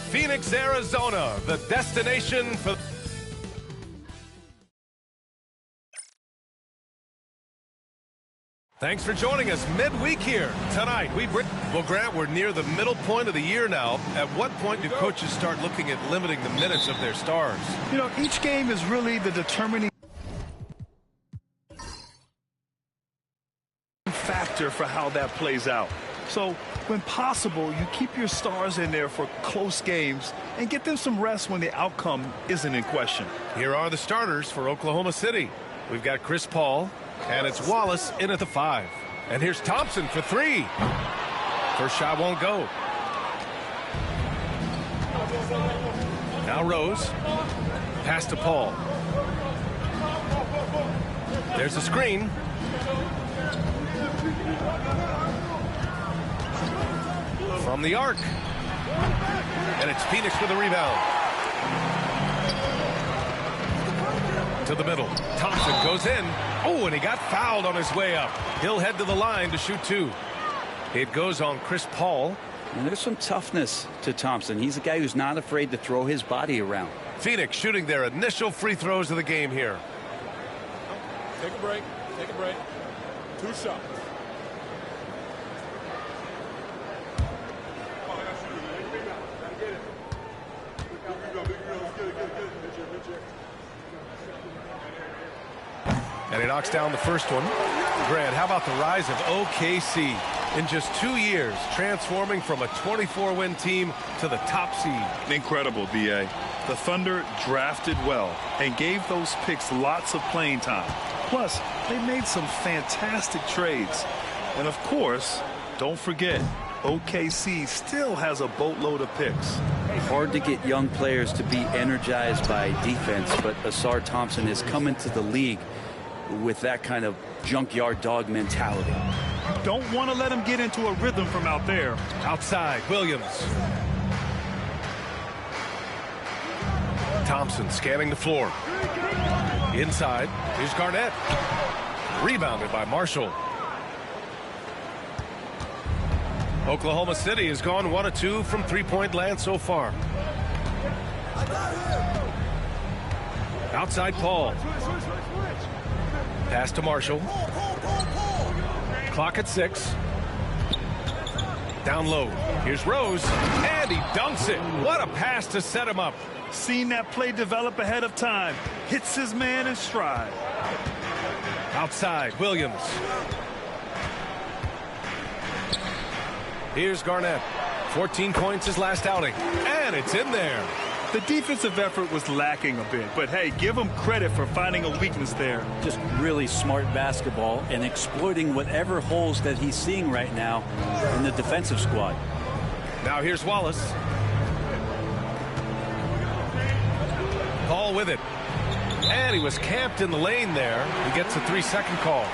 Phoenix, Arizona, the destination for... Thanks for joining us midweek here. Tonight, well, Grant, we're near the middle point of the year now. At what point do coaches start looking at limiting the minutes of their stars? You know, each game is really the determining factor for how that plays out. So, when possible, you keep your stars in there for close games and get them some rest when the outcome isn't in question. Here are the starters for Oklahoma City. We've got Chris Paul, and it's Wallace in at the 5. And here's Thompson for 3. First shot won't go. Now Rose. Pass to Paul. There's a screen. From the arc. And it's Phoenix with a rebound. To the middle. Thompson goes in. Oh, and he got fouled on his way up. He'll head to the line to shoot 2. It goes on Chris Paul. And there's some toughness to Thompson. He's a guy who's not afraid to throw his body around. Phoenix shooting their initial free throws of the game here. Take a break. Take a break. 2 shots. And he knocks down the first one. Grant, how about the rise of OKC? In just 2 years, transforming from a 24-win team to the top seed. Incredible, B.A. The Thunder drafted well and gave those picks lots of playing time. Plus, they made some fantastic trades. And of course, don't forget, OKC still has a boatload of picks. Hard to get young players to be energized by defense, but Asar Thompson has come into the league with that kind of junkyard dog mentality. Don't want to let him get into a rhythm from out there. Outside, Williams. Thompson scanning the floor. Inside, here's Garnett. Rebounded by Marshall. Oklahoma City has gone 1 of 2 from three-point land so far. Outside Paul. Pass to Marshall. Clock at 6. Down low. Here's Rose. And he dunks it. What a pass to set him up. Seen that play develop ahead of time. Hits his man in stride. Outside, Williams. Here's Garnett. 14 points his last outing. And it's in there. The defensive effort was lacking a bit, but hey, give him credit for finding a weakness there. Just really smart basketball and exploiting whatever holes that he's seeing right now in the defensive squad. Now here's Wallace. Paul with it. And he was camped in the lane there. He gets a 3-second call.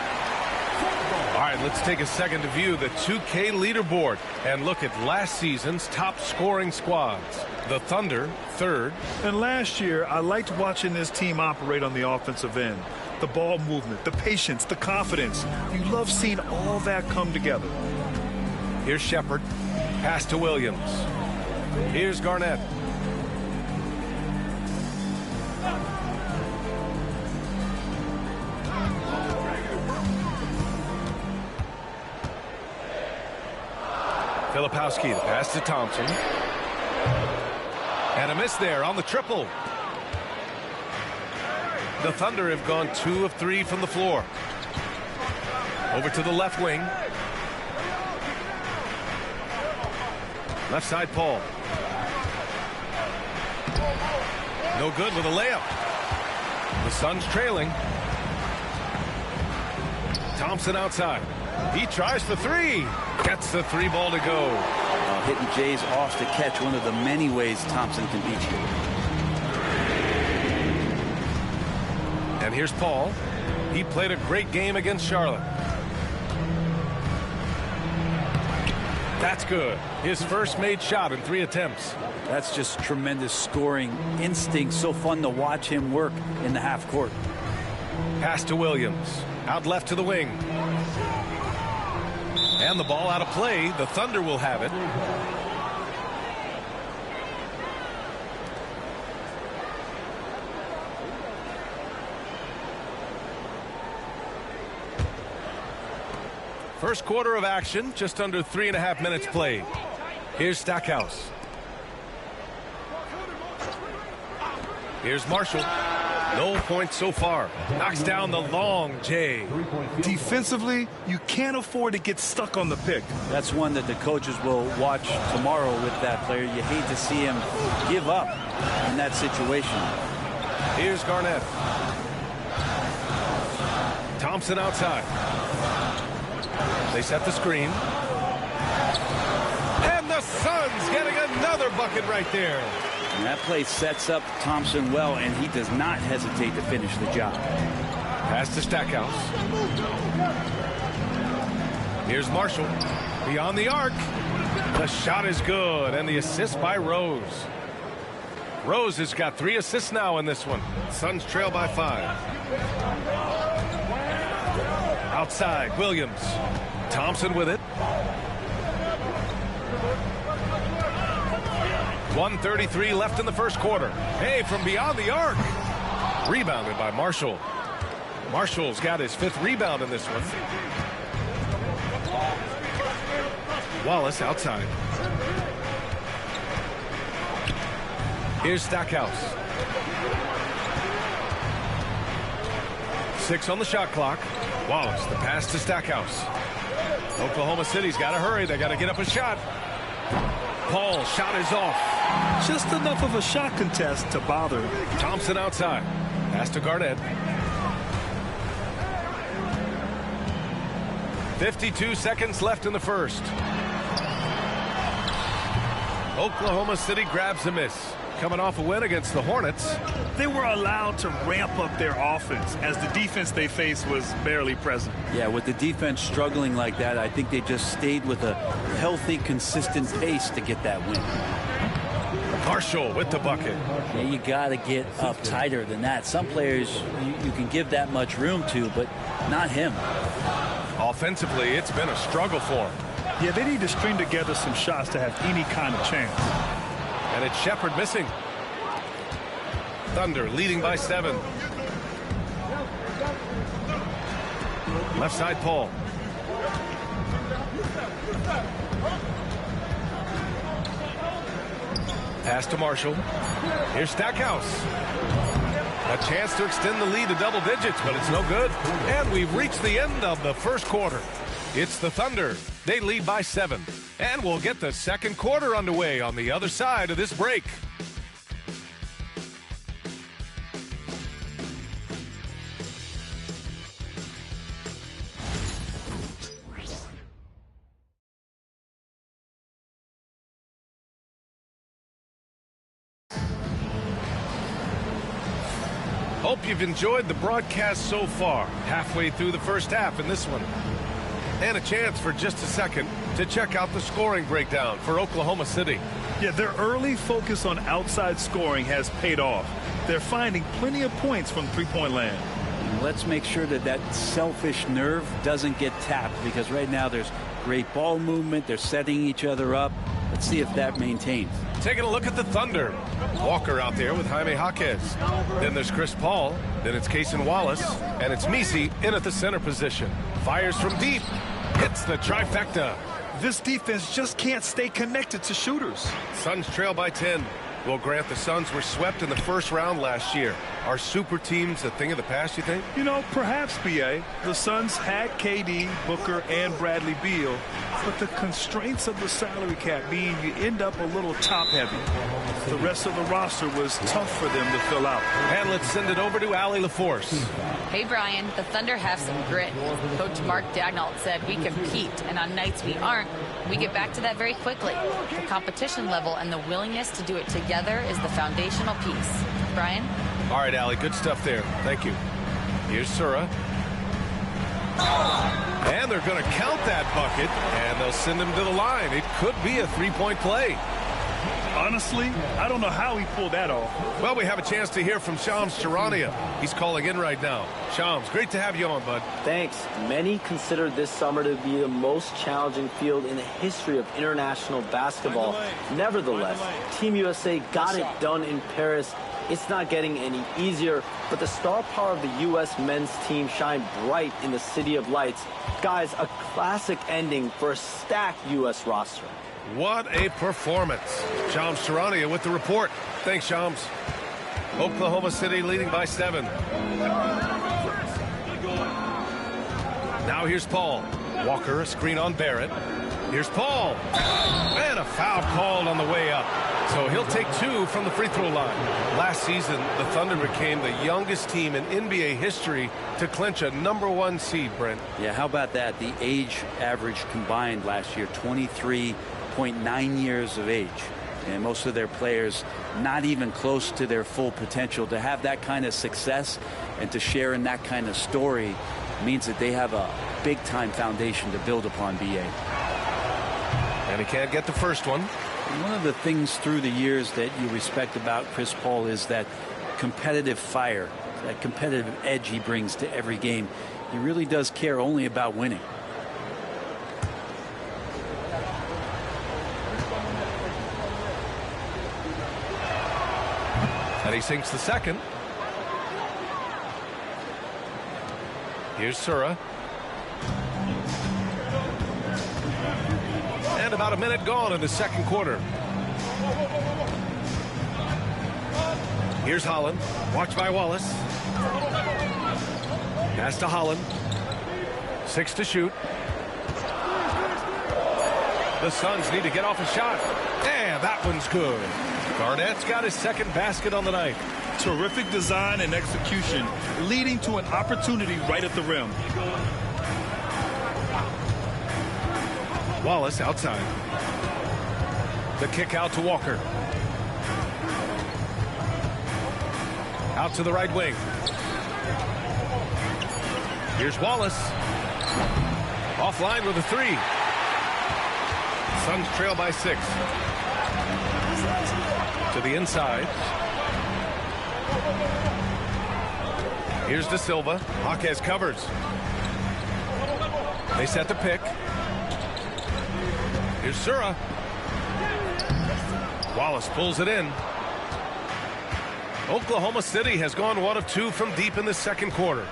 All right, let's take a second to view the 2K leaderboard and look at last season's top scoring squads. The Thunder, 3rd. And last year, I liked watching this team operate on the offensive end. The ball movement, the patience, the confidence. You love seeing all that come together. Here's Shepard. Pass to Williams. Here's Garnett. Filipowski, the pass to Thompson. And a miss there on the triple. The Thunder have gone 2 of 3 from the floor. Over to the left wing. Left side, Paul. No good with a layup. The Suns trailing. Thompson outside. He tries for 3. Gets the 3 ball to go. hitting Jays off to catch, one of the many ways Thompson can beat you. And here's Paul. He played a great game against Charlotte. That's good. His first made shot in 3 attempts. That's just tremendous scoring instinct. So fun to watch him work in the half court. Pass to Williams. Out left to the wing. And the ball out of play. The Thunder will have it. First quarter of action, just under 3.5 minutes played. Here's Stackhouse. Here's Marshall. No points so far. Knocks down the long J. Defensively, you can't afford to get stuck on the pick. That's one that the coaches will watch tomorrow with that player. You hate to see him give up in that situation. Here's Garnett. Thompson outside. They set the screen. And the Suns getting another bucket right there. And that play sets up Thompson well, and he does not hesitate to finish the job. Pass to Stackhouse. Here's Marshall. Beyond the arc. The shot is good, and the assist by Rose. Rose has got 3 assists now in this one. Suns trail by 5. Outside, Williams. Thompson with it. 1:33 left in the first quarter. Hey, from beyond the arc. Rebounded by Marshall. Marshall's got his 5th rebound in this one. Wallace outside. Here's Stackhouse. 6 on the shot clock. Wallace, the pass to Stackhouse. Oklahoma City's got to hurry. They got to get up a shot. Paul, shot is off. Just enough of a shot contest to bother. Thompson outside. Pass to Garnett. 52 seconds left in the first. Oklahoma City grabs a miss. Coming off a win against the Hornets. They were allowed to ramp up their offense as the defense they faced was barely present. Yeah, with the defense struggling like that, I think they just stayed with a healthy, consistent pace to get that win. Marshall with the bucket. Yeah, you got to get up tighter than that. Some players you can give that much room to, but not him. Offensively, it's been a struggle for him. Yeah, they need to string together some shots to have any kind of chance. And it's Shepard missing. Thunder leading by 7. Left side, Paul. Pass to Marshall. Here's Stackhouse. A chance to extend the lead to double digits, but it's no good. And we've reached the end of the first quarter. It's the Thunder. They lead by 7. And we'll get the second quarter underway on the other side of this break. Hope you've enjoyed the broadcast so far. Halfway through the first half in this one. And a chance for just a second to check out the scoring breakdown for Oklahoma City. Yeah, their early focus on outside scoring has paid off. They're finding plenty of points from three-point land. Let's make sure that that selfish nerve doesn't get tapped, because right now there's great ball movement. They're setting each other up. Let's see if that maintains. Taking a look at the Thunder. Walker out there with Jaime Jaquez. Then there's Chris Paul. Then it's Cason Wallace. And it's Misi in at the center position. Fires from deep. Hits the trifecta. This defense just can't stay connected to shooters. Suns trail by 10. Well, Grant, the Suns were swept in the first round last year. Are super teams a thing of the past, you think? You know, perhaps, B.A. The Suns had KD, Booker, and Bradley Beal, but the constraints of the salary cap mean you end up a little top-heavy. The rest of the roster was tough for them to fill out. And let's send it over to Allie LaForce. Hey, Brian, the Thunder have some grit. Coach Mark Daigneault said we compete, and on nights we aren't, we get back to that very quickly. The competition level and the willingness to do it together is the foundational piece. Brian? All right, Allie, good stuff there. Thank you. Here's Sura. And they're going to count that bucket, and they'll send him to the line. It could be a three-point play. Honestly, I don't know how he pulled that off. Well, we have a chance to hear from Shams Charania. He's calling in right now. Shams, great to have you on, bud. Thanks. Many consider this summer to be the most challenging field in the history of international basketball. Nevertheless, Team USA got it done in Paris. It's not getting any easier, but the star power of the U.S. men's team shined bright in the City of Lights. Guys, a classic ending for a stacked U.S. roster. What a performance. Shams Charania with the report. Thanks, Shams. Oklahoma City leading by 7. Now here's Paul. Walker, a screen on Barrett. Here's Paul. And a foul called on the way up. So he'll take 2 from the free throw line. Last season, the Thunder became the youngest team in NBA history to clinch a #1 seed, Brent. Yeah, how about that? The age average combined last year, 23.9 years of age. And most of their players not even close to their full potential. To have that kind of success and to share in that kind of story means that they have a big-time foundation to build upon, B.A. And he can't get the first one. One of the things through the years that you respect about Chris Paul is that competitive fire, that competitive edge he brings to every game. He really does care only about winning. And he sinks the second. Here's Sura. And about a minute gone in the second quarter. Here's Holland. Watched by Wallace. Pass to Holland. 6 to shoot. The Suns need to get off a shot. And that one's good. Garnett's got his second basket on the night. Terrific design and execution, leading to an opportunity right at the rim. Wallace outside. The kick out to Walker. Out to the right wing. Here's Wallace. Offline with a 3. Suns trail by 6. To the inside. Here's De Silva. Jaquez covers. They set the pick. Here's Sura. Wallace pulls it in. Oklahoma City has gone 1 of 2 from deep in the second quarter.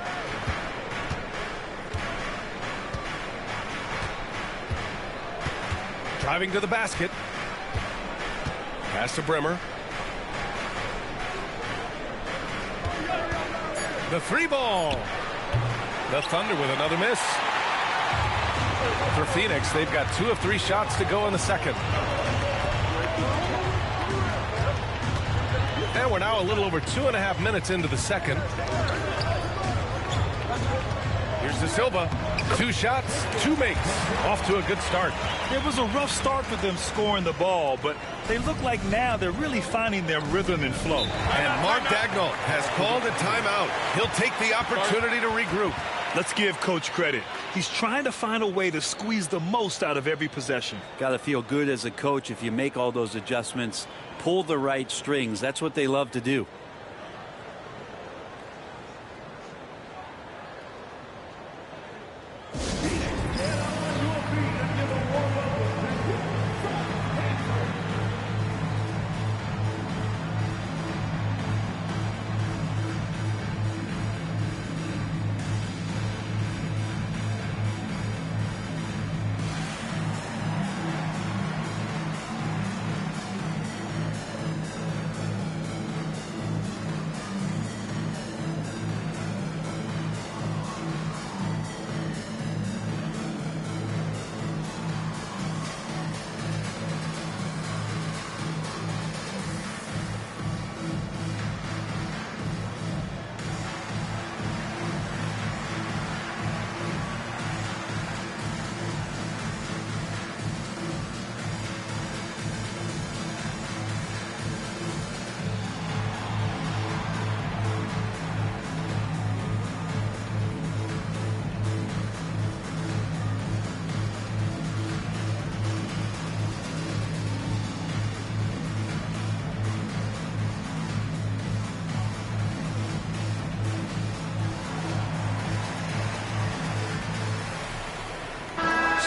Driving to the basket. Pass to Brimmer. The 3 ball. The Thunder with another miss. For Phoenix, they've got 2 of 3 shots to go in the second. And we're now a little over 2.5 minutes into the second. Here's De Silva. 2 shots, 2 makes. Off to a good start. It was a rough start for them scoring the ball, but they look like now they're really finding their rhythm and flow. And Mark Daigneault has called a timeout. He'll take the opportunity to regroup. Let's give Coach credit. He's trying to find a way to squeeze the most out of every possession. Got to feel good as a coach if you make all those adjustments, pull the right strings. That's what they love to do.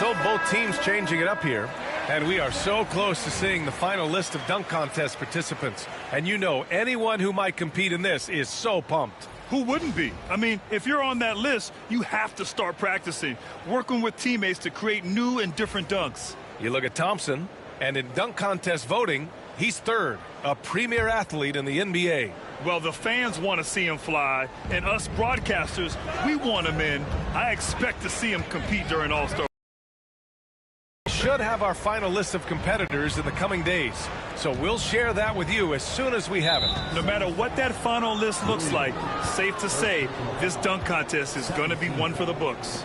So both teams changing it up here. And we are so close to seeing the final list of dunk contest participants. And you know, anyone who might compete in this is so pumped. Who wouldn't be? I mean, if you're on that list, you have to start practicing, working with teammates to create new and different dunks. You look at Thompson, and in dunk contest voting, he's third, a premier athlete in the NBA. Well, the fans want to see him fly, and us broadcasters, we want him in. I expect to see him compete during All-Star. We should have our final list of competitors in the coming days, so we'll share that with you as soon as we have it. No matter what that final list looks like, safe to say, this dunk contest is going to be one for the books.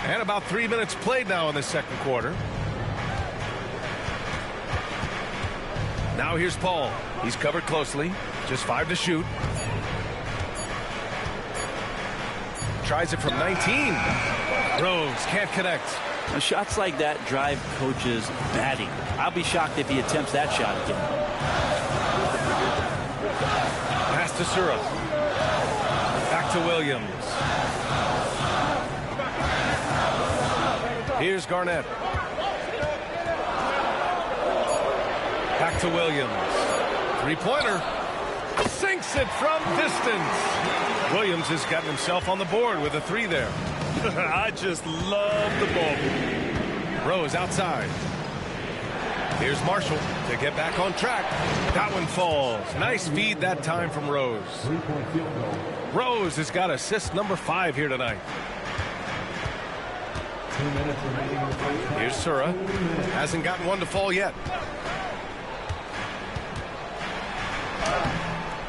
And about 3 minutes played now in the second quarter. Now here's Paul. He's covered closely. Just 5 to shoot. Tries it from 19. Rose can't connect. Now, shots like that drive coaches batting. I'll be shocked if he attempts that shot again. Pass to Sura. Back to Williams. Here's Garnett. Back to Williams. Three-pointer. Sinks it from distance. Williams has gotten himself on the board with a 3 there. I just love the ball. Rose outside. Here's Marshall to get back on track. That one falls. Nice feed that time from Rose. Rose has got assist number 5 here tonight. Here's Sura. Hasn't gotten one to fall yet.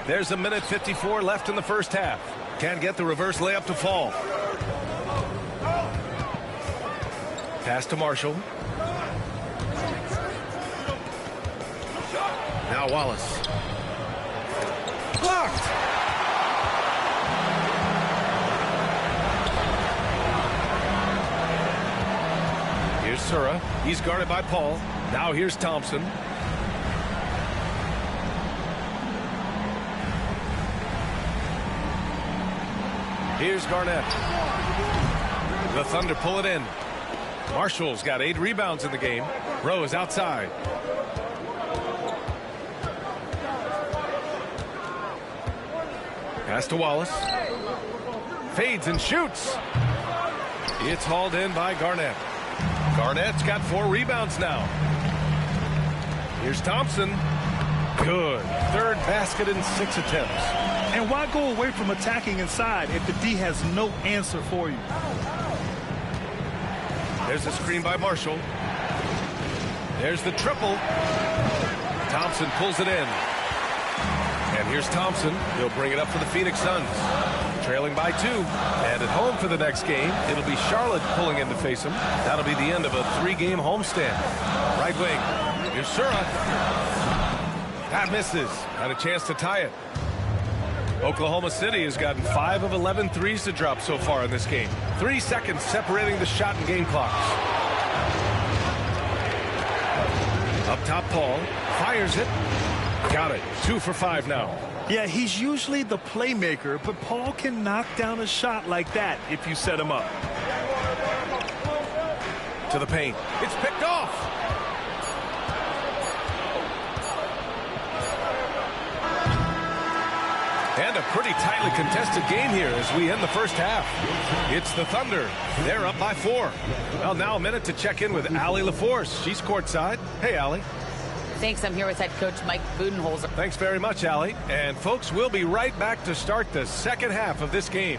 There's a minute 54 left in the first half. Can't get the reverse layup to fall. Pass to Marshall. Now Wallace. Blocked. Here's Sura. He's guarded by Paul. Now here's Thompson. Here's Garnett. The Thunder pull it in. Marshall's got 8 rebounds in the game. Rose outside. Pass to Wallace. Fades and shoots. It's hauled in by Garnett. Garnett's got 4 rebounds now. Here's Thompson. Good. 3rd basket in 6 attempts. And why go away from attacking inside if the D has no answer for you? There's a screen by Marshall. There's the triple. Thompson pulls it in. And here's Thompson. He'll bring it up for the Phoenix Suns. Trailing by 2. And at home for the next game, it'll be Charlotte pulling in to face him. That'll be the end of a 3-game homestand. Right wing. Here's Sura. That misses. Had a chance to tie it. Oklahoma City has gotten 5 of 11 threes to drop so far in this game. 3 seconds separating the shot and game clocks. Up top, Paul fires it. Got it. 2 for 5 now. Yeah, he's usually the playmaker, but Paul can knock down a shot like that if you set him up. To the paint. It's picked off. And a pretty tightly contested game here as we end the first half. It's the Thunder. They're up by 4. Well, now a minute to check in with Allie LaForce. She's courtside. Hey, Allie. Thanks. I'm here with head coach Mike Budenholzer. Thanks very much, Allie. And, folks, we'll be right back to start the second half of this game.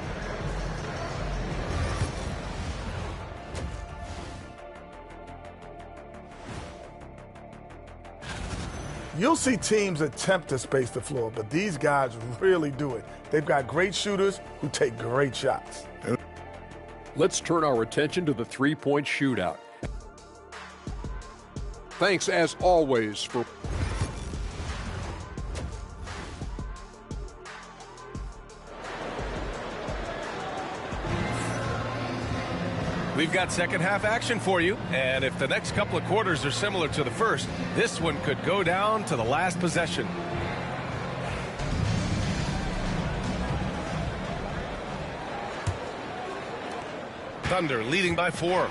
You'll see teams attempt to space the floor, but these guys really do it. They've got great shooters who take great shots. Let's turn our attention to the three-point shootout. Thanks, as always, for... We've got second half action for you, and if the next couple of quarters are similar to the first, this one could go down to the last possession. Thunder leading by 4.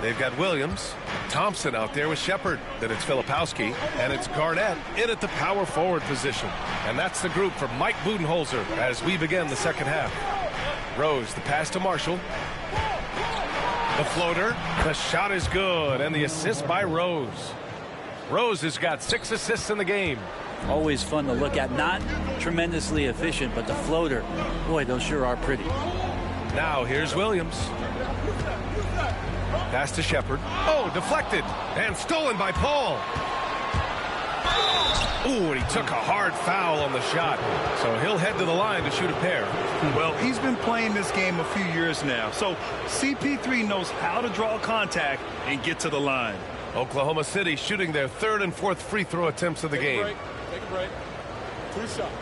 They've got Williams, Thompson out there with Shepard. Then it's Filipowski, and it's Garnett in at the power forward position. And that's the group for Mike Budenholzer as we begin the second half. Rose, the pass to Marshall. The floater, the shot is good, and the assist by Rose. Rose has got 6 assists in the game. Always fun to look at. Not tremendously efficient, but the floater, boy, those sure are pretty. Now here's Williams. Pass to Shepard. Oh, deflected and stolen by Paul. Ooh, and he took a hard foul on the shot. So he'll head to the line to shoot a pair. Well, he's been playing this game a few years now. So CP3 knows how to draw contact and get to the line. Oklahoma City shooting their 3rd and 4th free throw attempts of the game. Take a break. 2 shots.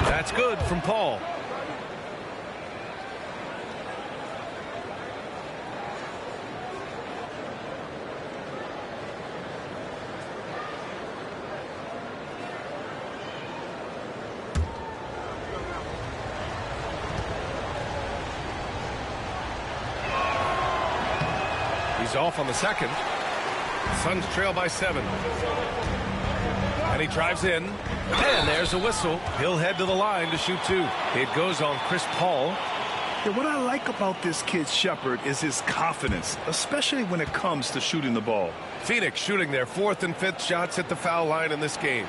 That's good from Paul. He's off on the second. Suns trail by 7. And he drives in. And there's a whistle. He'll head to the line to shoot 2. It goes on Chris Paul. Yeah, what I like about this kid Shepard is his confidence, especially when it comes to shooting the ball. Phoenix shooting their 4th and 5th shots at the foul line in this game.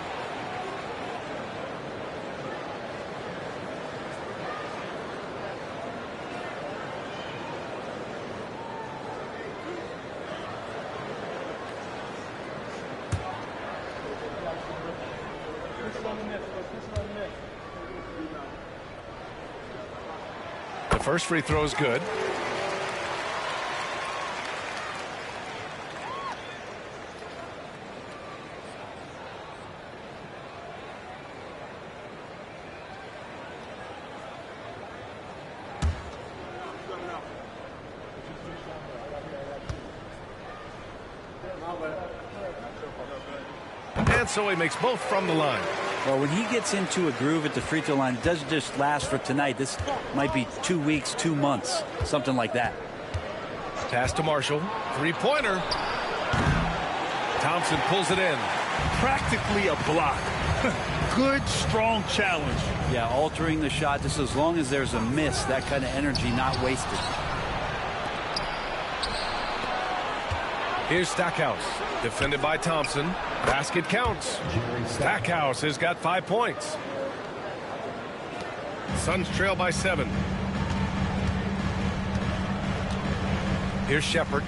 The first free throw is good. And so he makes both from the line. Well, when he gets into a groove at the free throw line, it doesn't just last for tonight. This might be 2 weeks, 2 months, something like that. Pass to Marshall. 3-pointer. Thompson pulls it in. Practically a block. Good, strong challenge. Yeah, altering the shot just as long as there's a miss, that kind of energy not wasted. Here's Stackhouse. Defended by Thompson. Basket counts. Stackhouse has got 5 points. Suns trail by 7. Here's Shepard.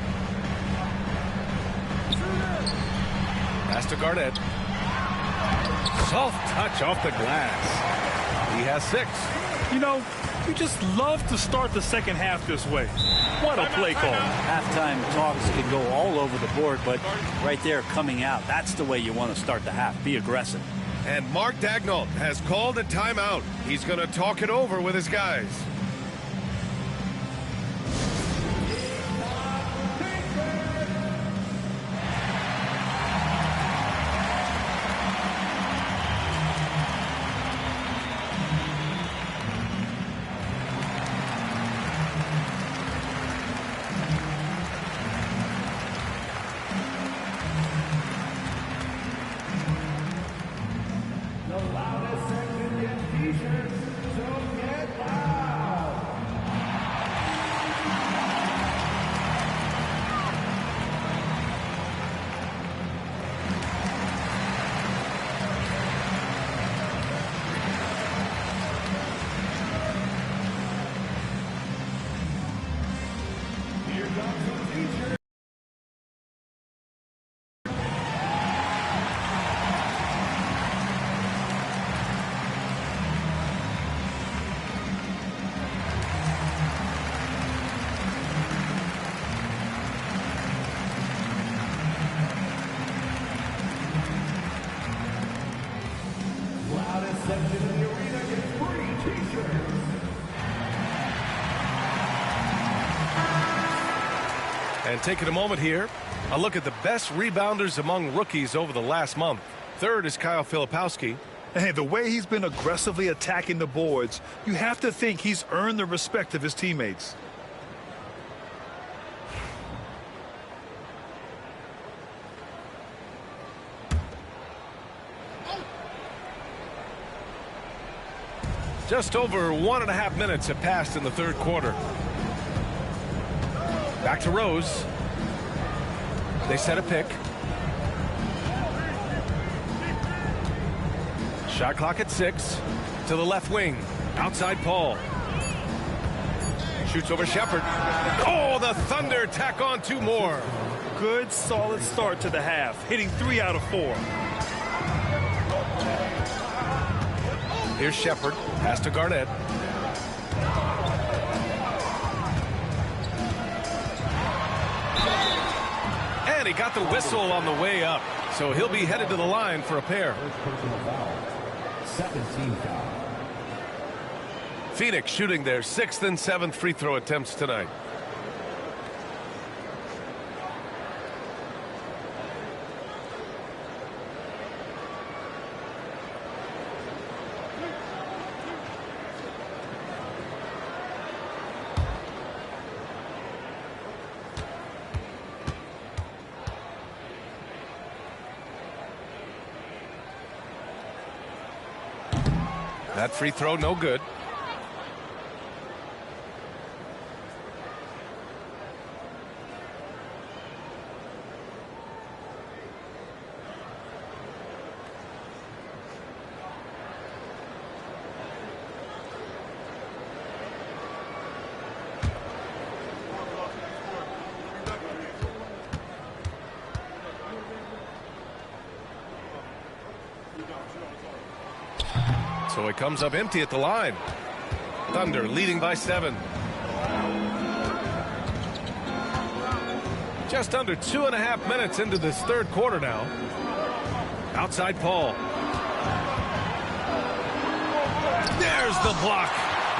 Pass to Garnett. Soft touch off the glass. He has 6. You know, you just love to start the second half this way. What a play call. Halftime talks can go all over the board, but right there coming out, that's the way you want to start the half. Be aggressive. And Mark Daigneault has called a timeout. He's going to talk it over with his guys. And taking a moment here, a look at the best rebounders among rookies over the last month. Third is Kyle Filipowski. Hey, the way he's been aggressively attacking the boards, you have to think he's earned the respect of his teammates. Just over 1.5 minutes have passed in the third quarter. Back to Rose. They set a pick. Shot clock at 6. To the left wing. Outside Paul. Shoots over Shepherd. Oh, the Thunder tack on 2 more. Good, solid start to the half, hitting 3 out of 4. Here's Shepherd. Pass to Garnett. And he got the whistle on the way up. So he'll be headed to the line for a pair. 17 foul. Phoenix shooting their 6th and 7th free throw attempts tonight. That free throw no good. So it comes up empty at the line. Thunder leading by 7. Just under 2.5 minutes into this third quarter now. Outside Paul. There's the block.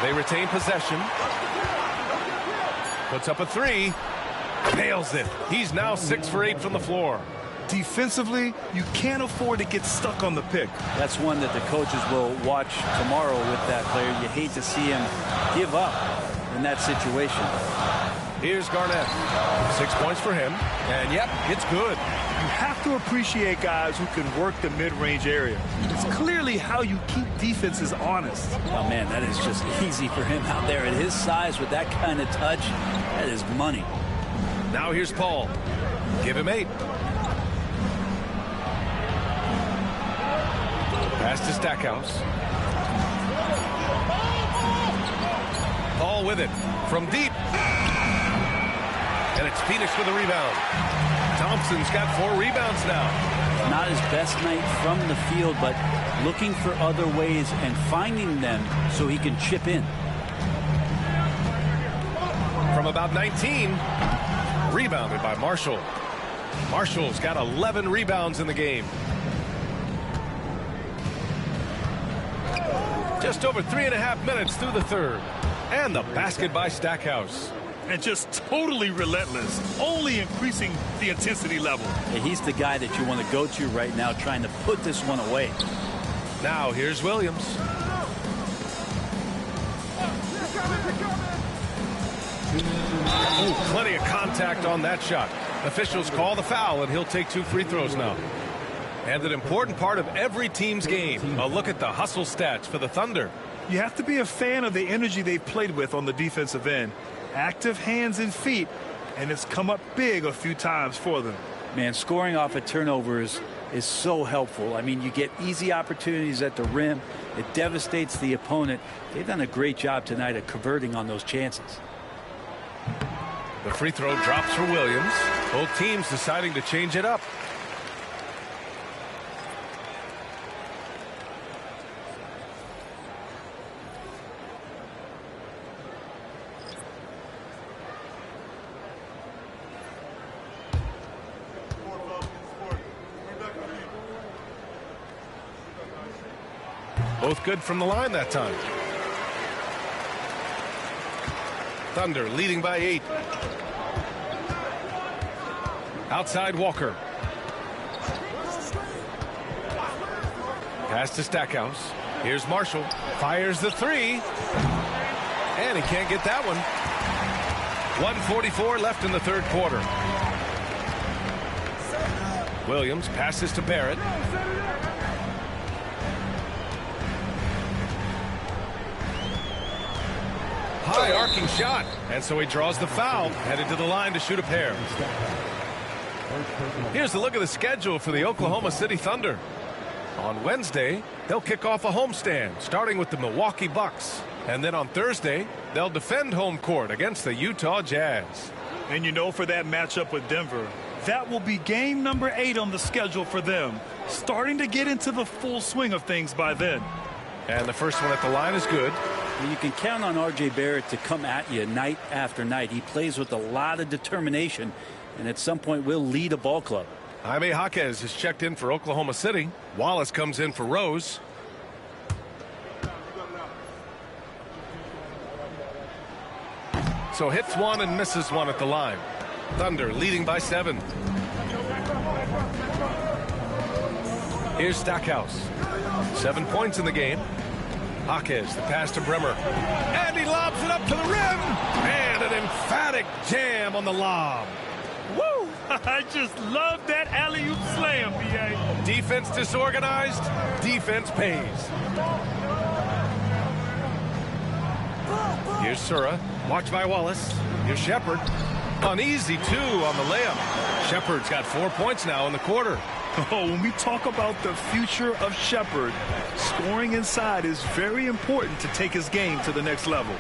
They retain possession. Puts up a 3. Nails it. He's now 6 for 8 from the floor. Defensively, you can't afford to get stuck on the pick. That's one that the coaches will watch tomorrow with that player. You hate to see him give up in that situation. Here's Garnett. 6 points for him. And yep, it's good. You have to appreciate guys who can work the mid-range area. It's clearly how you keep defenses honest. Oh, man, that is just easy for him out there at his size with that kind of touch. That is money. Now here's Paul. Give him 8. Pass to Stackhouse. Paul with it from deep. And it's Phoenix with a rebound. Thompson's got 4 rebounds now. Not his best night from the field, but looking for other ways and finding them so he can chip in. From about 19, rebounded by Marshall. Marshall's got 11 rebounds in the game. Just over 3.5 minutes through the third. And the basket by Stackhouse. And just totally relentless, only increasing the intensity level. Yeah, he's the guy that you want to go to right now, trying to put this one away. Now here's Williams. Ooh, plenty of contact on that shot. Officials call the foul, and he'll take 2 free throws now. And an important part of every team's game, a look at the hustle stats for the Thunder. You have to be a fan of the energy they've played with on the defensive end. Active hands and feet, and it's come up big a few times for them. Man, scoring off of turnovers is so helpful. I mean, you get easy opportunities at the rim. It devastates the opponent. They've done a great job tonight of converting on those chances. The free throw drops for Williams. Both teams deciding to change it up. Both good from the line that time. Thunder leading by 8. Outside Walker. Pass to Stackhouse. Here's Marshall. Fires the three. And he can't get that one. 1:44 left in the third quarter. Williams passes to Barrett. High arcing shot. And so he draws the foul. Headed to the line to shoot a pair. Here's a look at the schedule for the Oklahoma City Thunder. On Wednesday, they'll kick off a homestand, starting with the Milwaukee Bucks. And then on Thursday, they'll defend home court against the Utah Jazz. And you know, for that matchup with Denver, that will be game number 8 on the schedule for them. Starting to get into the full swing of things by then. And the first one at the line is good. You can count on R.J. Barrett to come at you night after night. He plays with a lot of determination, and at some point will lead a ball club. Jaime Jaquez is checked in for Oklahoma City. Wallace comes in for Rose. So hits one and misses one at the line. Thunder leading by 7. Here's Stackhouse. 7 points in the game. Jaquez, the pass to Bremer. And he lobs it up to the rim. And an emphatic jam on the lob. Woo! I just love that alley-oop slam, B.A. Defense disorganized. Defense pays. Here's Sura. Watch by Wallace. Here's Shepard. An easy 2 on the layup. Shepard's got 4 points now in the quarter. Oh, when we talk about the future of Shepard, scoring inside is very important to take his game to the next level.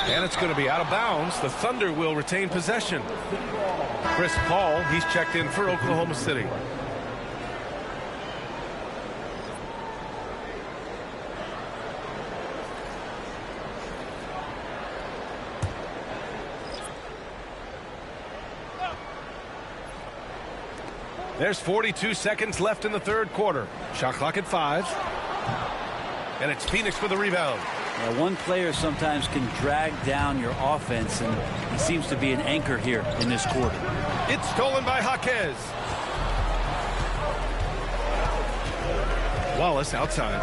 And it's going to be out of bounds. The Thunder will retain possession. Chris Paul, he's checked in for Oklahoma City. There's 42 seconds left in the third quarter. Shot clock at 5. And it's Phoenix for the rebound. One player sometimes can drag down your offense, and he seems to be an anchor here in this quarter. It's stolen by Jaquez. Wallace outside.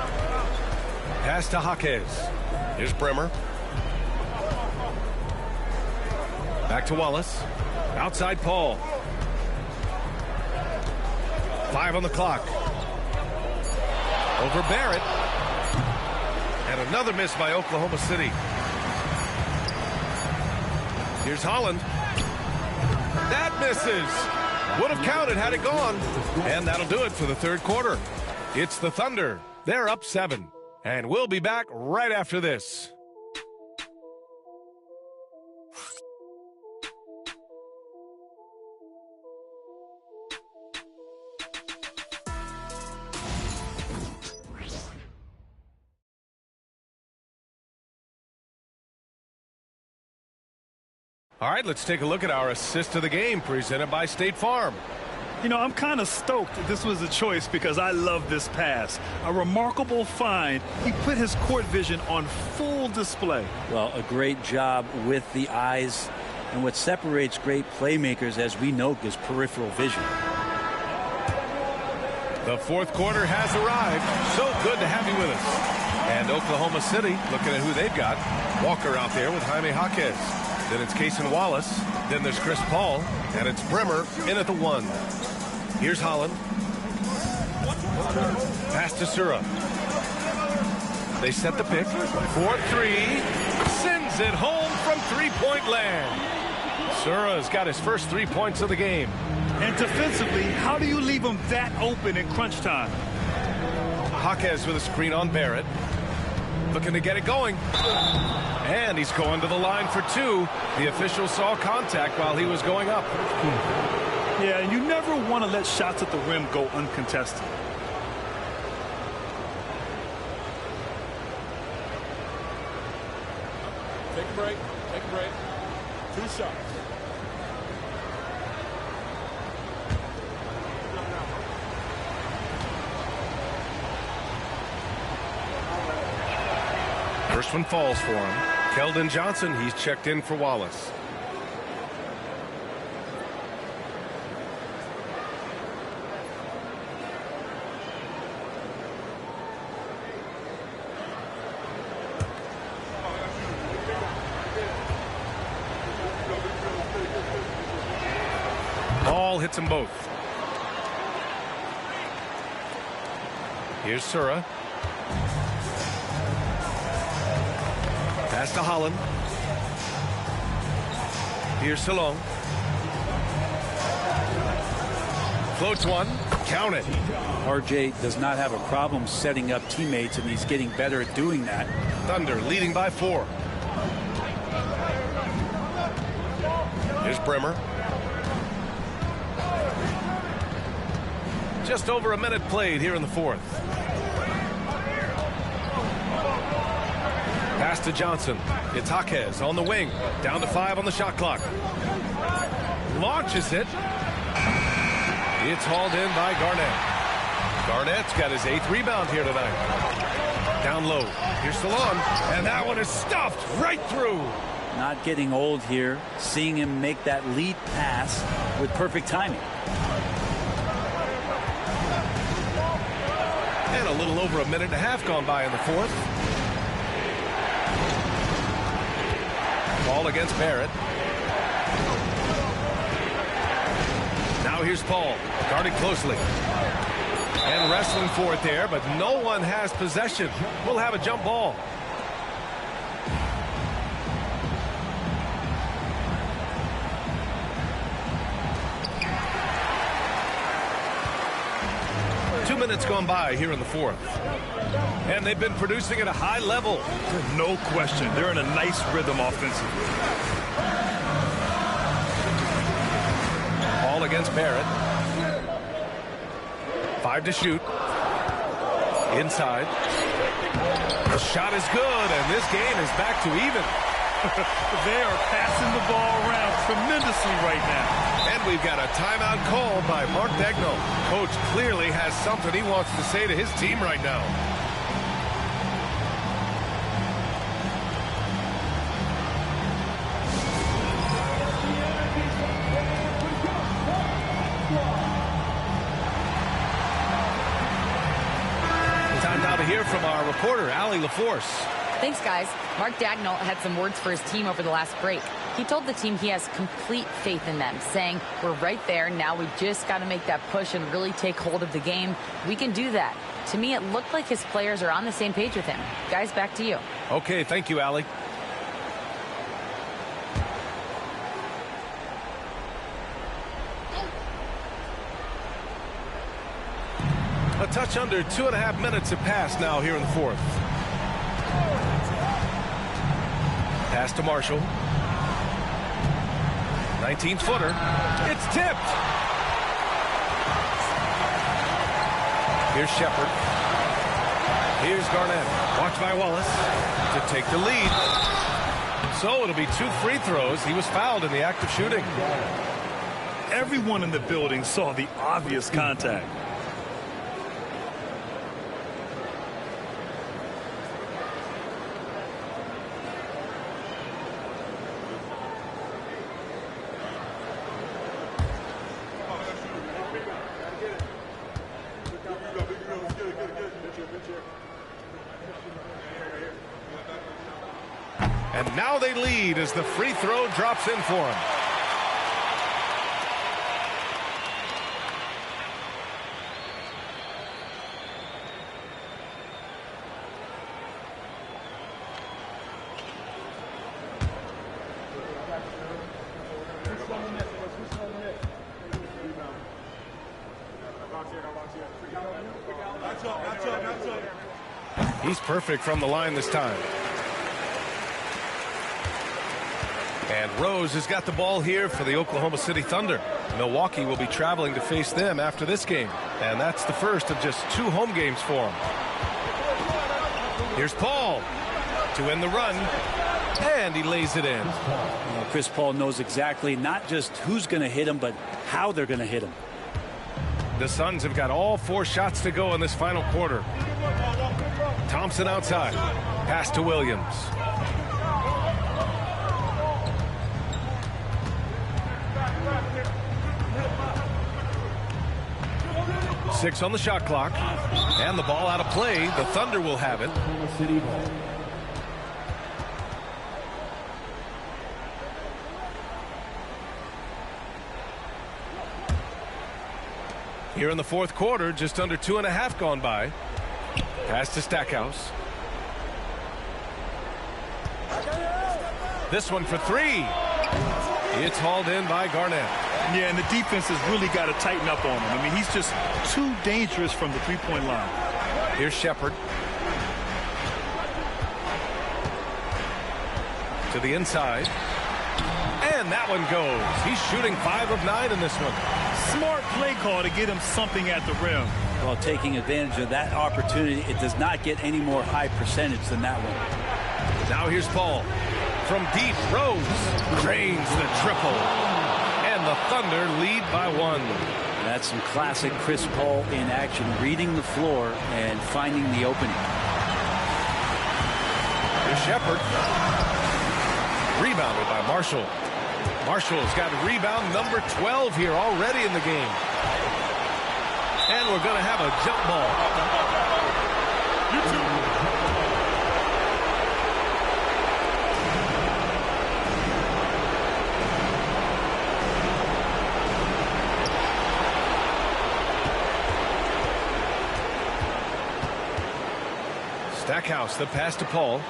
Pass to Jaquez. Here's Bremer. Back to Wallace. Outside Paul. 5 on the clock. Over Barrett. And another miss by Oklahoma City. Here's Holland. That misses. Would have counted had it gone. And that'll do it for the third quarter. It's the Thunder. They're up 7. And we'll be back right after this. All right, let's take a look at our assist of the game presented by State Farm. You know, I'm kind of stoked this was a choice because I love this pass. A remarkable find. He put his court vision on full display. Well, a great job with the eyes. And what separates great playmakers, as we know, is peripheral vision. The fourth quarter has arrived. So good to have you with us. And Oklahoma City, looking at who they've got. Walker out there with Jaime Jaquez. Then it's Cason Wallace. Then there's Chris Paul. And it's Bremer in at the 1. Here's Holland. Pass to Sura. They set the pick. 4-3. Sends it home from three-point land. Sura's got his first 3 points of the game. And defensively, how do you leave him that open in crunch time? Jaquez with a screen on Barrett. Looking to get it going. And he's going to the line for 2. The official saw contact while he was going up. Yeah, and you never want to let shots at the rim go uncontested. Take a break. Take a break. 2 shots. First one falls for him. Keldon Johnson, he's checked in for Wallace. Ball hits them both. Here's Sura. Pass to Holland. Here's Salon. Floats one. Count it. RJ does not have a problem setting up teammates, and he's getting better at doing that. Thunder leading by 4. Here's Bremer. Just over a minute played here in the 4th. Pass to Johnson. It's Jaquez on the wing. Down to 5 on the shot clock. Launches it. It's hauled in by Garnett. Garnett's got his 8th rebound here tonight. Down low. Here's Salon. And that one is stuffed right through. Not getting old here. Seeing him make that lead pass with perfect timing. And a little over a minute and a half gone by in the 4th. Ball against Barrett. Now here's Paul, guarded closely. And wrestling for it there, but no one has possession. We'll have a jump ball. Minutes gone by here in the 4th. And they've been producing at a high level. No question. They're in a nice rhythm offensively. Ball against Barrett. 5 to shoot. Inside. The shot is good, and this game is back to even. They are passing the ball around tremendously right now. And we've got a timeout call by Mark Daigneault. Coach clearly has something he wants to say to his team right now. Time now to hear from our reporter, Allie LaForce. Thanks, guys. Mark Daigneault had some words for his team over the last break. He told the team he has complete faith in them, saying, we're right there. Now we just got to make that push and really take hold of the game. We can do that. To me, it looked like his players are on the same page with him. Guys, back to you. Okay, thank you, Allie. A touch under 2.5 minutes have passed now here in the 4th. Pass to Marshall. 19-footer. It's tipped. Here's Shepard. Here's Garnett. Watched by Wallace to take the lead. So it'll be 2 free throws. He was fouled in the act of shooting. Everyone in the building saw the obvious contact. And now they lead as the free throw drops in for him. He's perfect from the line this time. And Rose has got the ball here for the Oklahoma City Thunder. Milwaukee will be traveling to face them after this game. And that's the first of just 2 home games for them. Here's Paul to end the run. And he lays it in. Chris Paul knows exactly not just who's going to hit him, but how they're going to hit him. The Suns have got all 4 shots to go in this final quarter. Thompson outside. Pass to Williams. Six on the shot clock. And the ball out of play. The Thunder will have it. Here in the fourth quarter, just under 2.5 gone by. Pass to Stackhouse. This one for three. It's hauled in by Garnett. Yeah, and the defense has really got to tighten up on him. I mean, he's just too dangerous from the three-point line. Here's Shepard. To the inside. And that one goes. He's shooting 5 of 9 in this one. Smart play call to get him something at the rim. Well, taking advantage of that opportunity, it does not get any more high percentage than that one. Now here's Paul. From deep, Rose cranes the triple. And the Thunder lead by 1. That's some classic Chris Paul in action, reading the floor and finding the opening. Here's Shepard. Rebounded by Marshall. Marshall's got rebound number 12 here already in the game. And we're going to have a jump ball. Stackhouse, the pass to Paul.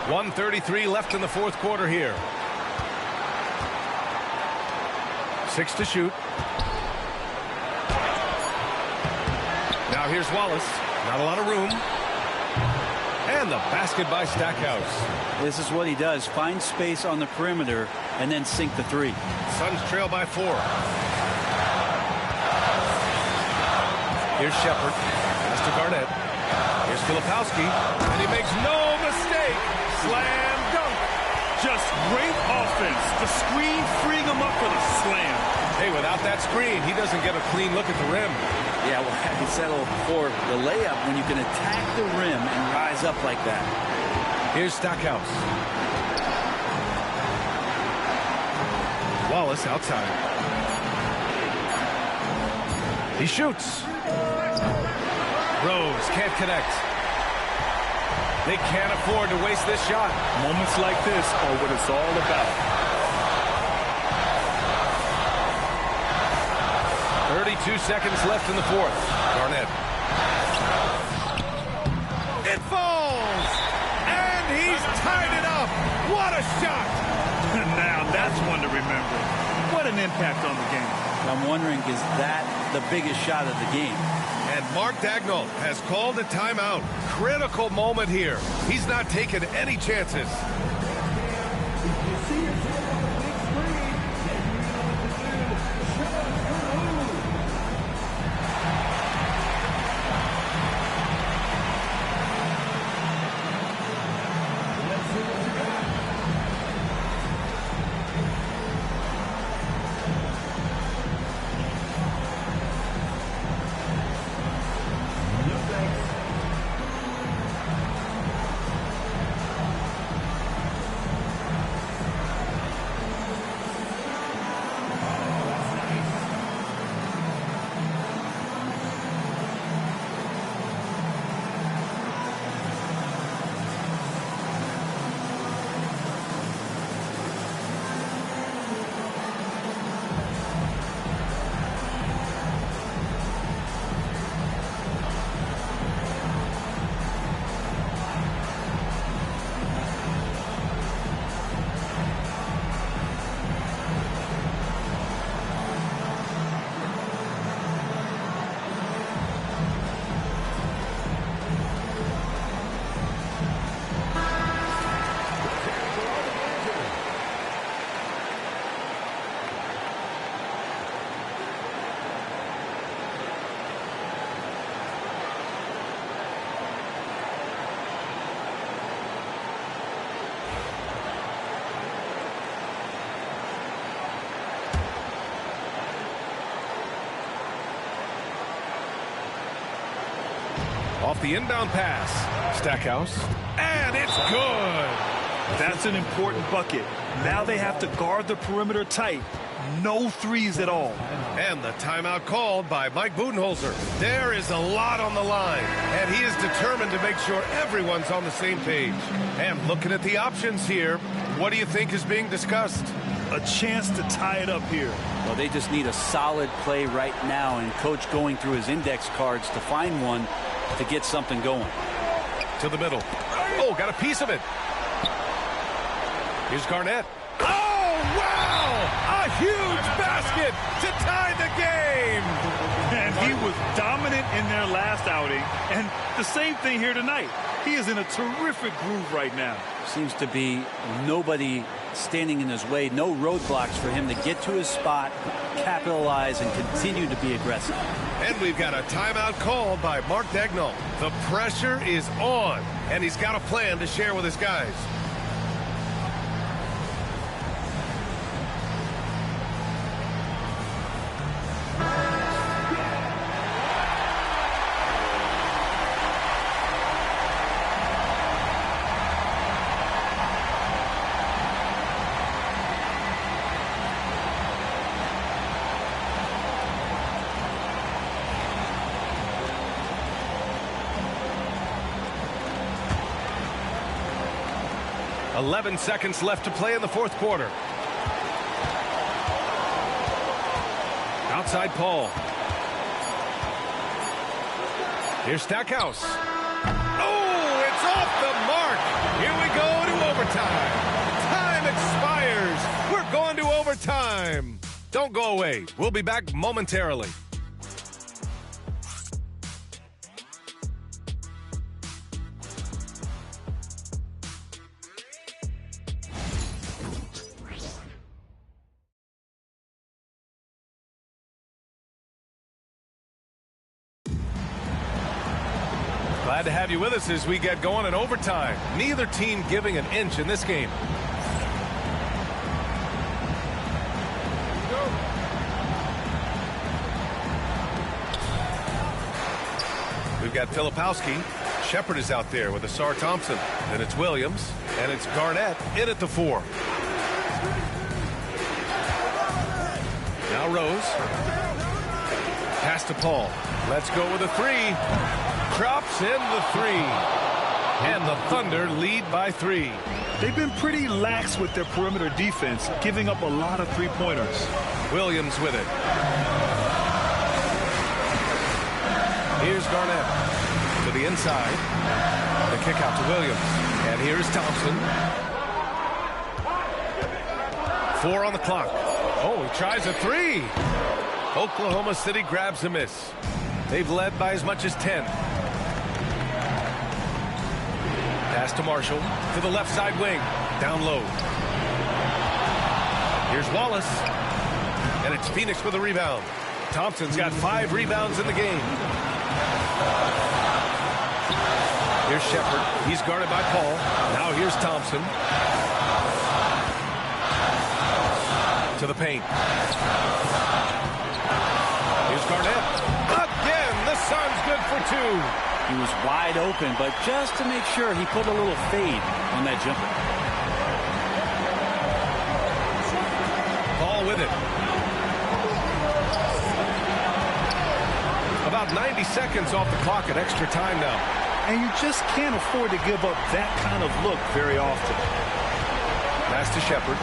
1:33 left in the fourth quarter here. 6 to shoot. Now here's Wallace. Not a lot of room. And the basket by Stackhouse. This is what he does. Find space on the perimeter and then sink the three. Suns trail by 4. Here's Shepard. Pass to Garnett. Here's Filipowski. And he makes no mistake. Slam dunk. Just great offense. The screen freeing him up for the slam. Hey, without that screen, he doesn't get a clean look at the rim. Yeah, well, I said before, the layup, when you can attack the rim and rise up like that. Here's Stackhouse. Wallace outside. He shoots. Rose can't connect. They can't afford to waste this shot. Moments like this are what it's all about. 32 seconds left in the fourth. Garnett. It falls! And he's tied it up! What a shot! Now that's one to remember. What an impact on the game. I'm wondering, is that the biggest shot of the game? And Mark Daigneault has called a timeout. Critical moment here. He's not taking any chances. Off the inbound pass. Stackhouse. And it's good. That's an important bucket. Now they have to guard the perimeter tight. No threes at all. And the timeout called by Mike Budenholzer. There is a lot on the line, and he is determined to make sure everyone's on the same page. And looking at the options here, what do you think is being discussed? A chance to tie it up here. Well, they just need a solid play right now, and Coach going through his index cards to find one to get something going. To the middle. Oh, got a piece of it. Here's Garnett. Oh, wow! A huge basket to tie the game! And he was dominant in their last outing, and the same thing here tonight. He is in a terrific groove right now. Seems to be nobody standing in his way, no roadblocks for him to get to his spot, capitalize, and continue to be aggressive. And we've got a timeout called by Mark Daigneault. The pressure is on, and he's got a plan to share with his guys. .11 seconds left to play in the fourth quarter. Outside Paul. Here's Stackhouse. Oh, it's off the mark. Here we go to overtime. Time expires. We're going to overtime. Don't go away. We'll be back momentarily. Glad to have you with us as we get going in overtime. Neither team giving an inch in this game. We've got Filipowski. Shepard is out there with Asar Thompson. Then it's Williams. And it's Garnett in at the 4. Now Rose. Pass to Paul. Let's go with a 3. Drops in the 3. And the Thunder lead by 3. They've been pretty lax with their perimeter defense, giving up a lot of three-pointers. Williams with it. Here's Garnett to the inside. The kick out to Williams. And here's Thompson. 4 on the clock. Oh, he tries a 3. Oklahoma City grabs a miss. They've led by as much as 10. Pass to Marshall to the left side wing. Down low. Here's Wallace. And it's Phoenix with a rebound. Thompson's got 5 rebounds in the game. Here's Shepard. He's guarded by Paul. Now here's Thompson. To the paint. Here's Garnett. Again, the Suns good for 2. He was wide open, but just to make sure, he put a little fade on that jumper. Paul with it. About 90 seconds off the clock at extra time now. And you just can't afford to give up that kind of look very often. Pass to Shepard.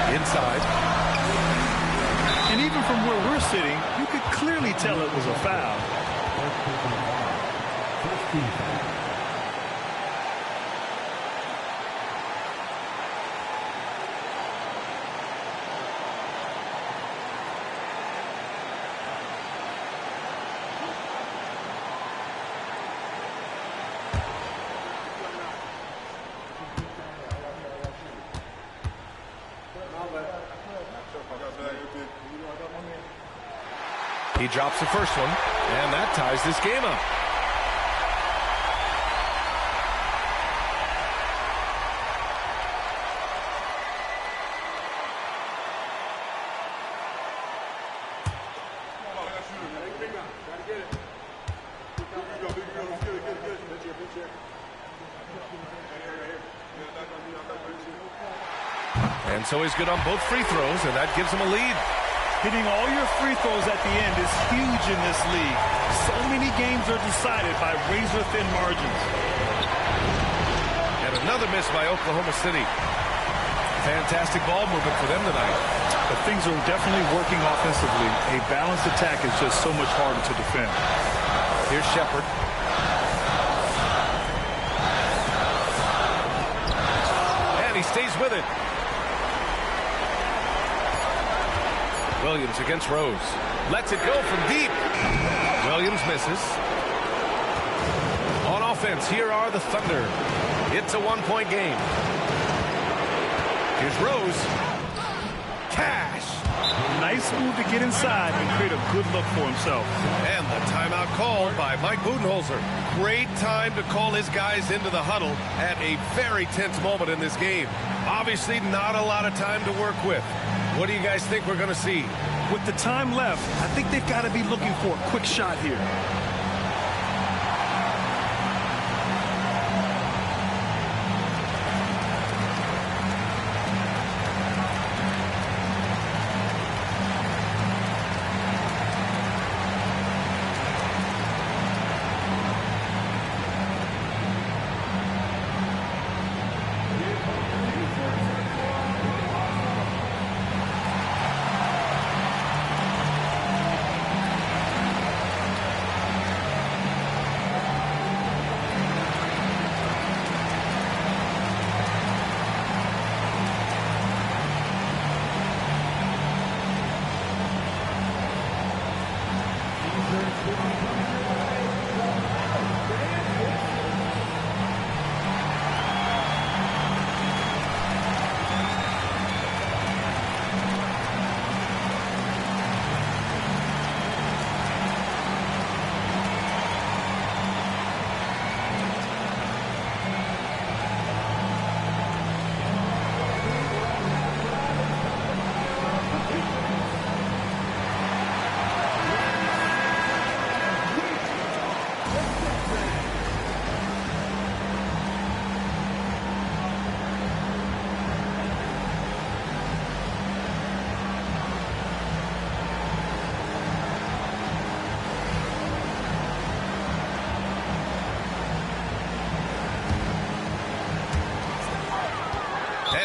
Inside. And even from where we're sitting, you could clearly tell it was a foul. He drops the first one, and that ties this game up. And so he's good on both free throws, and that gives him a lead. Hitting all your free throws at the end is huge in this league. So many games are decided by razor-thin margins. And another miss by Oklahoma City. Fantastic ball movement for them tonight. But things are definitely working offensively. A balanced attack is just so much harder to defend. Here's Shepard. And he stays with it. Williams against Rose. Lets it go from deep. Williams misses. On offense, here are the Thunder. It's a one-point game. Here's Rose. Cash. Nice move to get inside and create a good look for himself. And the timeout called by Mike Budenholzer. Great time to call his guys into the huddle at a very tense moment in this game. Obviously not a lot of time to work with. What do you guys think we're going to see? With the time left, I think they've got to be looking for a quick shot here.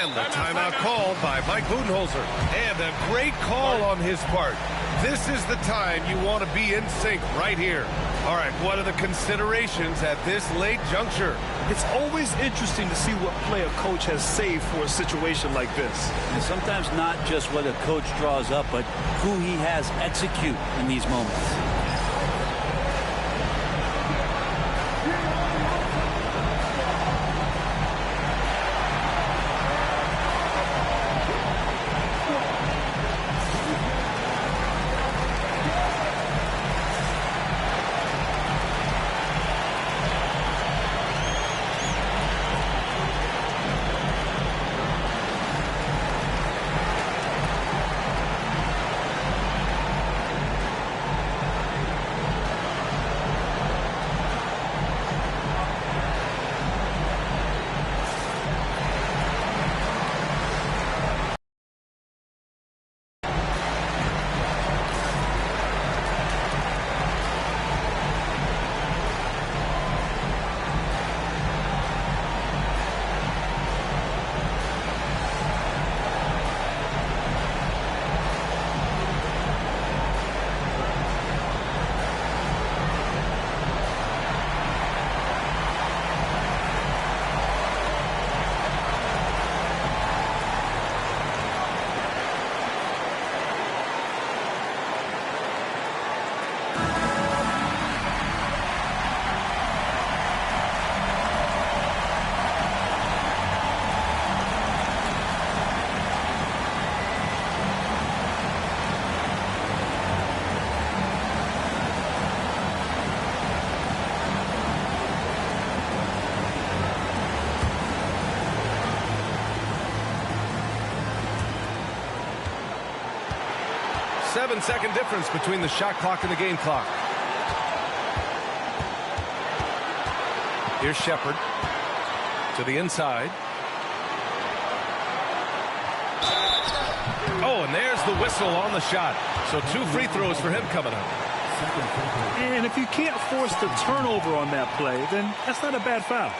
And the timeout called by Mike Budenholzer. And a great call on his part. This is the time you want to be in sync right here. All right, what are the considerations at this late juncture? It's always interesting to see what play a coach has saved for a situation like this. And sometimes not just what a coach draws up, but who he has execute in these moments. Seven-second difference between the shot clock and the game clock. Here's Shepard to the inside. blows the whistle on the shot. So 2 free throws for him coming up. And if you can't force the turnover on that play, then that's not a bad foul.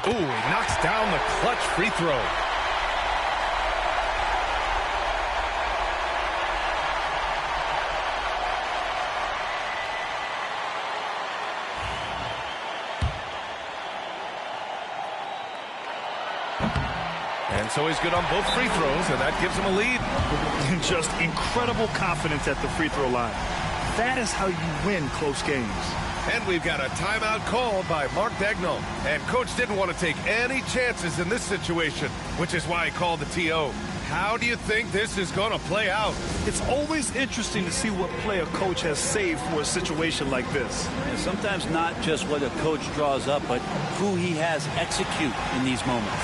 Ooh, he knocks down the clutch free throw. And so he's good on both free throws, and that gives him a lead. And just incredible confidence at the free throw line. That is how you win close games. And we've got a timeout called by Mark Daigneault. And Coach didn't want to take any chances in this situation, which is why he called the TO. How do you think this is going to play out? It's always interesting to see what play a coach has saved for a situation like this. And sometimes not just what a coach draws up, but who he has execute in these moments.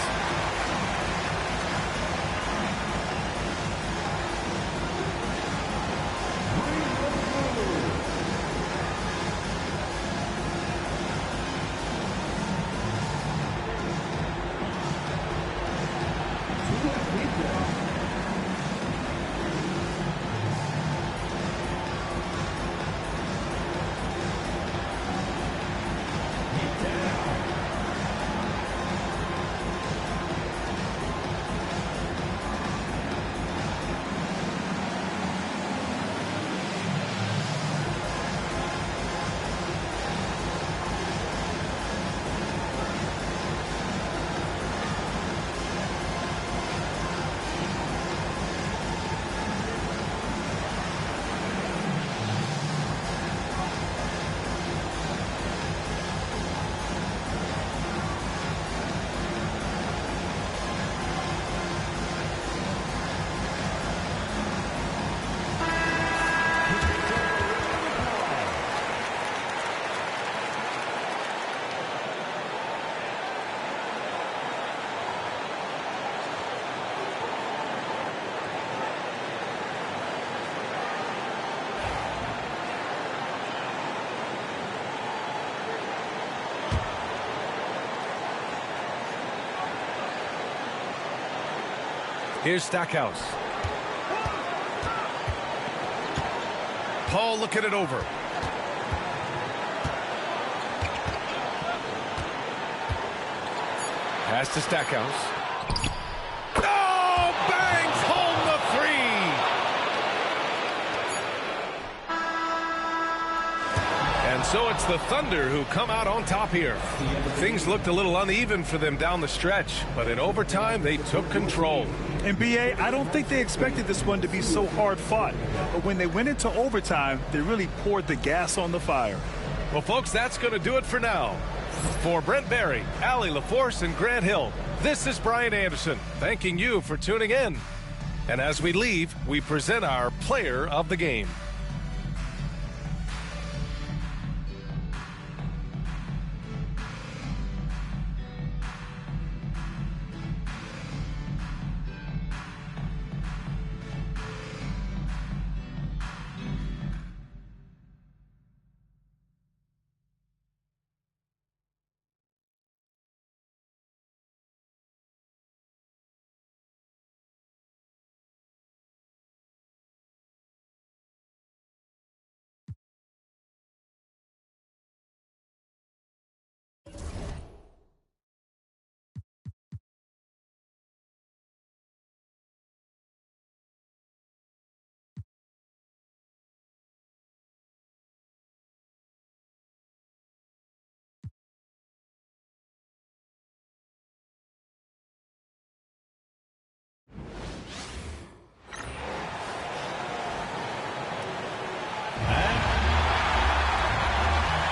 Here's Stackhouse. Paul looking it over. Pass to Stackhouse. Oh, bangs home the three. And so it's the Thunder who come out on top here. Things looked a little uneven for them down the stretch, but in overtime they took control. And B.A., I don't think they expected this one to be so hard fought. But when they went into overtime, they really poured the gas on the fire. Well, folks, that's going to do it for now. For Brent Barry, Allie LaForce, and Grant Hill, this is Brian Anderson, thanking you for tuning in. And as we leave, we present our player of the game.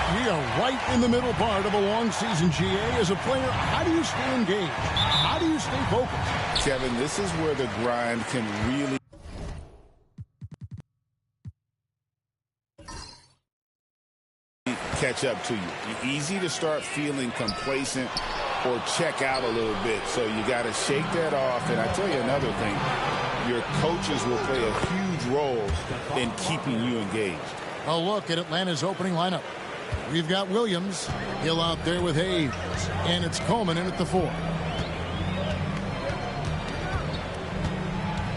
We are right in the middle part of a long season, GA. As a player, how do you stay engaged? How do you stay focused? Kevin, this is where the grind can really catch up to you. You're easy to start feeling complacent or check out a little bit. So you got to shake that off. And I tell you another thing, your coaches will play a huge role in keeping you engaged. A look at Atlanta's opening lineup. We've got Williams. Hill out there with Hayes. And it's Coleman in at the 4.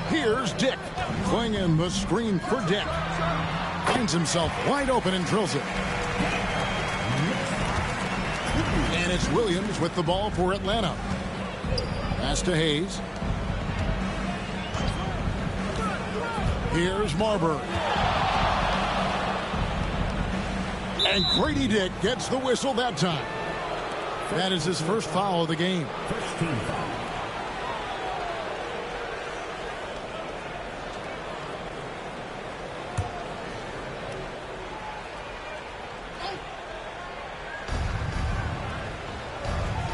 Here's Dick. Flinging the screen for Dick. Finds himself wide open and drills it. And it's Williams with the ball for Atlanta. Pass to Hayes. Here's Marbury. And Grady Dick gets the whistle that time. That is his first foul of the game.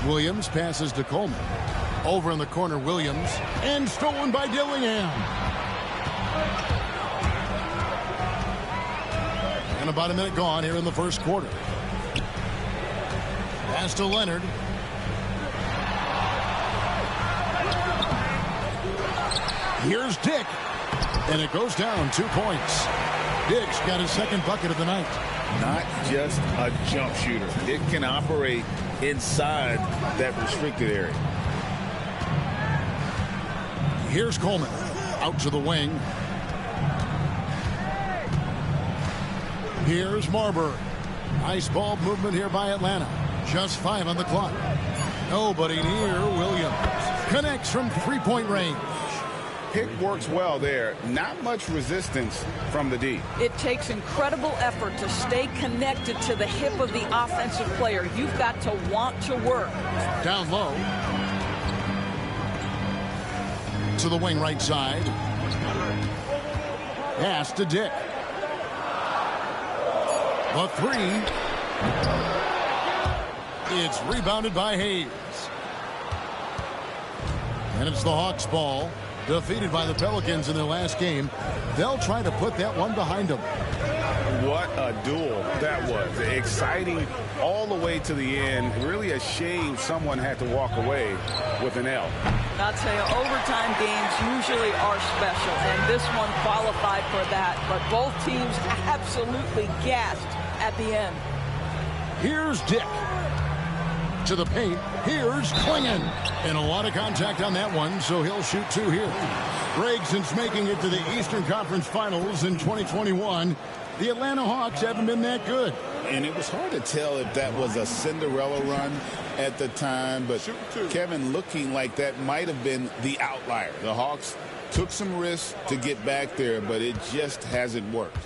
Williams passes to Coleman. Over in the corner, Williams. And stolen by Dillingham. And about a minute gone here in the first quarter. Pass to Leonard. Here's Dick. And it goes down 2 points. Dick's got his second bucket of the night. Not just a jump shooter. Dick can operate inside that restricted area. Here's Coleman. Out to the wing. Here's Marbury. Nice ball movement here by Atlanta. Just 5 on the clock. Nobody near Williams. Connects from three-point range. Pick works well there. Not much resistance from the D. It takes incredible effort to stay connected to the hip of the offensive player. You've got to want to work. Down low. To the wing right side. Pass to Dick. The 3. It's rebounded by Hayes. And it's the Hawks' ball. Defeated by the Pelicans in their last game. They'll try to put that one behind them. What a duel that was. Exciting all the way to the end. Really a shame someone had to walk away with an L. I'll tell you, overtime games usually are special, and this one qualified for that. But both teams absolutely gassed at the end. Here's Dick. To the paint. Here's Klingon. And a lot of contact on that one, so he'll shoot 2 here. Greg, since making it to the Eastern Conference Finals in 2021, the Atlanta Hawks haven't been that good. And it was hard to tell if that was a Cinderella run at the time, but Kevin, looking like that might have been the outlier. The Hawks took some risks to get back there, but it just hasn't worked.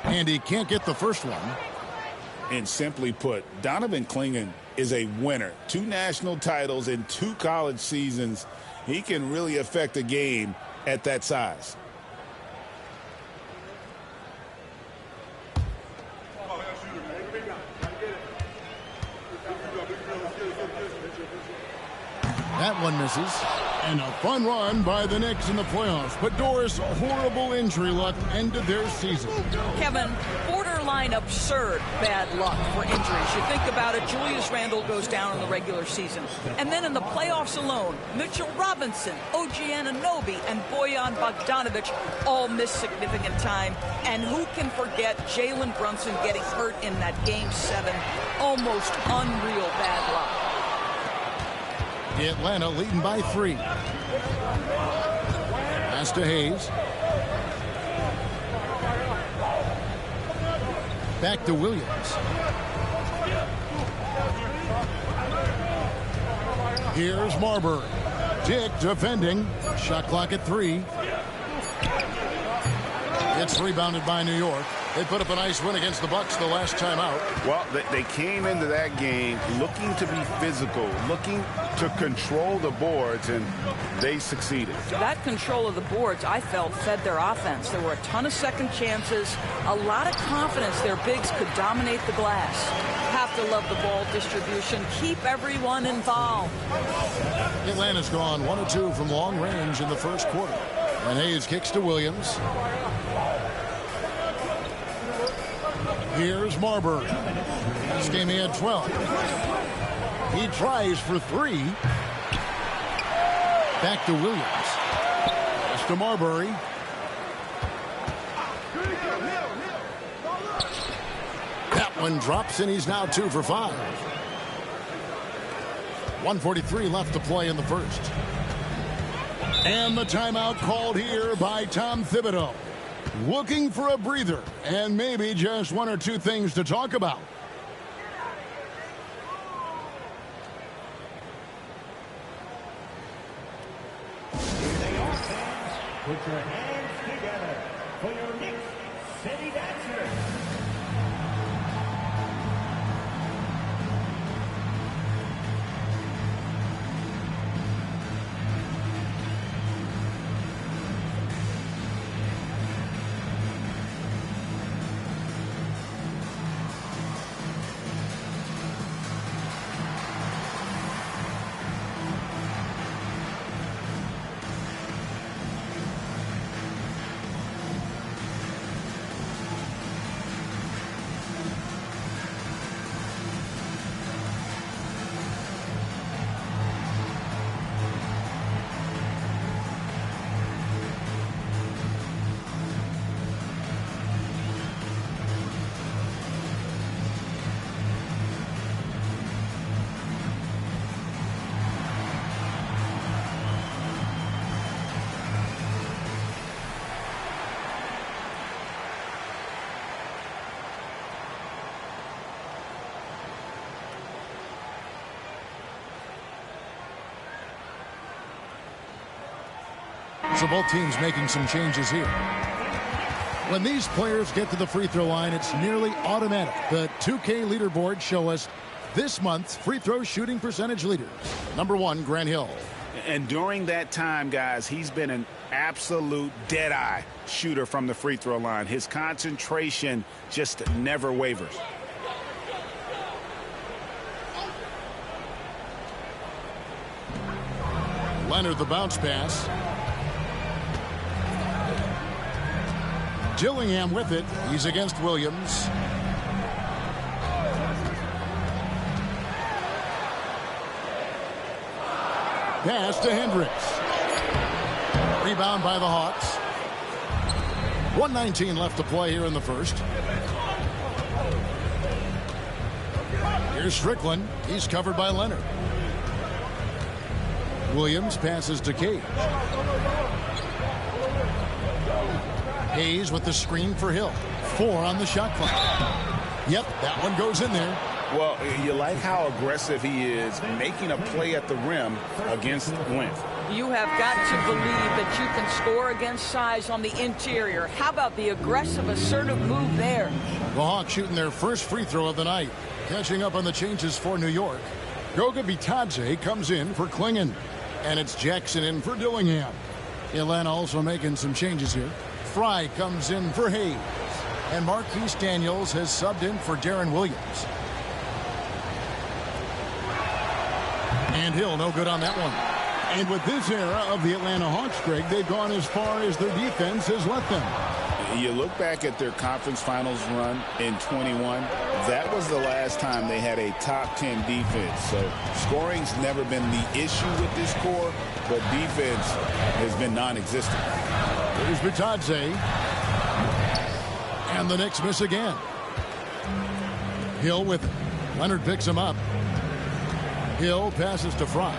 And he can't get the first one. And simply put, Donovan Klingon is a winner. 2 national titles in 2 college seasons. He can really affect a game at that size. That one misses. And a fun run by the Knicks in the playoffs. But Doris, horrible injury luck ended their season. Kevin, borderline absurd bad luck for injuries. You think about it, Julius Randle goes down in the regular season. And then in the playoffs alone, Mitchell Robinson, OG Anunoby, and Bojan Bogdanovic all missed significant time. And who can forget Jalen Brunson getting hurt in that Game 7? Almost unreal bad luck. Atlanta leading by 3. Pass to Hayes. Back to Williams. Here's Marbury. Dick defending. Shot clock at 3. It's rebounded by New York. They put up a nice win against the Bucks the last time out. Well, they came into that game looking to be physical, looking to control the boards, and they succeeded. That control of the boards, I felt, fed their offense. There were a ton of second chances, a lot of confidence their bigs could dominate the glass. Have to love the ball distribution. Keep everyone involved. Atlanta's gone 1 of 2 from long range in the first quarter. And Hayes kicks to Williams. Here's Marbury. This game he had 12. He tries for 3. Back to Williams. Pass to Marbury. That one drops, and he's now 2 for 5. 1:43 left to play in the first. And the timeout called here by Tom Thibodeau. Looking for a breather and maybe just 1 or 2 things to talk about. Put your hands together for your Knicks City Dancers. So both teams making some changes here. When these players get to the free throw line, it's nearly automatic. The 2K leaderboards show us this month's free throw shooting percentage leaders. Number 1, Grant Hill. And during that time, guys, he's been an absolute dead-eye shooter from the free throw line. His concentration just never wavers. Leonard the bounce pass. Dillingham with it. He's against Williams. Pass to Hendricks. Rebound by the Hawks. 1:19 left to play here in the first. Here's Strickland. He's covered by Leonard. Williams passes to Cage. Hayes with the screen for Hill. 4 on the shot clock. Yep, that one goes in there. Well, you like how aggressive he is making a play at the rim against length. You have got to believe that you can score against size on the interior. How about the aggressive, assertive move there? The Hawks shooting their first free throw of the night. Catching up on the changes for New York. Goga Bitadze comes in for Klingon. And it's Jackson in for Dillingham. Atlanta also making some changes here. Fry comes in for Hayes. And Marquise Daniels has subbed in for Darren Williams. And Hill no good on that one. And with this era of the Atlanta Hawks, Greg, they've gone as far as their defense has let them. You look back at their conference finals run in 21, that was the last time they had a top 10 defense. So scoring's never been the issue with this core, but defense has been non-existent. Here's Bitadze. And the Knicks miss again. Hill with it. Leonard picks him up. Hill passes to Fry.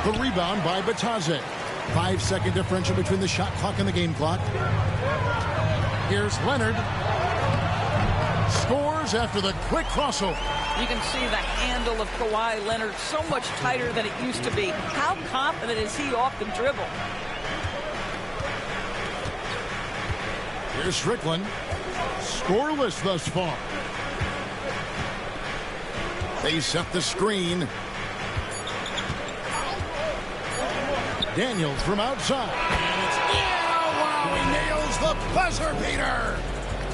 The rebound by Bitadze. 5-second differential between the shot clock and the game clock. Here's Leonard. Scores after the quick crossover. You can see the handle of Kawhi Leonard so much tighter than it used to be. How confident is he off the dribble? Here's Strickland. Scoreless thus far. They set the screen. Daniels from outside. And it's wow, he nails the buzzer beater.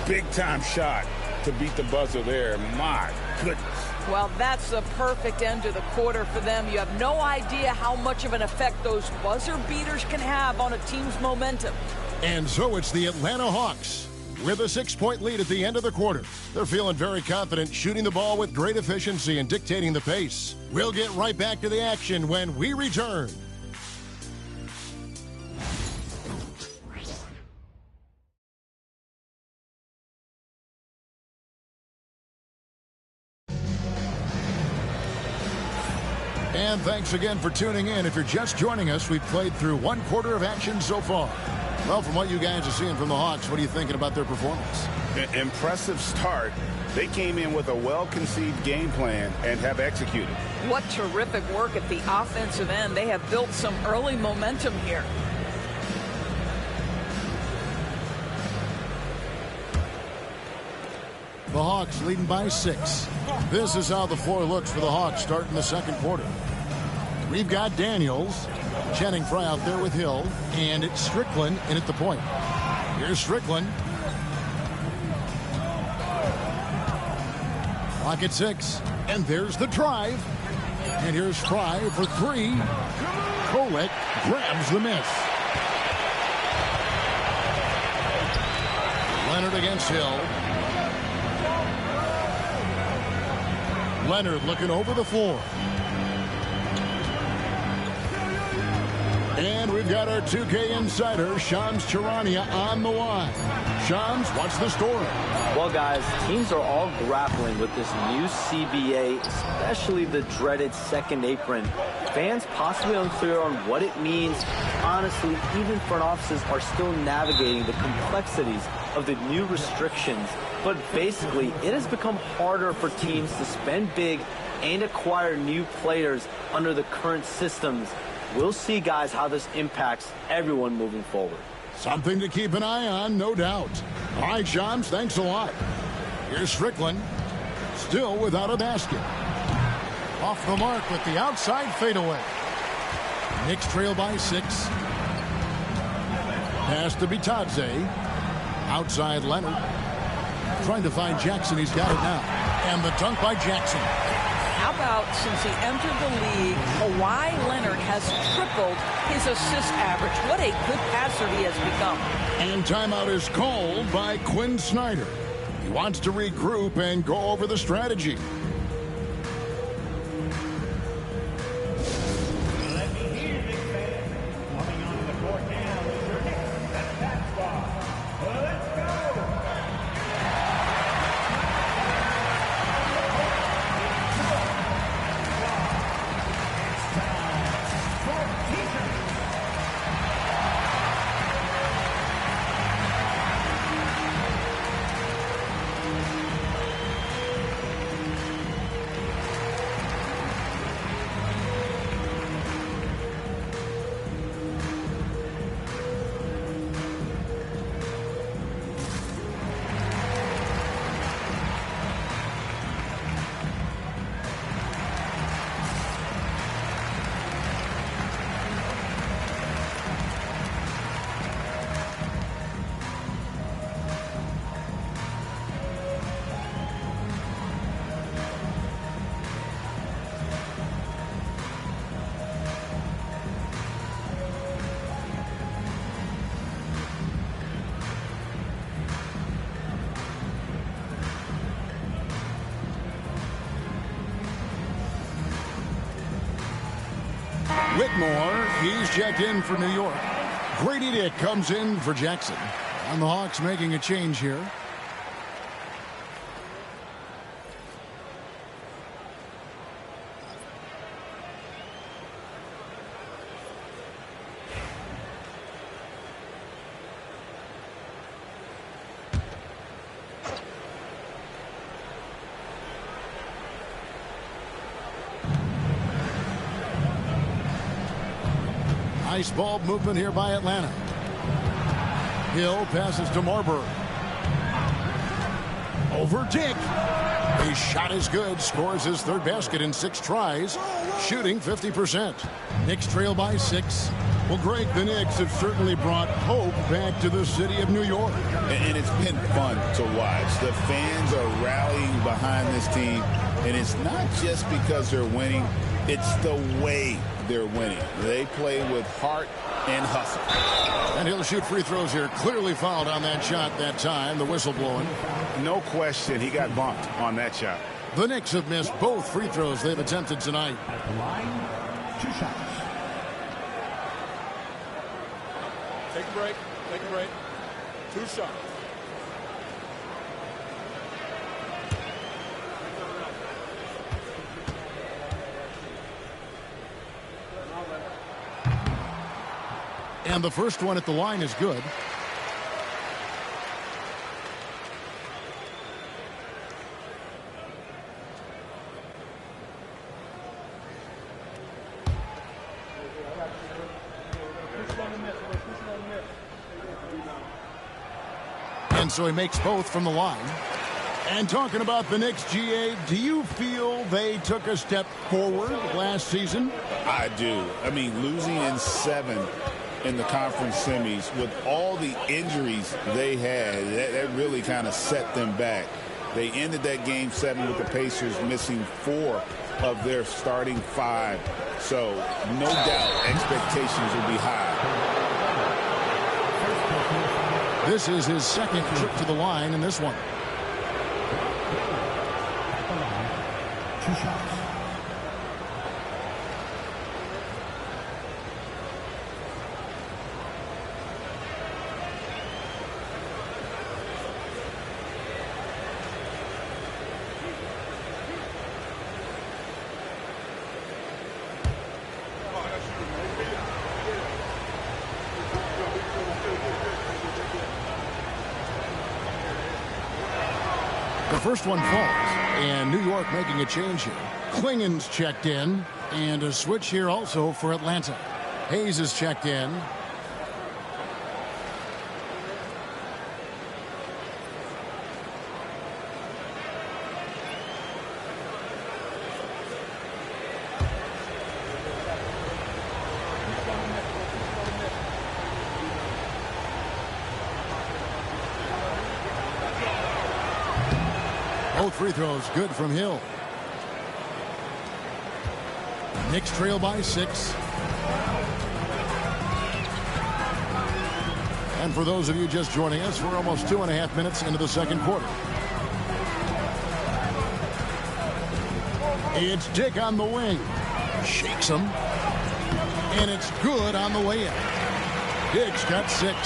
Big time shot to beat the buzzer there. My goodness. Well, that's the perfect end to the quarter for them. You have no idea how much of an effect those buzzer beaters can have on a team's momentum. And so it's the Atlanta Hawks with a 6-point lead at the end of the quarter. They're feeling very confident, shooting the ball with great efficiency and dictating the pace. We'll get right back to the action when we return. And thanks again for tuning in. If you're just joining us, we've played through 1 quarter of action so far. Well, from what you guys are seeing from the Hawks, what are you thinking about their performance? Impressive start. They came in with a well-conceived game plan and have executed. What terrific work at the offensive end. They have built some early momentum here. The Hawks leading by 6. This is how the floor looks for the Hawks starting the second quarter. We've got Daniels, Channing Frye out there with Hill, and it's Strickland in at the point. Here's Strickland. Clock at 6, and there's the drive. And here's Frye for 3. Kolek grabs the miss. Leonard against Hill. Leonard looking over the floor. And we've got our 2K insider, Shams Charania, on the line. Shams, what's the story? Well, guys, teams are all grappling with this new CBA, especially the dreaded second apron. Fans possibly unclear on what it means. Honestly, even front offices are still navigating the complexities of the new restrictions. But basically, it has become harder for teams to spend big and acquire new players under the current systems. We'll see, guys, how this impacts everyone moving forward. Something to keep an eye on, no doubt. All right, Shams, thanks a lot. Here's Strickland, still without a basket. Off the mark with the outside fadeaway. Knicks trail by 6. Pass to Bitadze. Outside Leonard. Trying to find Jackson. He's got it now. And the dunk by Jackson. How about since he entered the league, Kawhi Leonard has tripled his assist average. What a good passer he has become. And timeout is called by Quinn Snyder. He wants to regroup and go over the strategy. Whitmore, he's checked in for New York. Grady Dick comes in for Jackson. And the Hawks making a change here. Nice ball movement here by Atlanta. Hill passes to Marbury. Over Dick. His shot is good. Scores his third basket in 6 tries. Shooting 50%. Knicks trail by 6. Well, Greg, the Knicks have certainly brought hope back to the city of New York. And it's been fun to watch. The fans are rallying behind this team. And it's not just because they're winning. It's the way they're winning. They play with heart and hustle. And he'll shoot free throws here. Clearly fouled on that shot that time. The whistle blowing. No question, he got bumped on that shot. The Knicks have missed both free throws they've attempted tonight. At the line, 2 shots. Take a break. Take a break. 2 shots. And the first one at the line is good. And so he makes both from the line. And talking about the Knicks, GA, do you feel they took a step forward last season? I do. I mean, losing in 7 in the conference semis with all the injuries they had, that really kind of set them back. They ended that game 7 with the Pacers missing 4 of their starting 5. So no doubt expectations will be high. This is his second trip to the line in this one. 2 shots. The first one falls, and New York making a change here. Klingen's checked in, and a switch here also for Atlanta. Hayes is checked in. Both free throws good from Hill. Knicks trail by 6. And for those of you just joining us, we're almost 2.5 minutes into the second quarter. It's Dick on the wing. Shakes him. And it's good on the way in. Dick's got 6.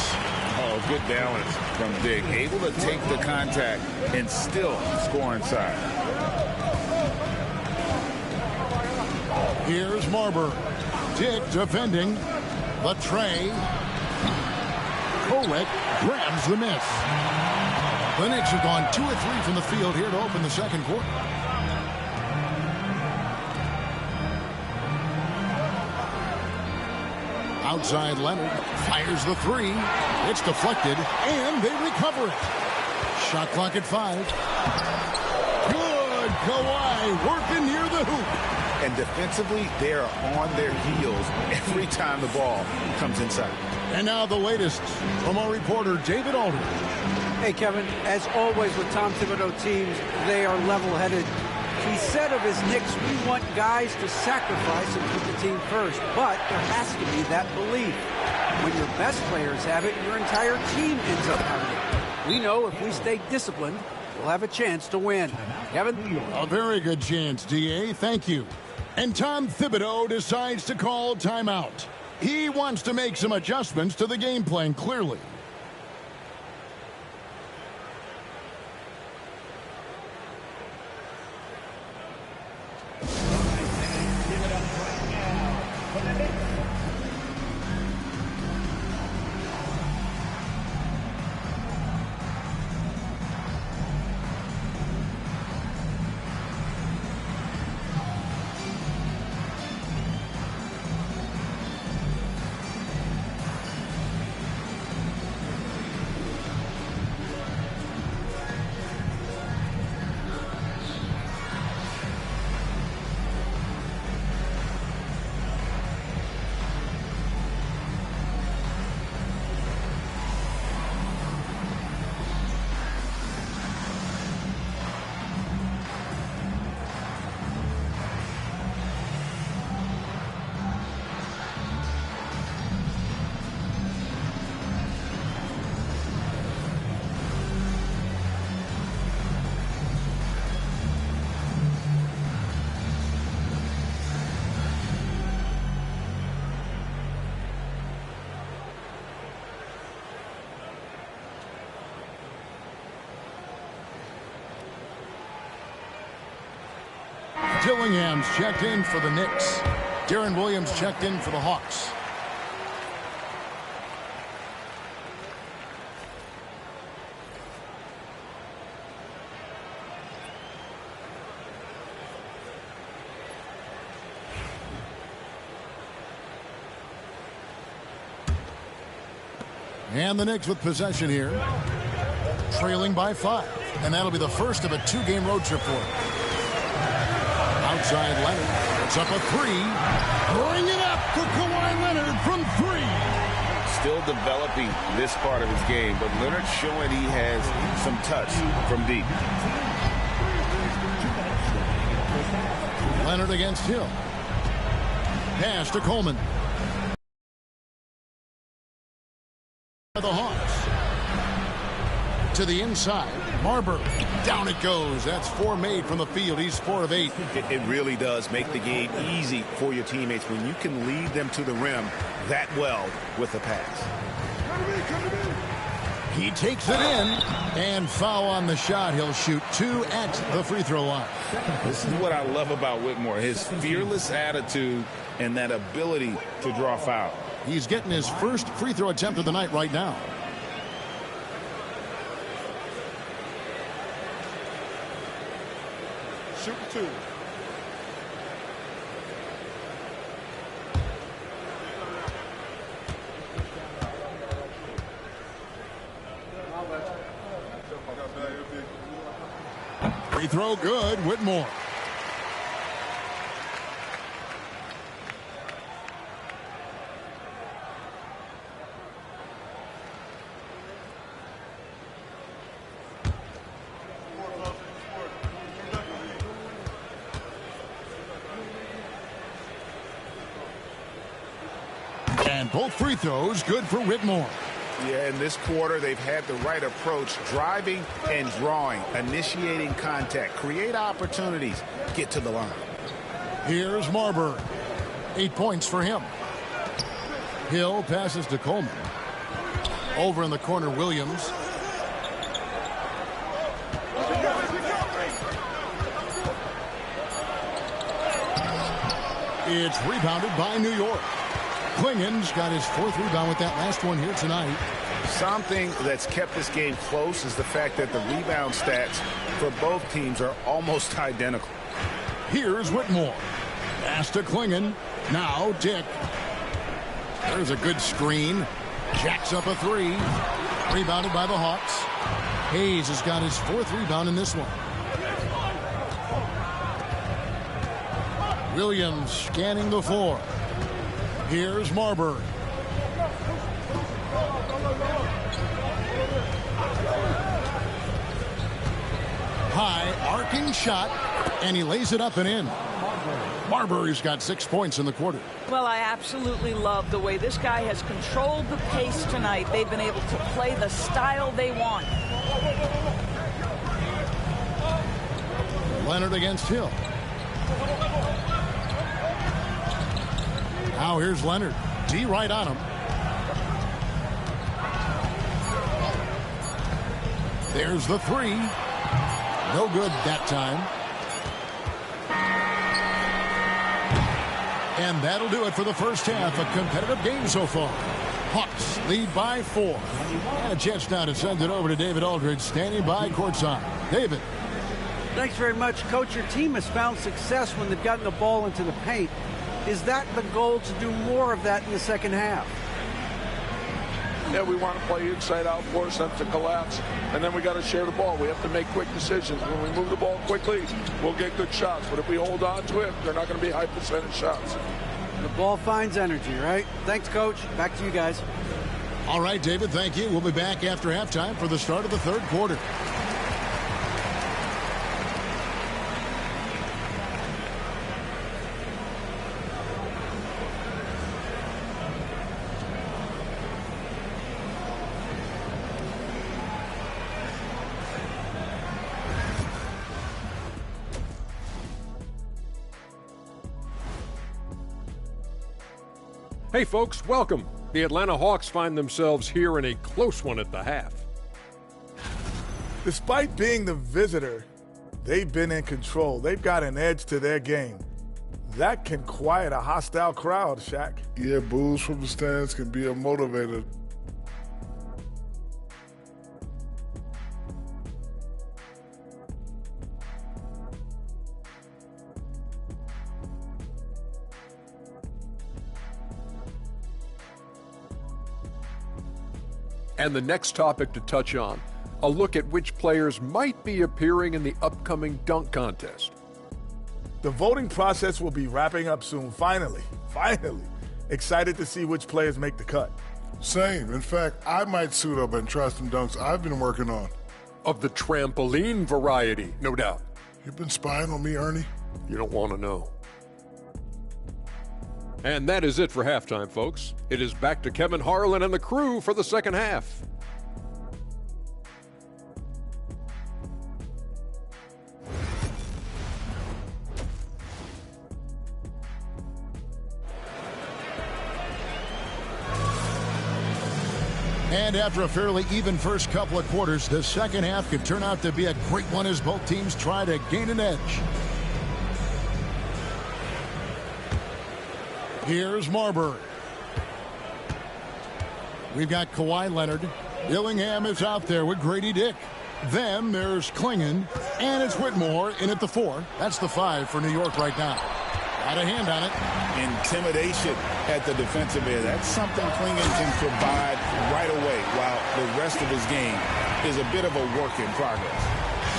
Oh, good balance from Dick. Able to take the contact and still score inside. Here's Marber. Dick defending. The tray. Kolek grabs the miss. The Knicks have gone 2 of 3 from the field here to open the second quarter. Outside Leonard fires the 3. It's deflected, and they recover it. Shot clock at 5. Good. Kawhi working near the hoop. And defensively, they are on their heels every time the ball comes inside. And now the latest from our reporter, David Aldridge. Hey, Kevin, as always with Tom Thibodeau teams, they are level-headed. He said of his Knicks, we want guys to sacrifice and put the team first, but there has to be that belief. When your best players have it, your entire team ends up having it. We know if we stay disciplined, we'll have a chance to win. Kevin? A very good chance, DA. Thank you. And Tom Thibodeau decides to call timeout. He wants to make some adjustments to the game plan, clearly. Dillingham's checked in for the Knicks. Darren Williams checked in for the Hawks. And the Knicks with possession here, trailing by 5. And that'll be the first of a 2-game road trip for them. Outside Leonard, puts up a 3. Bring it up for Kawhi Leonard from 3. Still developing this part of his game, but Leonard showing he has some touch from deep. Leonard against Hill. Pass to Coleman. The Hawks. To the inside. Marbury. Down it goes. That's 4 made from the field. He's 4 of 8. It really does make the game easy for your teammates when you can lead them to the rim that well with the pass. He takes it in. And foul on the shot. He'll shoot 2 at the free throw line. This is what I love about Whitmore. His fearless attitude and that ability to draw foul. He's getting his first free throw attempt of the night right now. Shoot 2. Free throw good. Whitmore. And both free throws good for Whitmore. Yeah, in this quarter, they've had the right approach, driving and drawing, initiating contact, create opportunities, get to the line. Here's Marbury. 8 points for him. Hill passes to Coleman. Over in the corner, Williams. It's rebounded by New York. Klingen's got his 4th rebound with that last one here tonight. Something that's kept this game close is the fact that the rebound stats for both teams are almost identical. Here's Whitmore. Pass to Klingen. Now Dick. There's a good screen. Jacks up a 3. Rebounded by the Hawks. Hayes has got his 4th rebound in this one. Williams scanning the floor. Here's Marbury. High arcing shot, and he lays it up and in. Marbury's got 6 points in the quarter. Well, I absolutely love the way this guy has controlled the pace tonight. They've been able to play the style they want. Leonard against Hill. Now here's Leonard. D right on him. There's the 3. No good that time. And that'll do it for the first half. A competitive game so far. Hawks lead by 4. And a chance now to send it over to David Aldridge, standing by courtside. David. Thanks very much, Coach. Your team has found success when they've gotten the ball into the paint. Is that the goal, to do more of that in the second half? Yeah, we want to play inside out, force them to collapse, and then we got to share the ball. We have to make quick decisions. When we move the ball quickly, we'll get good shots. But if we hold on to it, they're not going to be high percentage shots. The ball finds energy, right? Thanks, Coach. Back to you guys. All right, David, thank you. We'll be back after halftime for the start of the third quarter. Hey folks, welcome. The Atlanta Hawks find themselves here in a close one at the half. Despite being the visitor, They've been in control. They've got an edge to their game. That can quiet a hostile crowd, Shaq. Yeah, boos from the stands can be a motivator. And the next topic to touch on, a look at which players might be appearing in the upcoming dunk contest. The voting process will be wrapping up soon. Finally. Excited to see which players make the cut. Same. In fact, I might suit up and try some dunks I've been working on. Of the trampoline variety, no doubt. You've been spying on me, Ernie? You don't want to know. And that is it for halftime, folks. It is back to Kevin Harlan and the crew for the second half. And after a fairly even first couple of quarters, the second half could turn out to be a great one as both teams try to gain an edge. Here's Marbury. We've got Kawhi Leonard. Dillingham is out there with Grady Dick. Then there's Klingon, and it's Whitmore in at the 4. That's the 5 for New York right now. Got a hand on it. Intimidation at the defensive end. That's something Klingon can provide right away, while the rest of his game is a bit of a work in progress.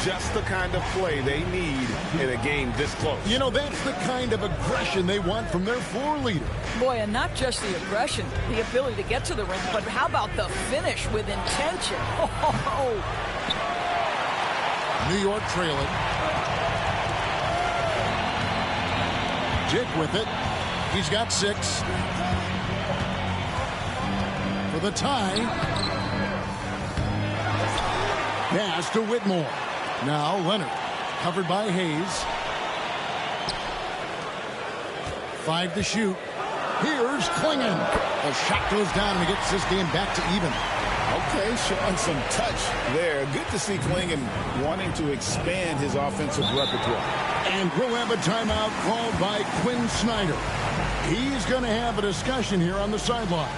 Just the kind of play they need in a game this close. You know, that's the kind of aggression they want from their floor leader. Boy, and not just the aggression, the ability to get to the rim, but how about the finish with intention? Oh. New York trailing. Dick with it. He's got 6. For the tie. Pass to Whitmore. Now Leonard, covered by Hayes. 5 to shoot. Here's Klingon. The shot goes down and he gets this game back to even. Okay, showing some touch there. Good to see Klingon wanting to expand his offensive repertoire. And we'll have a timeout called by Quinn Snyder. He's going to have a discussion here on the sideline.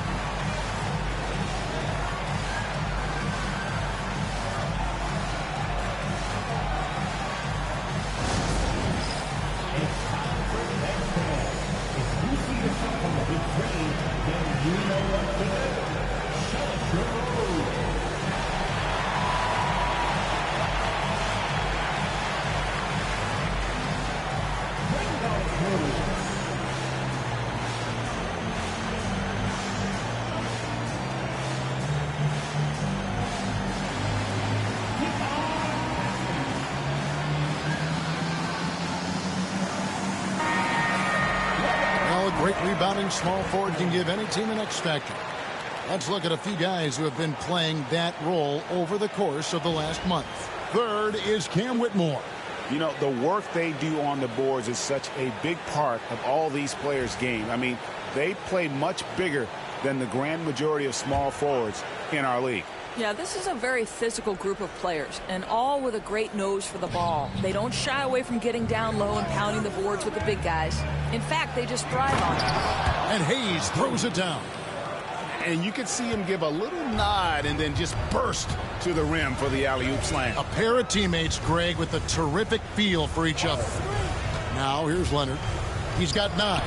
Great rebounding small forward can give any team an X factor. Let's look at a few guys who have been playing that role over the course of the last month. Third is Cam Whitmore. You know, the work they do on the boards is such a big part of all these players' game. I mean, they play much bigger than the grand majority of small forwards in our league. Yeah, this is a very physical group of players, and all with a great nose for the ball. They don't shy away from getting down low and pounding the boards with the big guys. In fact, they just thrive on it. And Hayes throws it down. And you can see him give a little nod and then just burst to the rim for the alley-oop slam. A pair of teammates, Greg, with a terrific feel for each other. Now here's Leonard. He's got 9.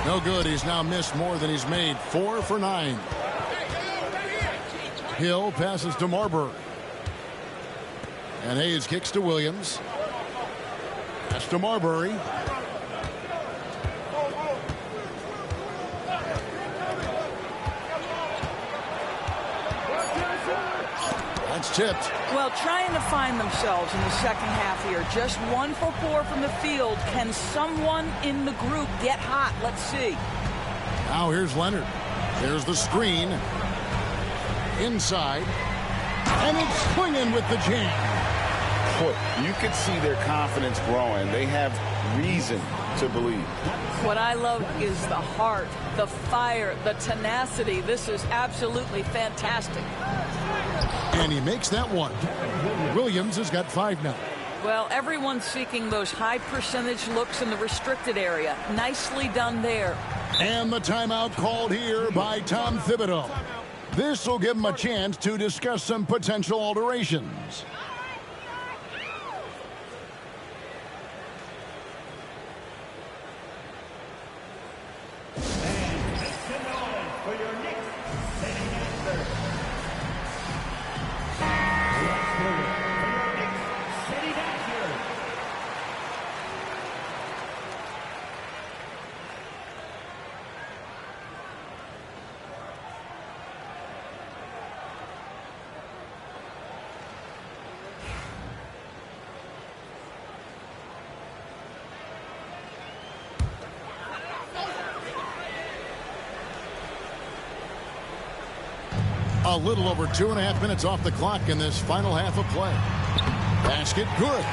No good. He's now missed more than he's made. 4 for 9. Hill passes to Marbury. And Hayes kicks to Williams. Pass to Marbury. That's tipped. Well, trying to find themselves in the second half here. Just 1 for 4 from the field. Can someone in the group get hot? Let's see. Now here's Leonard. There's the screen. Inside. And it's Klingon with the jam. Boy, you could see their confidence growing. They have reason to believe. What I love is the heart, the fire, the tenacity. This is absolutely fantastic. And he makes that one. Williams has got 5 now. Well, everyone's seeking those high percentage looks in the restricted area. Nicely done there. And the timeout called here by Tom Thibodeau. This will give him a chance to discuss some potential alterations. A little over 2.5 minutes off the clock in this final half of play. Basket good.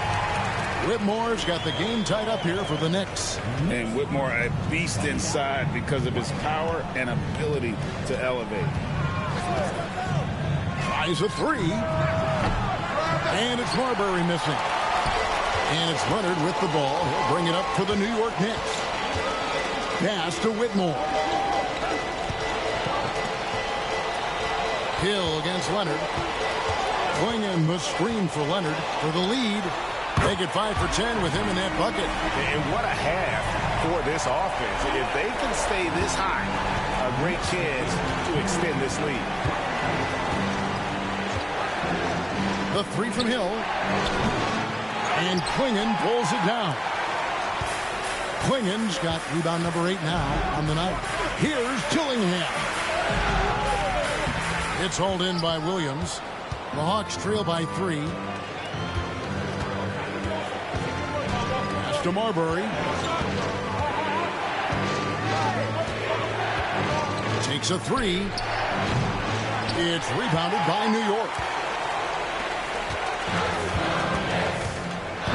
Whitmore's got the game tied up here for the Knicks. And Whitmore a beast inside because of his power and ability to elevate. Tries a three. And it's Marbury missing. And it's Leonard with the ball. He'll bring it up for the New York Knicks. Pass to Whitmore. Hill against Leonard. Going in the screen for Leonard for the lead. Make it 5 for 10 with him in that bucket. And what a half for this offense. If they can stay this high, a great chance to extend this lead. The three from Hill. And Klingon pulls it down. Klingon's got rebound number 8 now on the night. Here's Tillingham. It's hauled in by Williams. The Hawks trail by 3. Pass to Marbury. Takes a 3. It's rebounded by New York.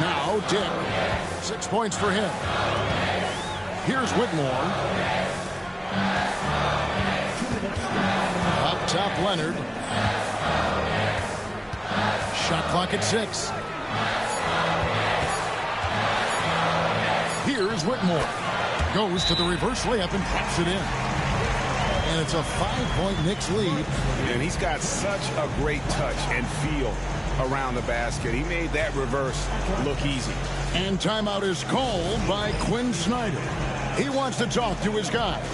Now Dick. 6 points for him. Here's Whitmore. Up top, Leonard. Shot clock at 6. Here's Whitmore. Goes to the reverse layup and pops it in. And it's a 5-point Knicks lead. And he's got such a great touch and feel around the basket. He made that reverse look easy. And timeout is called by Quinn Snyder. He wants to talk to his guys.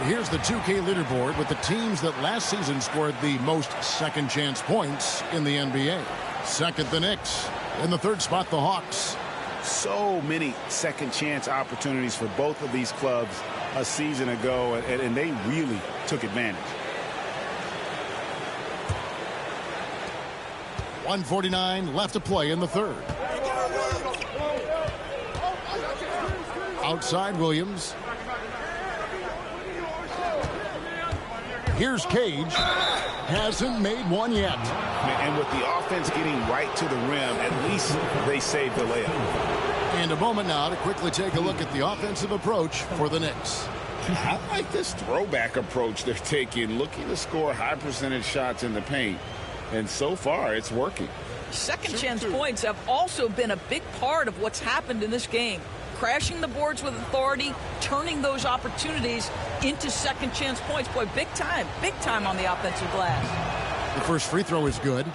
Here's the 2K leaderboard with the teams that last season scored the most second chance points in the NBA. Second, the Knicks. In the third spot, the Hawks. So many second chance opportunities for both of these clubs a season ago, and they really took advantage. 1:49 left to play in the third. Outside Williams. Here's Cage. Hasn't made one yet. And with the offense getting right to the rim, at least they saved the layup. And a moment now to quickly take a look at the offensive approach for the Knicks. I like this throwback approach they're taking, looking to score high percentage shots in the paint. And so far, it's working. Second chance points have also been a big part of what's happened in this game. Crashing the boards with authority, turning those opportunities into second chance points. Boy, big time on the offensive glass. The first free throw is good.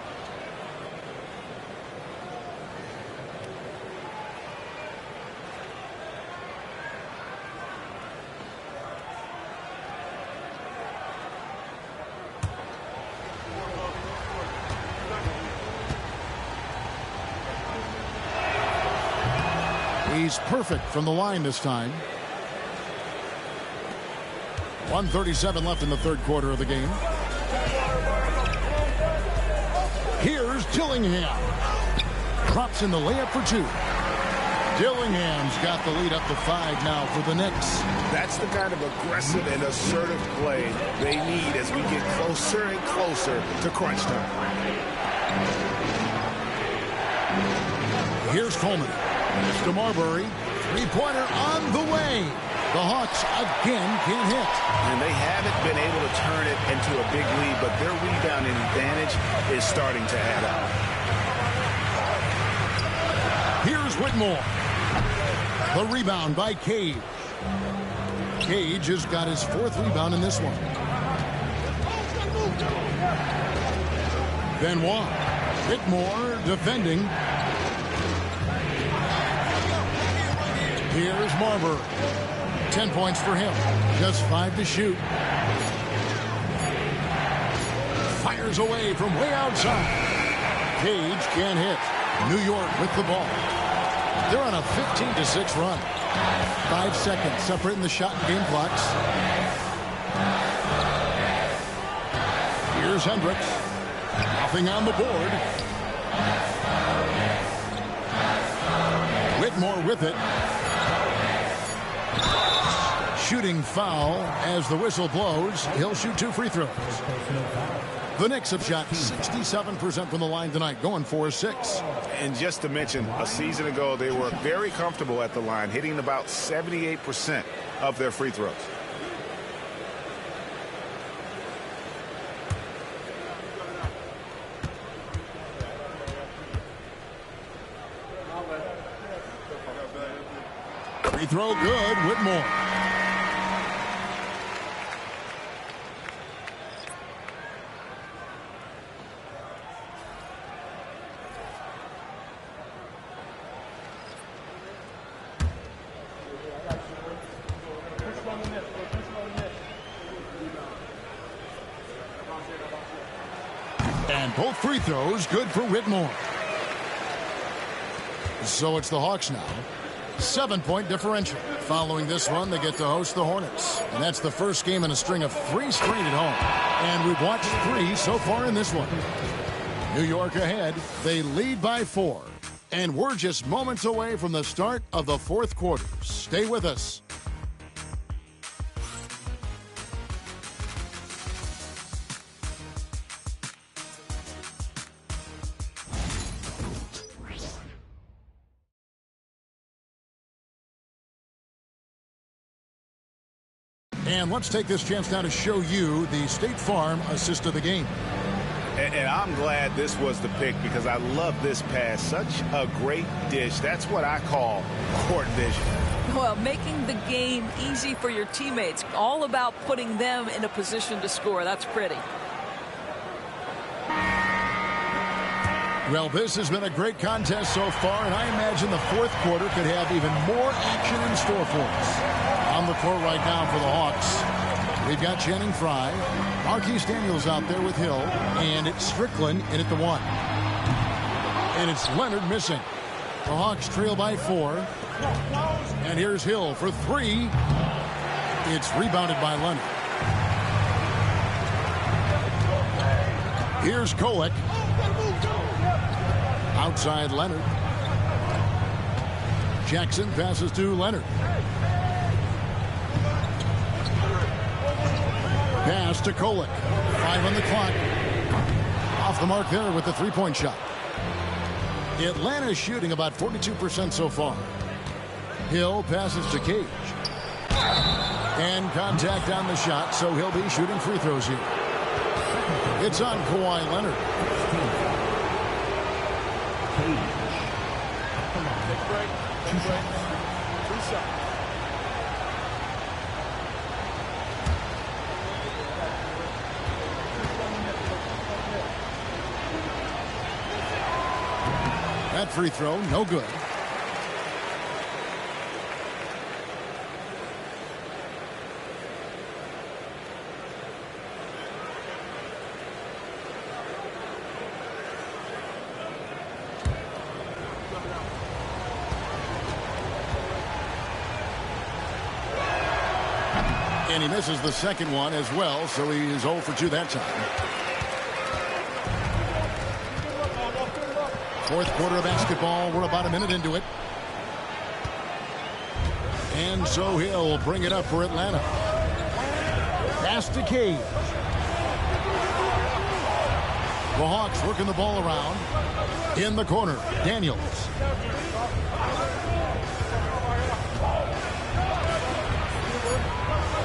He's perfect from the line this time. 1:37 left in the third quarter of the game. Here's Dillingham. Drops in the layup for two. Dillingham's got the lead up to 5 now for the Knicks. That's the kind of aggressive and assertive play they need as we get closer and closer to crunch time. Here's Coleman. Mr. Marbury. Three-pointer on the way. The Hawks again can't hit. And they haven't been able to turn it into a big lead, but their rebounding advantage is starting to add up. Here's Whitmore. The rebound by Cage. Cage has got his 4th rebound in this one. Benoit. Whitmore defending. Here's Marbury. 10 points for him. Just 5 to shoot. Fires away from way outside. Cage can't hit. New York with the ball. They're on a 15-6 run. 5 seconds separating the shot and game clocks. Here's Hendricks. Nothing on the board. Whitmore with it. Shooting foul as the whistle blows. He'll shoot 2 free throws. The Knicks have shot 67% from the line tonight, going 4-6. And just to mention, a season ago, they were very comfortable at the line, hitting about 78% of their free throws. Free throw good, Whitmore. And both free throws good for Whitmore. So it's the Hawks now. 7-point differential. Following this one, they get to host the Hornets. And that's the first game in a string of 3 straight at home. And we've watched 3 so far in this one. New York ahead. They lead by 4. And we're just moments away from the start of the 4th quarter. Stay with us. And let's take this chance now to show you the State Farm assist of the game. And I'm glad this was the pick because I love this pass. Such a great dish. That's what I call court vision. Well, making the game easy for your teammates. All about putting them in a position to score. That's pretty. Well, this has been a great contest so far, and I imagine the 4th quarter could have even more action in store for us. On the court right now for the Hawks, we've got Channing Frye, Marquise Daniels out there with Hill, and it's Strickland in at the 1. And it's Leonard missing. The Hawks trail by 4. And here's Hill for 3. It's rebounded by Leonard. Here's Kolek. Outside Leonard. Jackson passes to Leonard. Pass to Kolek. 5 on the clock. Off the mark there with the 3-point shot. Atlanta's shooting about 42% so far. Hill passes to Cage. And contact on the shot, so he'll be shooting free throws here. It's on Kawhi Leonard. Come on. Take a break. Take a break. 2 seconds. That free throw, no good. And he misses the second one as well, so he is 0 for 2 that time. Fourth quarter of basketball. We're about a minute into it. And so he'll bring it up for Atlanta. Pass to Cage. The Hawks working the ball around. In the corner, Daniels.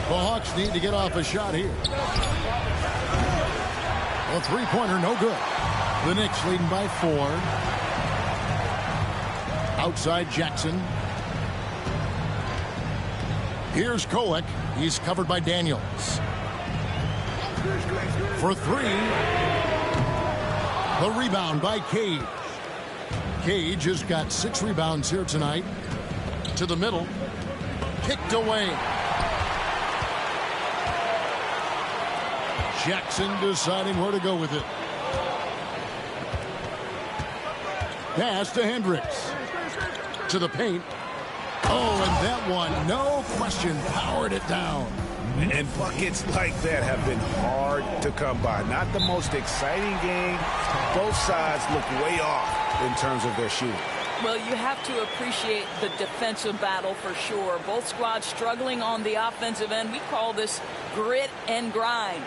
The Hawks need to get off a shot here. A three-pointer, no good. The Knicks leading by 4. Outside Jackson. Here's Kolek. He's covered by Daniels. For 3. The rebound by Cage. Cage has got 6 rebounds here tonight. To the middle. Kicked away. Jackson deciding where to go with it. Pass to Hendricks. To the paint. Oh, and that one, no question, powered it down. And buckets like that have been hard to come by. Not the most exciting game. Both sides look way off in terms of their shooting. Well, you have to appreciate the defensive battle for sure. Both squads struggling on the offensive end. We call this grit and grind.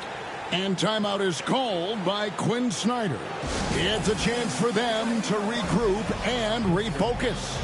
And timeout is called by Quinn Snyder. It's a chance for them to regroup and refocus.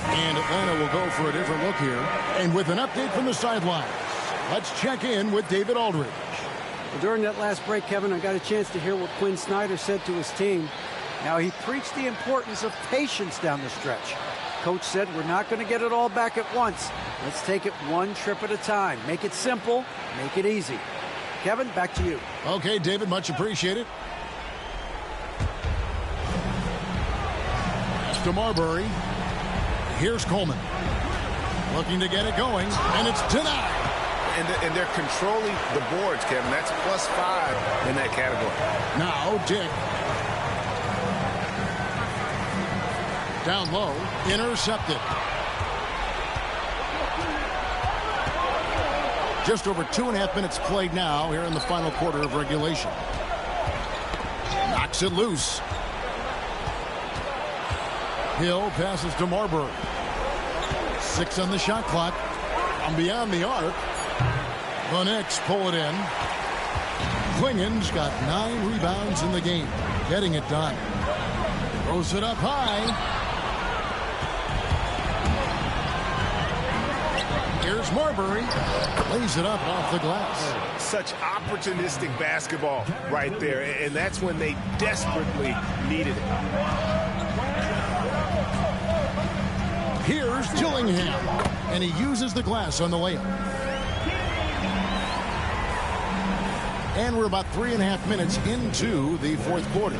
And Atlanta will go for a different look here. And with an update from the sidelines, let's check in with David Aldridge. Well, during that last break, Kevin, I got a chance to hear what Quinn Snyder said to his team. Now, he preached the importance of patience down the stretch. Coach said, we're not going to get it all back at once. Let's take it one trip at a time. Make it simple, make it easy. Kevin, back to you. Okay, David, much appreciated. Pass to Marbury. Here's Coleman. Looking to get it going, and it's denied. And they're controlling the boards, Kevin. That's +5 in that category. Now, Dick. Down low, intercepted. Just over 2.5 minutes played now here in the final quarter of regulation. Knocks it loose. Hill passes to Marbury. 6 on the shot clock. From beyond the arc. The Knicks pull it in. Klingen's got 9 rebounds in the game. Getting it done. Throws it up high. Here's Marbury. Lays it up off the glass. Such opportunistic basketball right there. And that's when they desperately needed it. Here's Dillingham. And he uses the glass on the layup. And we're about 3.5 minutes into the fourth quarter.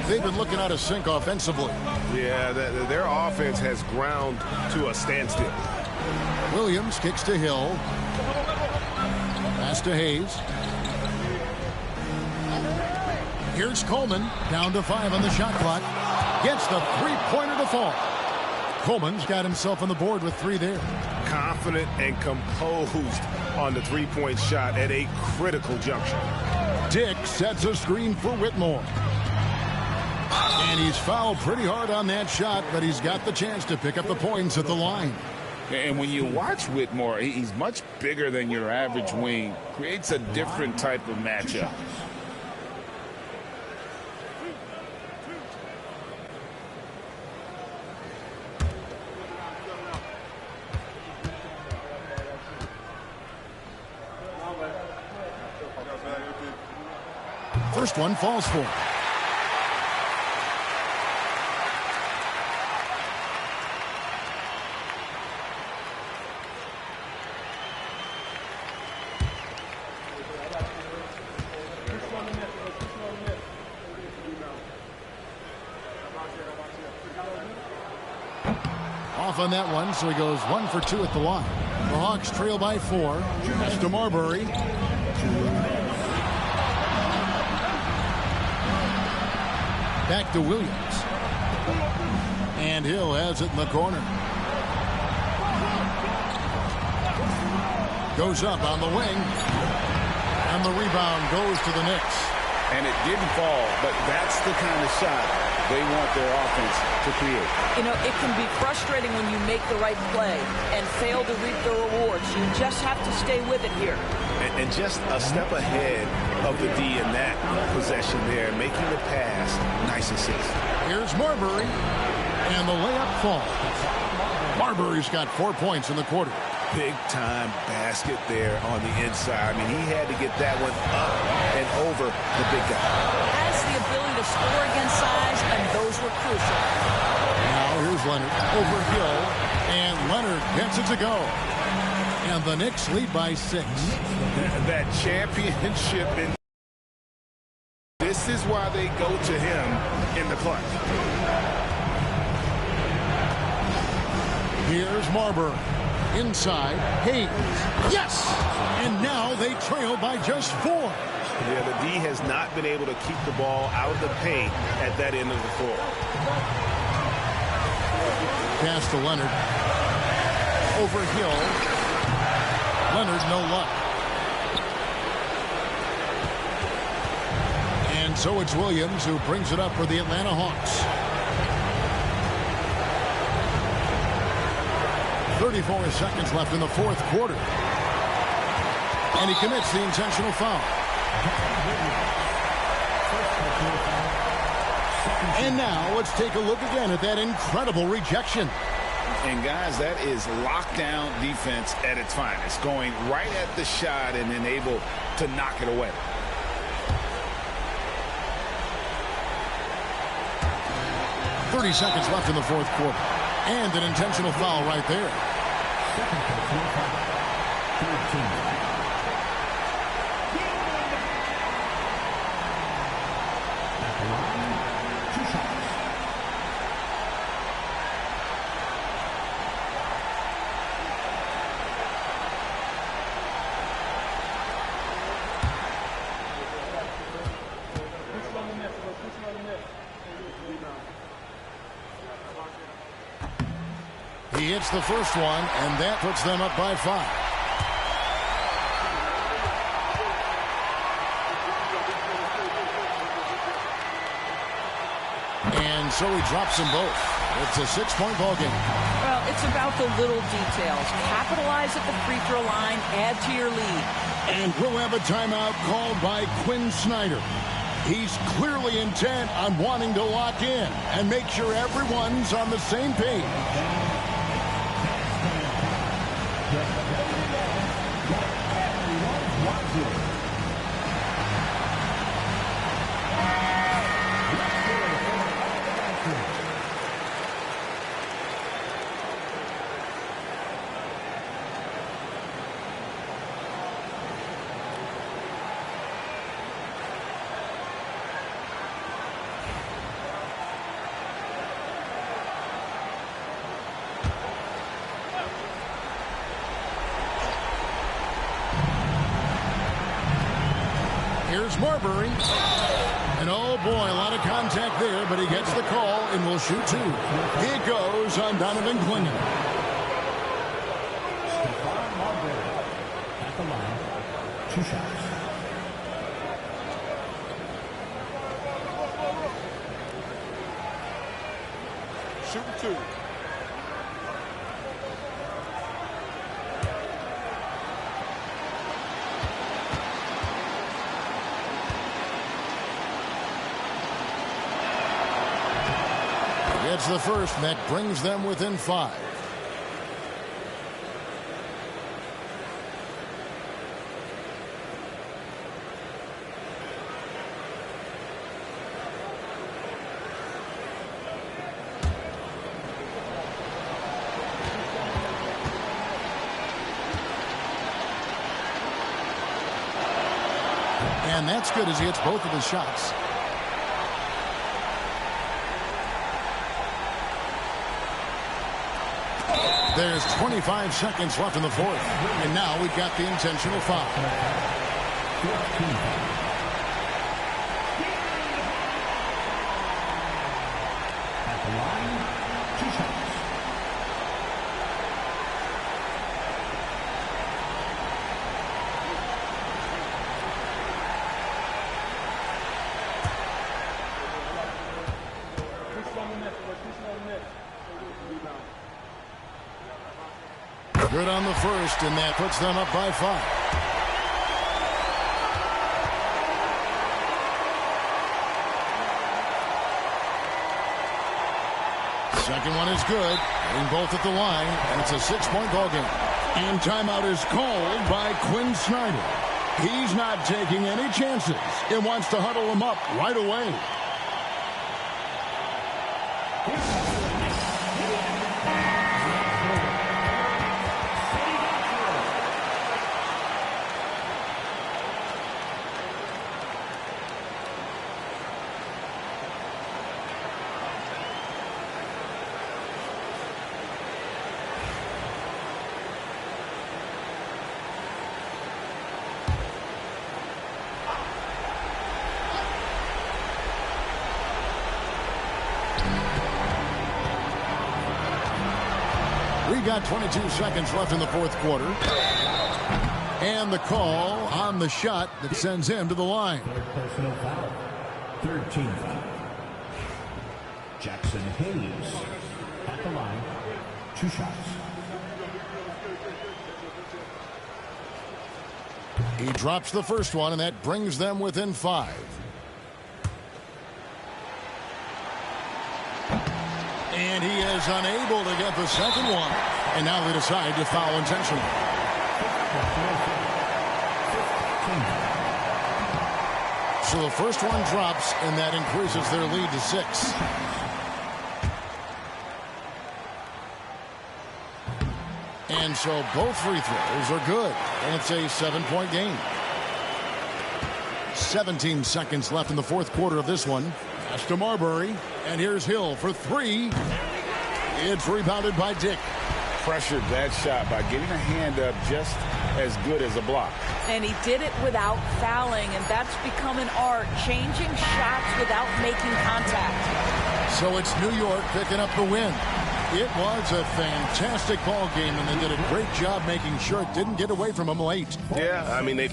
They've been looking out of sync offensively. Yeah, their offense has ground to a standstill. Williams kicks to Hill. Pass to Hayes. Here's Coleman. Down to 5 on the shot clock. Gets the three-pointer to fall. Coleman's got himself on the board with 3 there. Confident and composed on the three-point shot at a critical juncture. Dick sets a screen for Whitmore. And he's fouled pretty hard on that shot, but he's got the chance to pick up the points at the line. And when you watch Whitmore, he's much bigger than your average wing. Creates a different type of matchup. First one falls for. Off on that one, so he goes 1 for 2 at the line. The Hawks trail by 4. It's to Marbury. Back to Williams. And Hill has it in the corner. Goes up on the wing. And the rebound goes to the Knicks. And it didn't fall, but that's the kind of shot they want their offense to create. You know, it can be frustrating when you make the right play and fail to reap the rewards. You just have to stay with it here. And just a step ahead of the D in that possession there, making the pass. Nice assist. Here's Marbury. And the layup falls. Marbury's got 4 points in the quarter. Big-time basket there on the inside. I mean, he had to get that one up and over the big guy. Has the ability to score against size, and those were crucial. Now here's Leonard over Hill, and Leonard gets it to go. And the Knicks lead by 6. That championship, this is why they go to him in the clutch. Here's Marbury. Inside, Hayes. Yes! And now they trail by just 4. Yeah, the D has not been able to keep the ball out of the paint at that end of the floor. Pass to Leonard. Over Hill. Leonard, no luck. And so it's Williams who brings it up for the Atlanta Hawks. 34 seconds left in the fourth quarter. And he commits the intentional foul. And now let's take a look again at that incredible rejection. And guys, that is lockdown defense at its finest. Going right at the shot and then able to knock it away. .30 seconds left in the fourth quarter. And an intentional foul right there. He hits the first one, and that puts them up by 5. And so he drops them both. It's a 6-point ball game. Well, it's about the little details. Capitalize at the free throw line, add to your lead. And we'll have a timeout called by Quinn Snyder. He's clearly intent on wanting to lock in and make sure everyone's on the same page. Here's Marbury. And oh boy, a lot of contact there, but he gets the call and will shoot 2. He goes on Donovan Clingan. At the line, 2 shots. shooting 2. Gets the first, and that brings them within 5. And that's good as he hits both of his shots. There's 25 seconds left in the fourth. And now we've got the intentional foul. At the line, 2 shots. Good on the first, and that puts them up by 5. Second one is good. Getting both at the line, and it's a 6-point ball game. And timeout is called by Quinn Snyder. He's not taking any chances and wants to huddle them up right away. We got 22 seconds left in the fourth quarter. And the call on the shot that sends him to the line. Personal foul. 13 foul. Jackson Hayes at the line. 2 shots. He drops the first one, and that brings them within 5. And he is unable to get the second one. And now they decide to foul intentionally. So the first one drops, and that increases their lead to 6. And so both free throws are good. And it's a 7-point game. 17 seconds left in the fourth quarter of this one. Pass to Marbury. And here's Hill for 3. It's rebounded by Dick. Pressured that shot by getting a hand up just as good as a block. And he did it without fouling, and that's become an art, changing shots without making contact. So it's New York picking up the win. It was a fantastic ball game, and they did a great job making sure it didn't get away from them late. Yeah, I mean, they...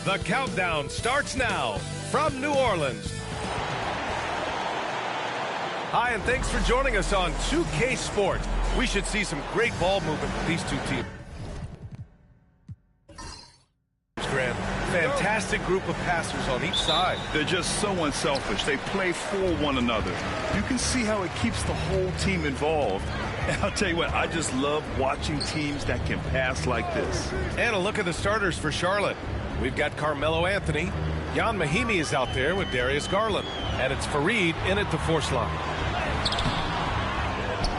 The countdown starts now from New Orleans. Hi, and thanks for joining us on 2K Sports. We should see some great ball movement with these two teams. Grant, fantastic group of passers on each side. They're just so unselfish. They play for one another. You can see how it keeps the whole team involved. And I'll tell you what, I just love watching teams that can pass like this. And a look at the starters for Charlotte. We've got Carmelo Anthony. Jan Mahimi is out there with Darius Garland. And it's Fareed in at the force line.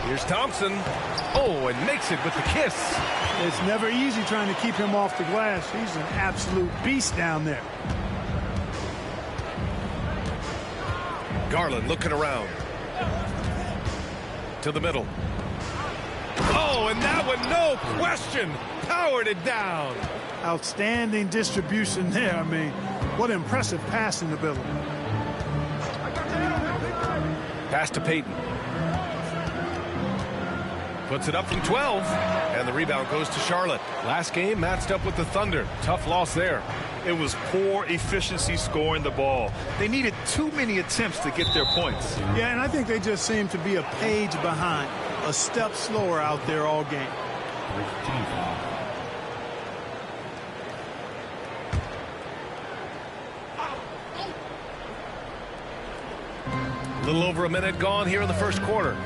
Here's Thompson. Oh, and makes it with the kiss. It's never easy trying to keep him off the glass. He's an absolute beast down there. Garland looking around. To the middle. Oh, and that one, no question, powered it down. Outstanding distribution there. I mean, what impressive passing ability. Pass to Payton. Puts it up from 12, and the rebound goes to Charlotte. Last game matched up with the Thunder. Tough loss there. It was poor efficiency scoring the ball. They needed too many attempts to get their points. Yeah, and I think they just seem to be a page behind, a step slower out there all game. A little over a minute gone here in the first quarter.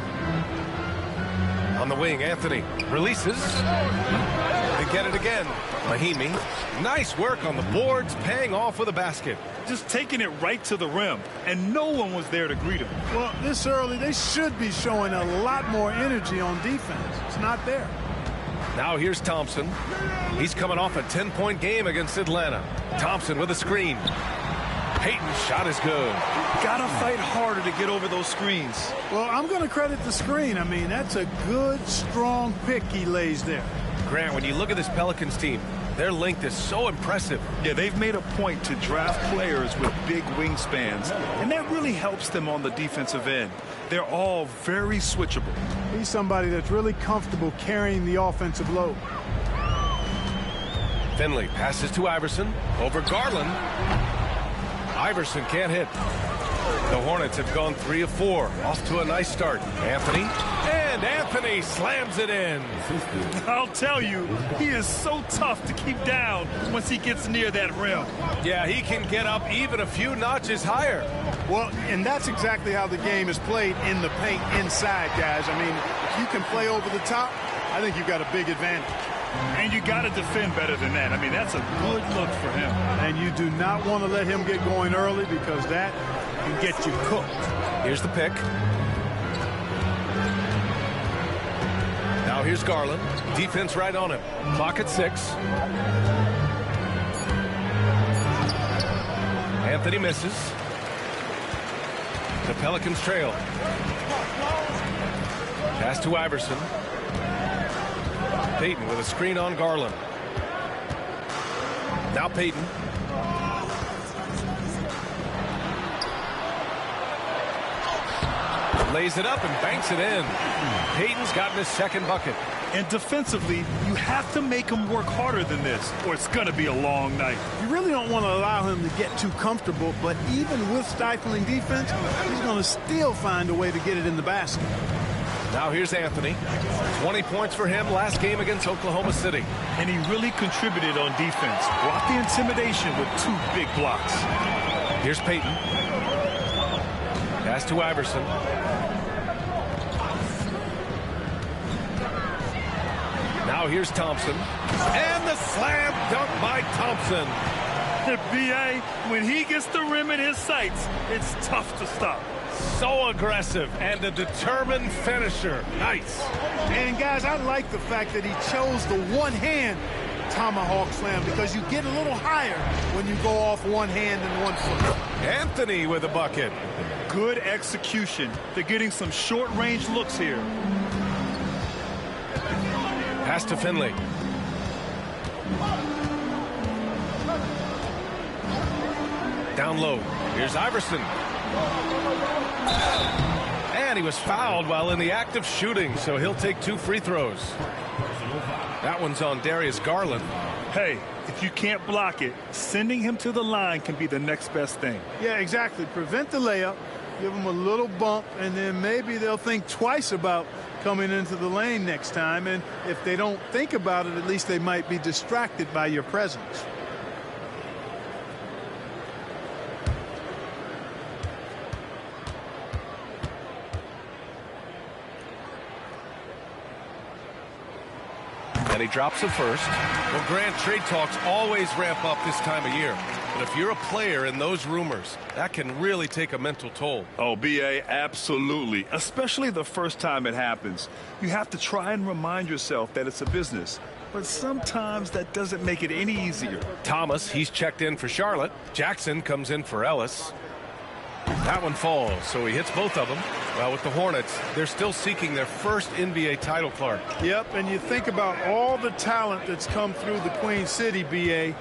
On the wing, Anthony releases. They get it again. Mahimi. Nice work on the boards, paying off with a basket. Just taking it right to the rim, and no one was there to greet him. Well, this early, they should be showing a lot more energy on defense. It's not there. Now here's Thompson. He's coming off a 10-point game against Atlanta. Thompson with a screen. Payton's shot is good. Gotta fight harder to get over those screens. Well, I'm going to credit the screen. I mean, that's a good, strong pick he lays there. Grant, when you look at this Pelicans team, their length is so impressive. Yeah, they've made a point to draft players with big wingspans, and that really helps them on the defensive end. They're all very switchable. He's somebody that's really comfortable carrying the offensive load. Finley passes to Iverson. Over Garland. Iverson can't hit. The Hornets have gone 3 of 4. Off to a nice start. Anthony. And Anthony slams it in. I'll tell you, he is so tough to keep down once he gets near that rim. Yeah, he can get up even a few notches higher. Well, and that's exactly how the game is played in the paint inside, guys. I mean, if you can play over the top, I think you've got a big advantage. And you got to defend better than that. I mean, that's a good look for him. And you do not want to let him get going early because that can get you cooked. Here's the pick. Now here's Garland. Defense right on him. Clock at 6. Anthony misses. The Pelicans trail. Pass to Iverson. Payton with a screen on Garland. Now Payton. Lays it up and banks it in. Payton's gotten his second bucket. And defensively, you have to make him work harder than this, or it's going to be a long night. You really don't want to allow him to get too comfortable, but even with stifling defense, he's going to still find a way to get it in the basket. Now here's Anthony. 20 points for him last game against Oklahoma City. And he really contributed on defense. Brought the intimidation with 2 big blocks. Here's Payton. Pass to Iverson. Now here's Thompson. And the slam dunk by Thompson. B.A., when he gets the rim in his sights, it's tough to stop. So aggressive and a determined finisher. Nice. And guys, I like the fact that he chose the one-hand tomahawk slam because you get a little higher when you go off one hand and one foot. Anthony with a bucket. Good execution. They're getting some short-range looks here. Pass to Finley. Down low. Here's Iverson. And he was fouled while in the act of shooting, so he'll take 2 free throws. That one's on Darius Garland. Hey, if you can't block it, sending him to the line can be the next best thing. Yeah, exactly. Prevent the layup, give him a little bump, and then maybe they'll think twice about coming into the lane next time. And if they don't think about it, at least they might be distracted by your presence. And he drops a first. Well, Grant, trade talks always ramp up this time of year. But if you're a player in those rumors, that can really take a mental toll. Oh, B.A., absolutely. Especially the first time it happens. You have to try and remind yourself that it's a business. But sometimes that doesn't make it any easier. Thomas, he's checked in for Charlotte. Jackson comes in for Ellis. That one falls, so he hits both of them. Well, with the Hornets, they're still seeking their first NBA title, Clark. Yep, and you think about all the talent that's come through the Queen City, B.A.,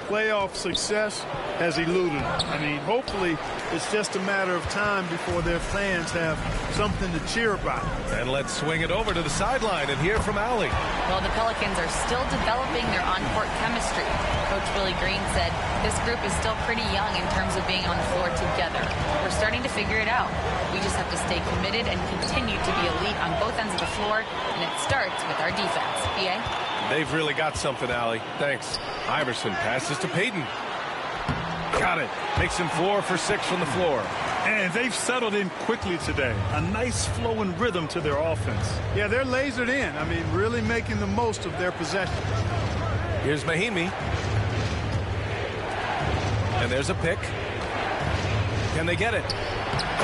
playoff success has eluded them. I mean, hopefully it's just a matter of time before their fans have something to cheer about. And let's swing it over to the sideline and hear from Allie. Well, the Pelicans are still developing their on-court chemistry. Coach Willie Green said this group is still pretty young in terms of being on the floor together. We're starting to figure it out. We just have to stay committed and continue to be elite on both ends of the floor, and it starts with our defense. B.A.? They've really got something, Allie. Thanks. Iverson passes to Payton. Got it. Makes him 4 for 6 from the floor. And they've settled in quickly today. A nice flowing rhythm to their offense. Yeah, they're lasered in. I mean, really making the most of their possession. Here's Mahimi. And there's a pick. Can they get it?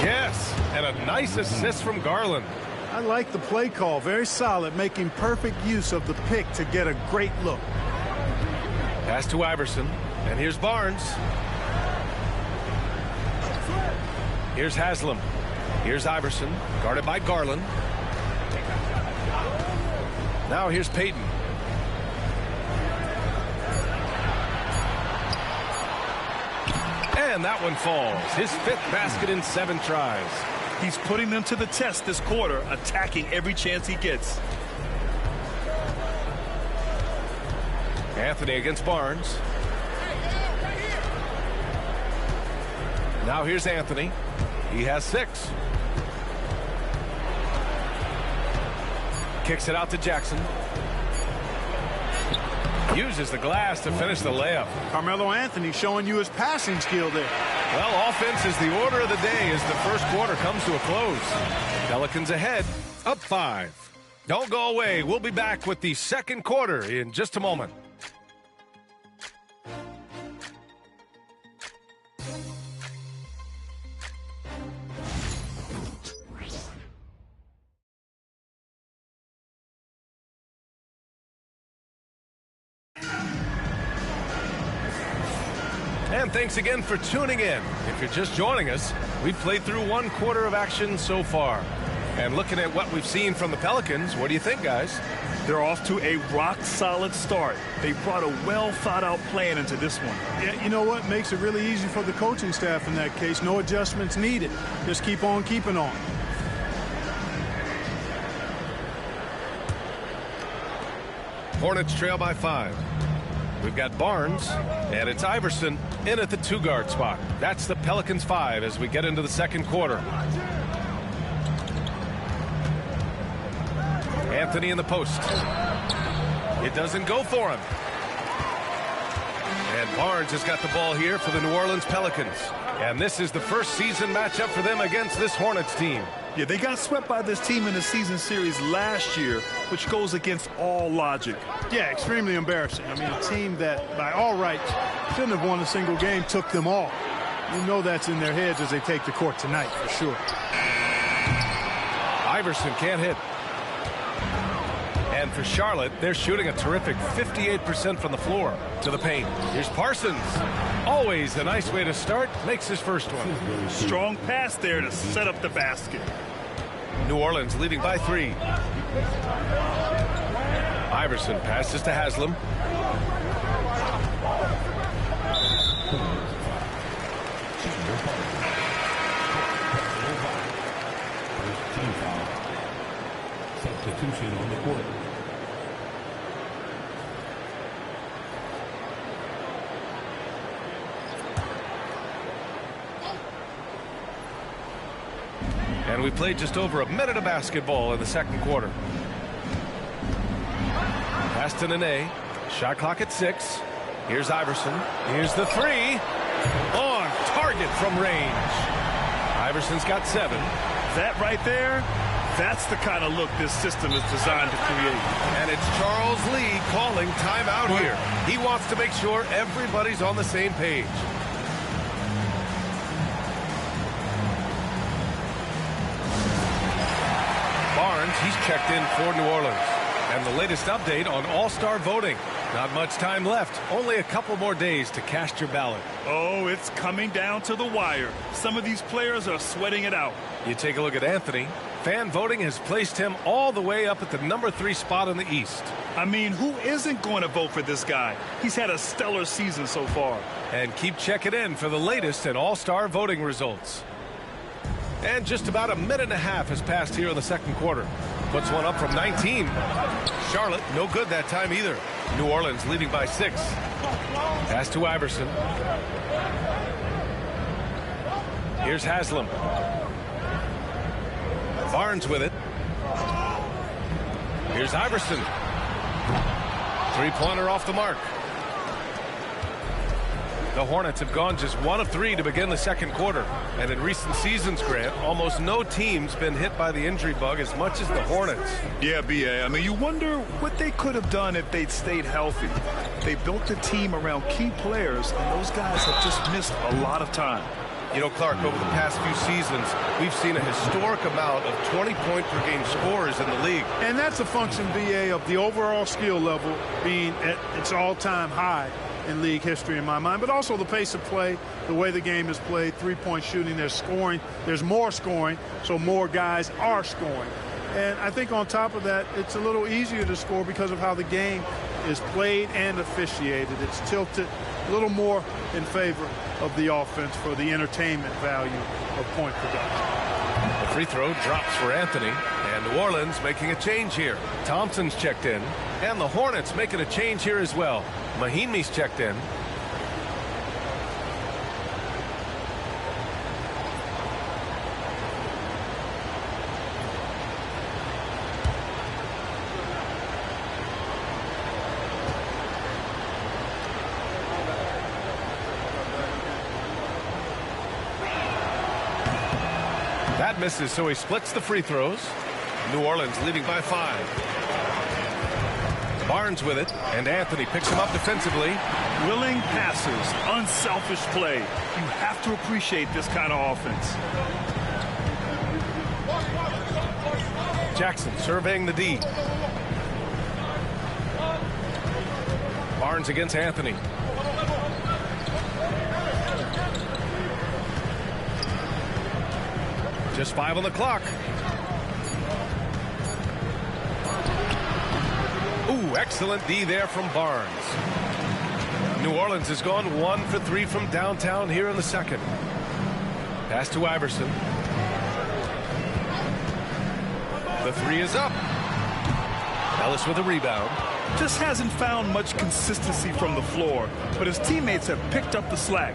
Yes. And a nice assist from Garland. I like the play call. Very solid, making perfect use of the pick to get a great look. Pass to Iverson. And here's Barnes. Here's Haslam. Here's Iverson, guarded by Garland. Now here's Payton. And that one falls. His 5th basket in 7 tries. He's putting them to the test this quarter, attacking every chance he gets. Anthony against Barnes. Now here's Anthony. He has 6. Kicks it out to Jackson. Uses the glass to finish the layup. Carmelo Anthony showing you his passing skill there. Well, offense is the order of the day as the first quarter comes to a close. Pelicans ahead, up 5. Don't go away. We'll be back with the second quarter in just a moment. And thanks again for tuning in. If you're just joining us, we've played through 1 quarter of action so far. And looking at what we've seen from the Pelicans, what do you think, guys? They're off to a rock-solid start. They brought a well-thought-out plan into this one. Yeah, you know what? Makes it really easy for the coaching staff in that case. No adjustments needed. Just keep on keeping on. Hornets trail by 5. We've got Barnes, and it's Iverson in at the 2-guard spot. That's the Pelicans 5 as we get into the second quarter. Anthony in the post. It doesn't go for him. And Barnes has got the ball here for the New Orleans Pelicans. And this is the first season matchup for them against this Hornets team. Yeah, they got swept by this team in the season series last year, which goes against all logic. Yeah, extremely embarrassing. I mean, a team that, by all rights, shouldn't have won a single game, took them all. You know that's in their heads as they take the court tonight, for sure. Iverson can't hit. And for Charlotte, they're shooting a terrific 58% from the floor to the paint. Here's Parsons. Always a nice way to start. Makes his first one. Strong pass there to set up the basket. New Orleans leading by 3. Iverson passes to Haslam. Substitution on the court. And we played just over a minute of basketball in the second quarter. Pass to Nene. Shot clock at 6. Here's Iverson. Here's the 3. On target from range. Iverson's got 7. That right there, That's the kind of look this system is designed to create. And it's Charles Lee calling timeout here. He wants to make sure everybody's on the same page. Barnes, he's checked in for New Orleans. And the latest update on All-Star voting. Not much time left. Only a couple more days to cast your ballot. Oh, it's coming down to the wire. Some of these players are sweating it out. You take a look at Anthony. Fan voting has placed him all the way up at the #3 spot in the East. I mean, who isn't going to vote for this guy? He's had a stellar season so far. And keep checking in for the latest in All-Star voting results. And just about a minute and a half has passed here in the second quarter. Puts one up from 19. Charlotte, no good that time either. New Orleans leading by 6. Pass to Iverson. Here's Haslam. Barnes with it. Here's Iverson. Three-pointer off the mark. The Hornets have gone just 1 of 3 to begin the second quarter. And in recent seasons, Grant, almost no team's been hit by the injury bug as much as the Hornets. Yeah, B.A. I mean, you wonder what they could have done if they'd stayed healthy. They built the team around key players, and those guys have just missed a lot of time. You know, Clark, over the past few seasons, we've seen a historic amount of 20-point-per-game scorers in the league. And that's a function, B.A., of the overall skill level being at its all-time high in league history in my mind, but also the pace of play, the way the game is played, three-point shooting, there's scoring, there's more scoring, so more guys are scoring. And I think on top of that, it's a little easier to score because of how the game is played and officiated. It's tilted a little more in favor of the offense for the entertainment value of point production. The free throw drops for Anthony, and New Orleans making a change here. Thompson's checked in, and the Hornets making a change here as well. Mahinmi's checked in. That misses, so he splits the free throws. New Orleans leading by 5. Barnes with it, and Anthony picks him up defensively. Willing passes, unselfish play. You have to appreciate this kind of offense. Jackson surveying the D. Barnes against Anthony. Just 5 on the clock. Ooh, excellent D there from Barnes. New Orleans has gone 1 for 3 from downtown here in the second. Pass to Iverson. The 3 is up. Ellis with a rebound. Just hasn't found much consistency from the floor, but his teammates have picked up the slack.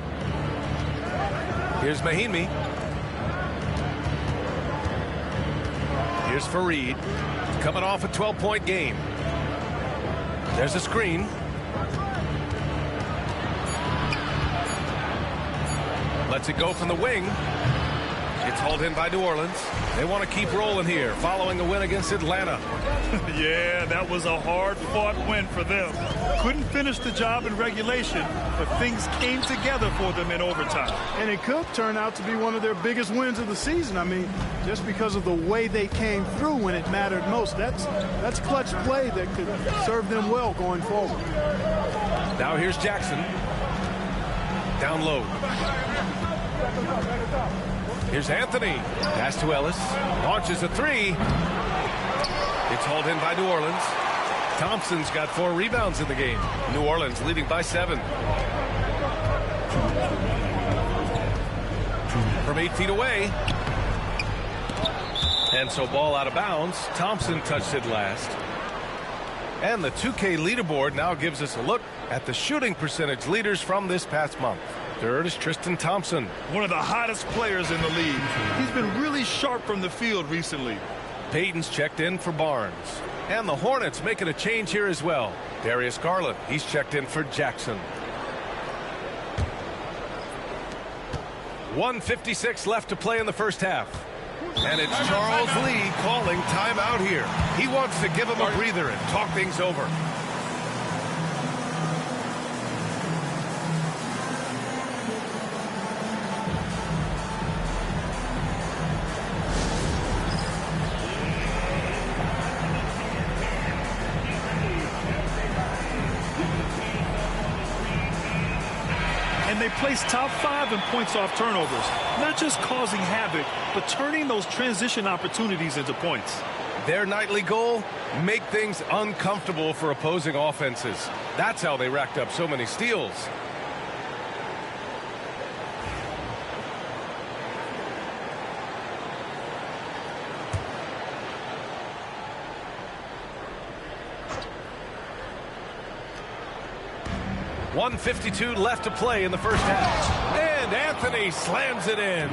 Here's Mahinmi. Here's Fareed, coming off a 12-point game. There's a screen. Lets it go from the wing. It's hauled in by New Orleans. They want to keep rolling here, following a win against Atlanta. Yeah, that was a hard-fought win for them. Couldn't finish the job in regulation, but things came together for them in overtime. And it could turn out to be one of their biggest wins of the season. I mean, just because of the way they came through when it mattered most. That's clutch play that could serve them well going forward. Now here's Jackson. Down low. Here's Anthony. Pass to Ellis. Launches a 3. It's hauled in by New Orleans. Thompson's got 4 rebounds in the game. New Orleans leading by 7. From 8 feet away. And so ball out of bounds. Thompson touched it last. And the 2K leaderboard now gives us a look at the shooting percentage leaders from this past month. Third is Tristan Thompson. One of the hottest players in the league. He's been really sharp from the field recently. Payton's checked in for Barnes. And the Hornets making a change here as well. Darius Garland, he's checked in for Jackson. 1:56 left to play in the first half. And it's Charles Lee calling timeout here. He wants to give him a breather and talk things over. And they place top 5 in points off turnovers. Not just causing havoc, but turning those transition opportunities into points. Their nightly goal, make things uncomfortable for opposing offenses. That's how they racked up so many steals. .152 left to play in the first half. And Anthony slams it in.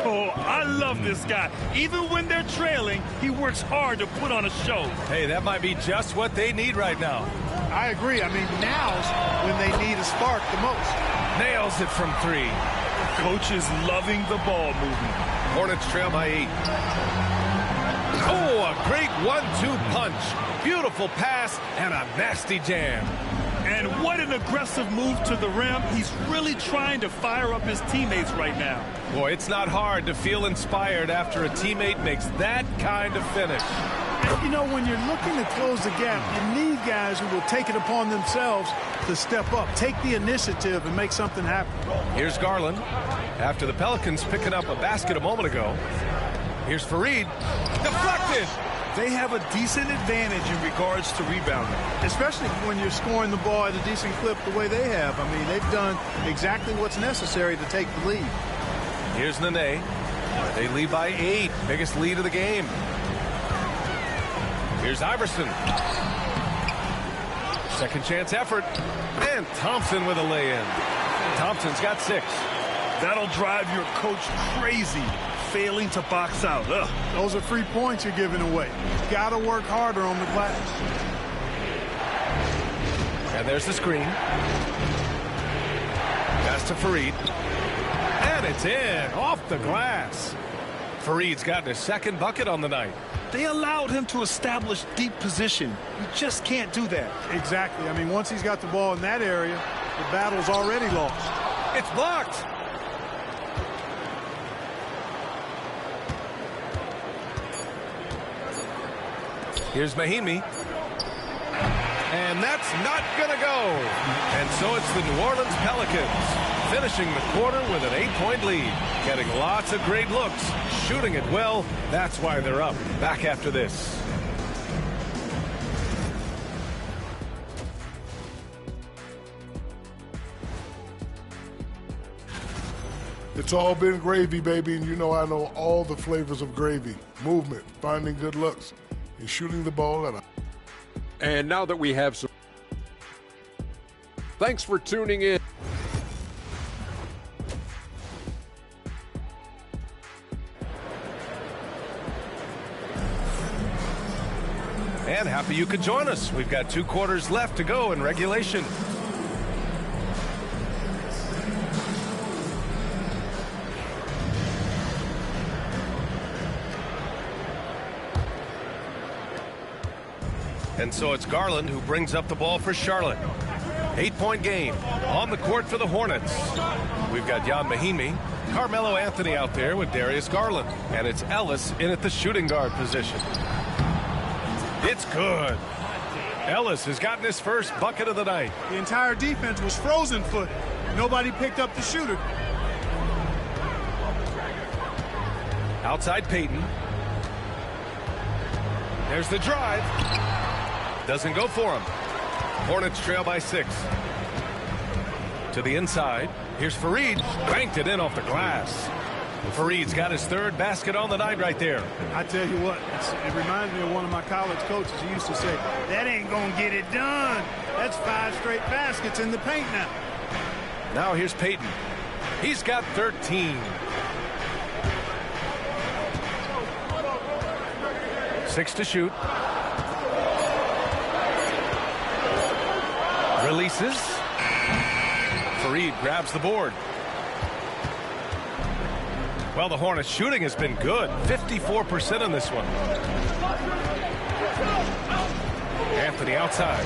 Oh, I love this guy. Even when they're trailing, he works hard to put on a show. Hey, that might be just what they need right now. I agree. I mean, now's when they need a spark the most. Nails it from 3. Coach is loving the ball movement. Hornets trail by 8. Oh, a great 1-2 punch. Beautiful pass and a nasty jam. And what an aggressive move to the rim. He's really trying to fire up his teammates right now. Boy, it's not hard to feel inspired after a teammate makes that kind of finish. You know, when you're looking to close the gap, you need guys who will take it upon themselves to step up, take the initiative, and make something happen. Here's Garland. After the Pelicans picking up a basket a moment ago. Here's Fareed. Deflected. They have a decent advantage in regards to rebounding. Especially when you're scoring the ball at a decent clip the way they have. I mean, they've done exactly what's necessary to take the lead. Here's Nene. They lead by 8. Biggest lead of the game. Here's Iverson. Second chance effort. And Thompson with a lay-in. Thompson's got 6. That'll drive your coach crazy. Failing to box out. Ugh. Those are free points you're giving away. Got to work harder on the glass. And there's the screen. Pass to Fareed. And it's in. Off the glass. Fareed's gotten his second bucket on the night. They allowed him to establish deep position. You just can't do that. Exactly. I mean, once he's got the ball in that area, the battle's already lost. It's blocked. Here's Mahimi. And that's not going to go. And so it's the New Orleans Pelicans finishing the quarter with an 8-point lead. Getting lots of great looks. Shooting it well. That's why they're up. Back after this. It's all been gravy, baby, and you know I know all the flavors of gravy. Movement, finding good looks, and shooting the ball at a... And now that we have some... Thanks for tuning in. And happy you could join us. We've got 2 quarters left to go in regulation. And so it's Garland who brings up the ball for Charlotte. 8-point game on the court for the Hornets. We've got Jan Mahimi, Carmelo Anthony out there with Darius Garland. And it's Ellis in at the shooting guard position. It's good. Ellis has gotten his first bucket of the night. The entire defense was frozen footed. Nobody picked up the shooter. Outside Payton. There's the drive. Doesn't go for him. Hornets trail by 6. To the inside. Here's Fareed. Banked it in off the glass. Fareed's got his 3rd basket on the night right there. I tell you what, it reminds me of one of my college coaches. He used to say, that ain't going to get it done. That's 5 straight baskets in the paint now. Now here's Payton. He's got 13. 6 to shoot. Releases. Fareed grabs the board. Well, the Hornets shooting has been good. 54% on this one. Anthony outside.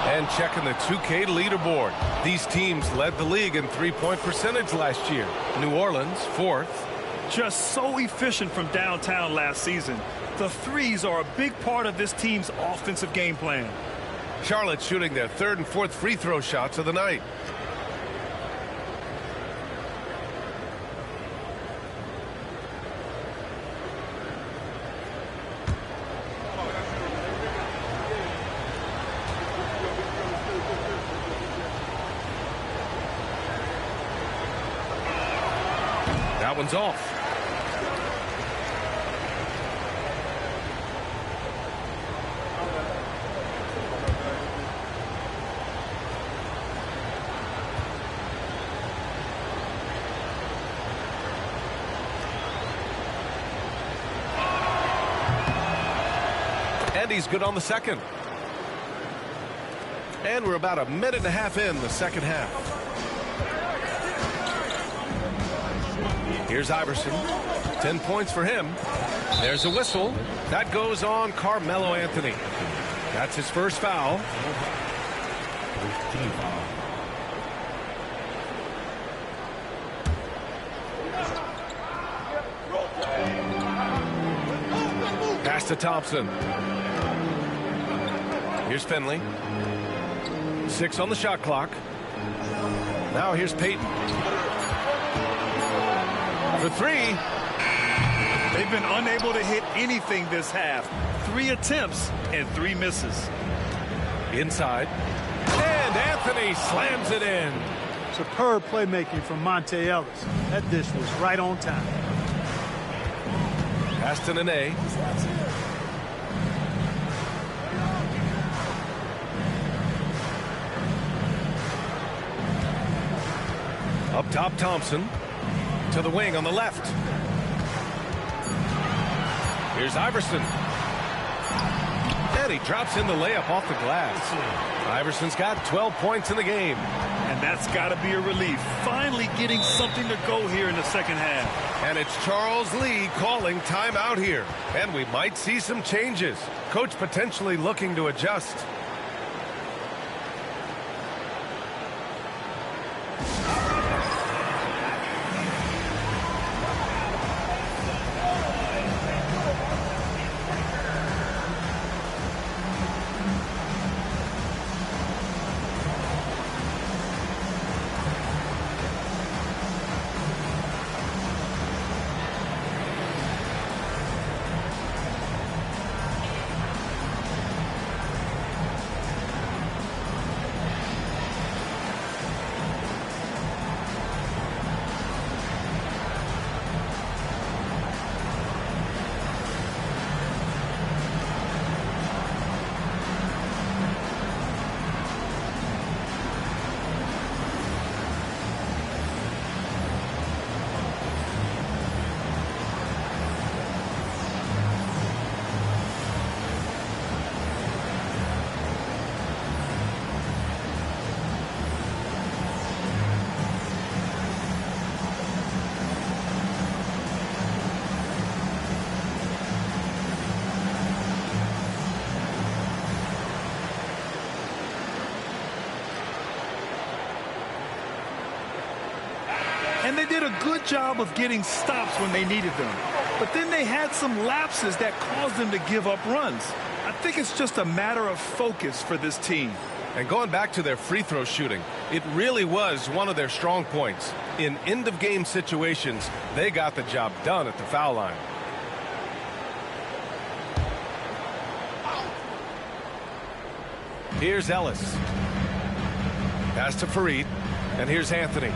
And checking the 2K leaderboard. These teams led the league in three-point percentage last year. New Orleans, 4th. Just so efficient from downtown last season. The threes are a big part of this team's offensive game plan. Charlotte shooting their 3rd and 4th free throw shots of the night. That one's off. And he's good on the second. And we're about a minute and a half in the second half. Here's Iverson. 10 points for him. There's a whistle. That goes on Carmelo Anthony. That's his first foul. Pass to Thompson. Here's Finley. 6 on the shot clock. Now here's Payton. For 3. They've been unable to hit anything this half. 3 attempts and 3 misses. Inside. And Anthony slams it in. Superb playmaking from Monte Ellis. That dish was right on time. Pass to Nene. Up top, Thompson. To the wing on the left. Here's Iverson. And he drops in the layup off the glass. Iverson's got 12 points in the game. And that's got to be a relief. Finally getting something to go here in the second half. And it's Charles Lee calling timeout here. And we might see some changes. Coach potentially looking to adjust. And they did a good job of getting stops when they needed them. But then they had some lapses that caused them to give up runs. I think it's just a matter of focus for this team. And going back to their free throw shooting, it really was one of their strong points. In end-of-game situations, they got the job done at the foul line. Here's Ellis. Pass to Farid. And here's Anthony.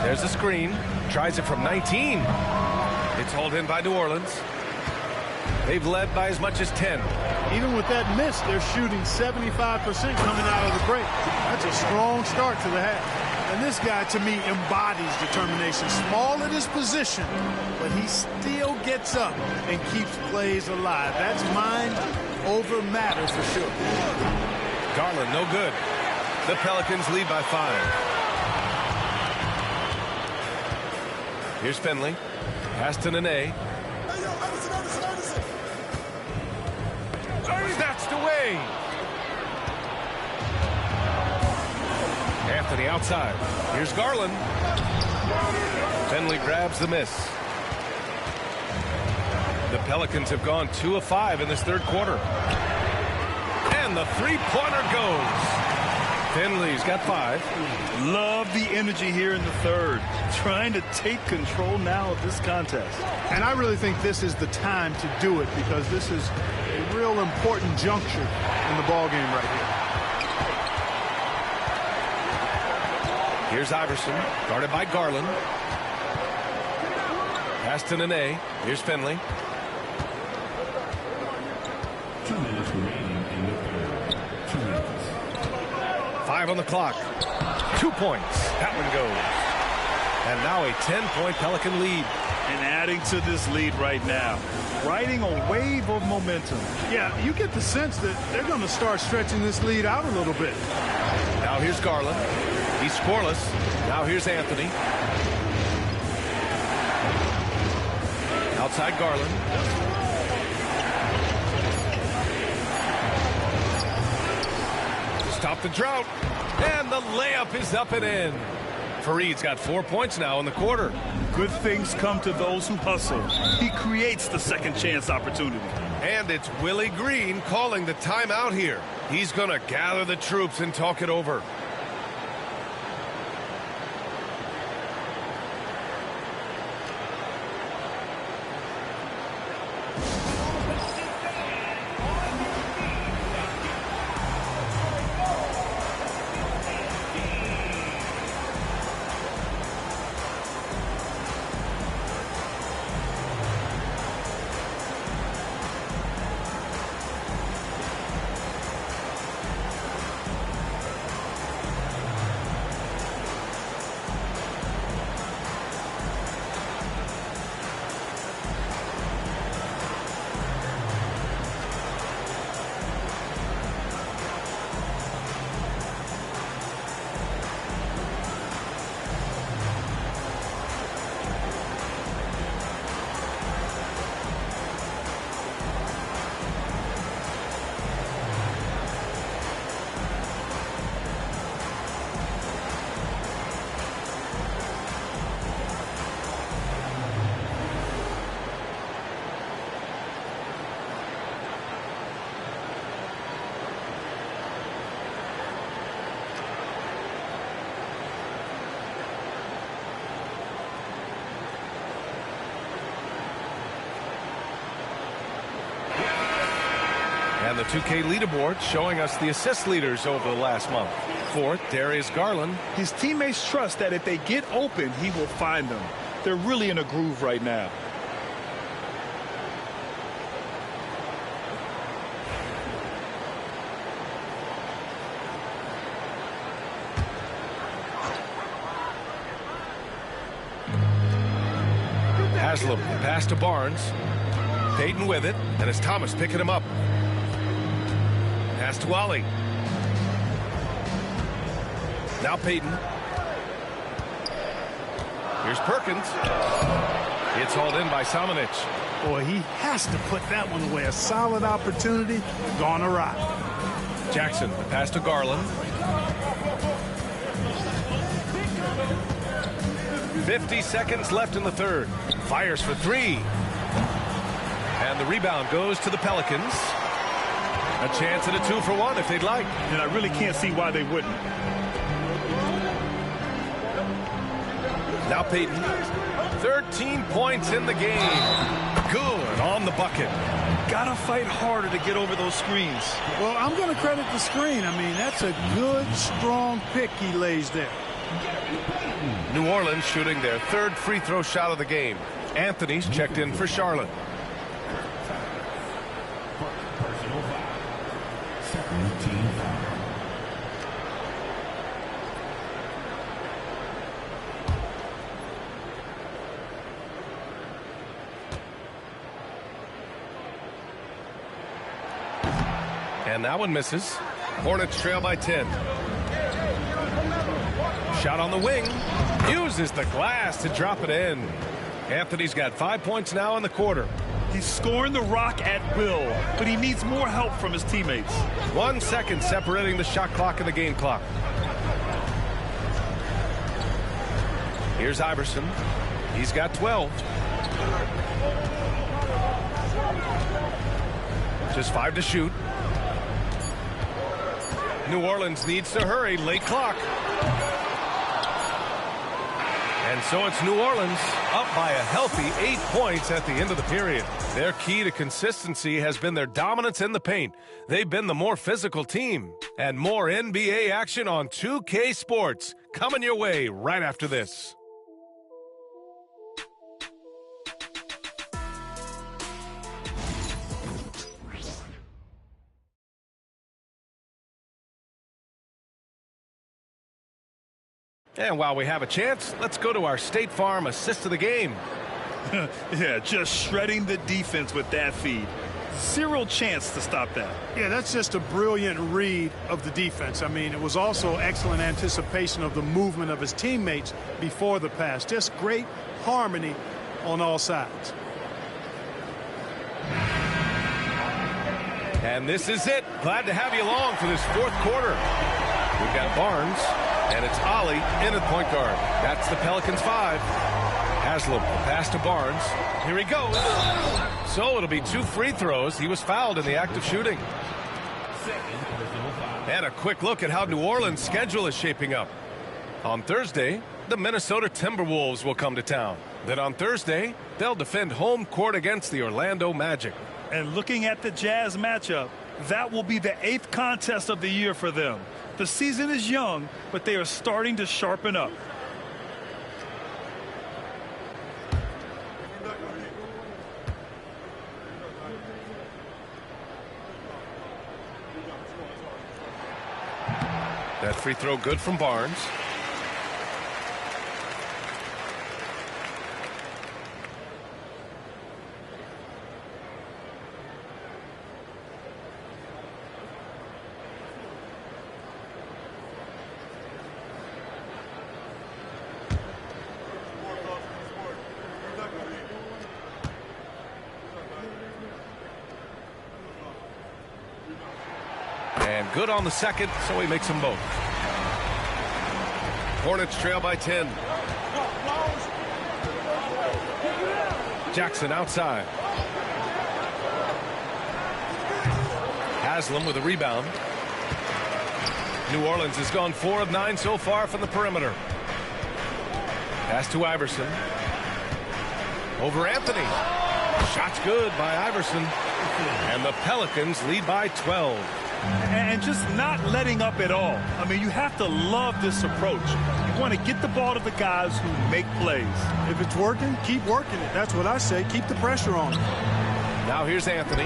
There's a screen. Tries it from 19. It's hauled in by New Orleans. They've led by as much as 10. Even with that miss, they're shooting 75% coming out of the break. That's a strong start to the half. And this guy, to me, embodies determination. Small at his position, but he still gets up and keeps plays alive. That's mind over matter for sure. Garland, no good. The Pelicans lead by 5. Here's Finley. Pass to Nene. Snatched away. Anthony outside. Here's Garland. Finley grabs the miss. The Pelicans have gone 2 of 5 in this third quarter. And the three-pointer goes. Finley's got 5. Love the energy here in the third. Trying to take control now of this contest. And I really think this is the time to do it because this is a real important juncture in the ball game right here. Here's Iverson, guarded by Garland. Pass to Nene. Here's Finley. 2 minutes remaining in the third. 2 minutes. 5 on the clock. 2 points. That one goes. And now a 10-point Pelican lead. And adding to this lead right now. Riding a wave of momentum. Yeah, you get the sense that they're going to start stretching this lead out a little bit. Now here's Garland. He's scoreless. Now here's Anthony. Outside Garland. Stop the drought. And the layup is up and in. Fareed's got 4 points now in the quarter. Good things come to those who hustle. He creates the second chance opportunity. And it's Willie Green calling the timeout here. He's going to gather the troops and talk it over. And the 2K leaderboard showing us the assist leaders over the last month. 4th, Darius Garland. His teammates trust that if they get open, he will find them. They're really in a groove right now. Haslam, pass to Barnes. Payton with it, and it's Thomas picking him up. Pass to Wally. Now Payton. Here's Perkins. It's hauled in by Samanic. Boy, he has to put that one away. A solid opportunity, gone awry. Jackson, the pass to Garland. 50 seconds left in the third. Fires for 3. And the rebound goes to the Pelicans. A chance at a 2-for-1 if they'd like. And I really can't see why they wouldn't. Now Payton. 13 points in the game. Good on the bucket. Gotta fight harder to get over those screens. Well, I'm going to credit the screen. I mean, that's a good, strong pick he lays there. New Orleans shooting their 3rd free throw shot of the game. Anthony's checked in for Charlotte. Personal foul. Second team foul. And that one misses. Hornets trail by 10. Shot on the wing. Uses the glass to drop it in. Anthony's got 5 points now in the quarter. He's scoring the rock at will, but he needs more help from his teammates. 1 second separating the shot clock and the game clock. Here's Iverson. He's got 12. Just 5 to shoot. New Orleans needs to hurry. Late clock. And so it's New Orleans up by a healthy 8 points at the end of the period. Their key to consistency has been their dominance in the paint. They've been the more physical team. And more NBA action on 2K Sports coming your way right after this. And while we have a chance, let's go to our State Farm assist of the game. Yeah, just shredding the defense with that feed. Zero chance to stop that. Yeah, that's just a brilliant read of the defense. I mean, it was also excellent anticipation of the movement of his teammates before the pass. Just great harmony on all sides. And this is it. Glad to have you along for this fourth quarter. We've got Barnes, and it's Ollie in at point guard. That's the Pelicans 5. Haslam, pass to Barnes. Here he goes. So it'll be 2 free throws. He was fouled in the act of shooting. And a quick look at how New Orleans' schedule is shaping up. On Thursday, the Minnesota Timberwolves will come to town. Then on Thursday, they'll defend home court against the Orlando Magic. And looking at the Jazz matchup, that will be the 8th contest of the year for them. The season is young, but they are starting to sharpen up. That free throw good from Barnes. And good on the second, so he makes them both. Hornets trail by 10. Jackson outside. Haslam with a rebound. New Orleans has gone 4 of 9 so far from the perimeter. Pass to Iverson. Over Anthony. Shot's good by Iverson. And the Pelicans lead by 12. And just not letting up at all. I mean, you have to love this approach. You want to get the ball to the guys who make plays. If it's working, keep working it. That's what I say. Keep the pressure on. Now here's Anthony.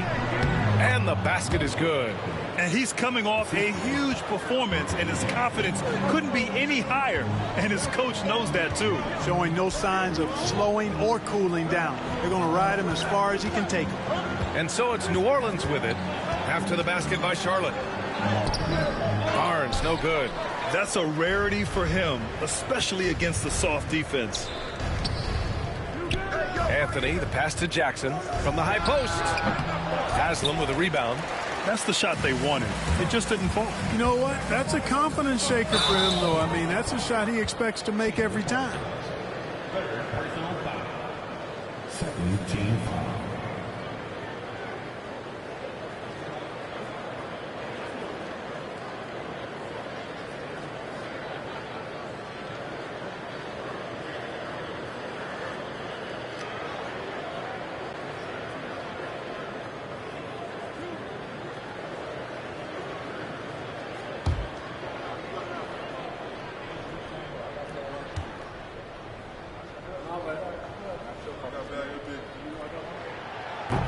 And the basket is good. And he's coming off a huge performance, and his confidence couldn't be any higher. And his coach knows that, too. Showing no signs of slowing or cooling down. They're going to ride him as far as he can take him. And so it's New Orleans with it. After the basket by Charlotte. Barnes, no good. That's a rarity for him, especially against the soft defense. Anthony, the pass to Jackson from the high post. Haslam with a rebound. That's the shot they wanted. It just didn't fall. You know what? That's a confidence shaker for him, though. I mean, that's a shot he expects to make every time. 17 foul.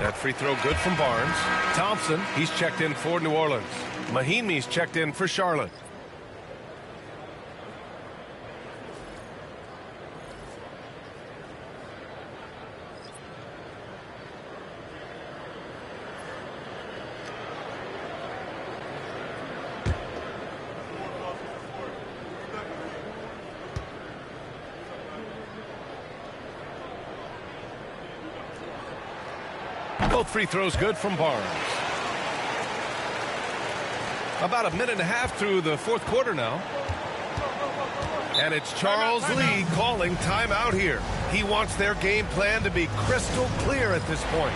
That free throw good from Barnes. Thompson, he's checked in for New Orleans. Mahinmi's checked in for Charlotte. Both free throws good from Barnes. About a minute and a half through the fourth quarter now. And it's Charles Lee calling timeout here. He wants their game plan to be crystal clear at this point.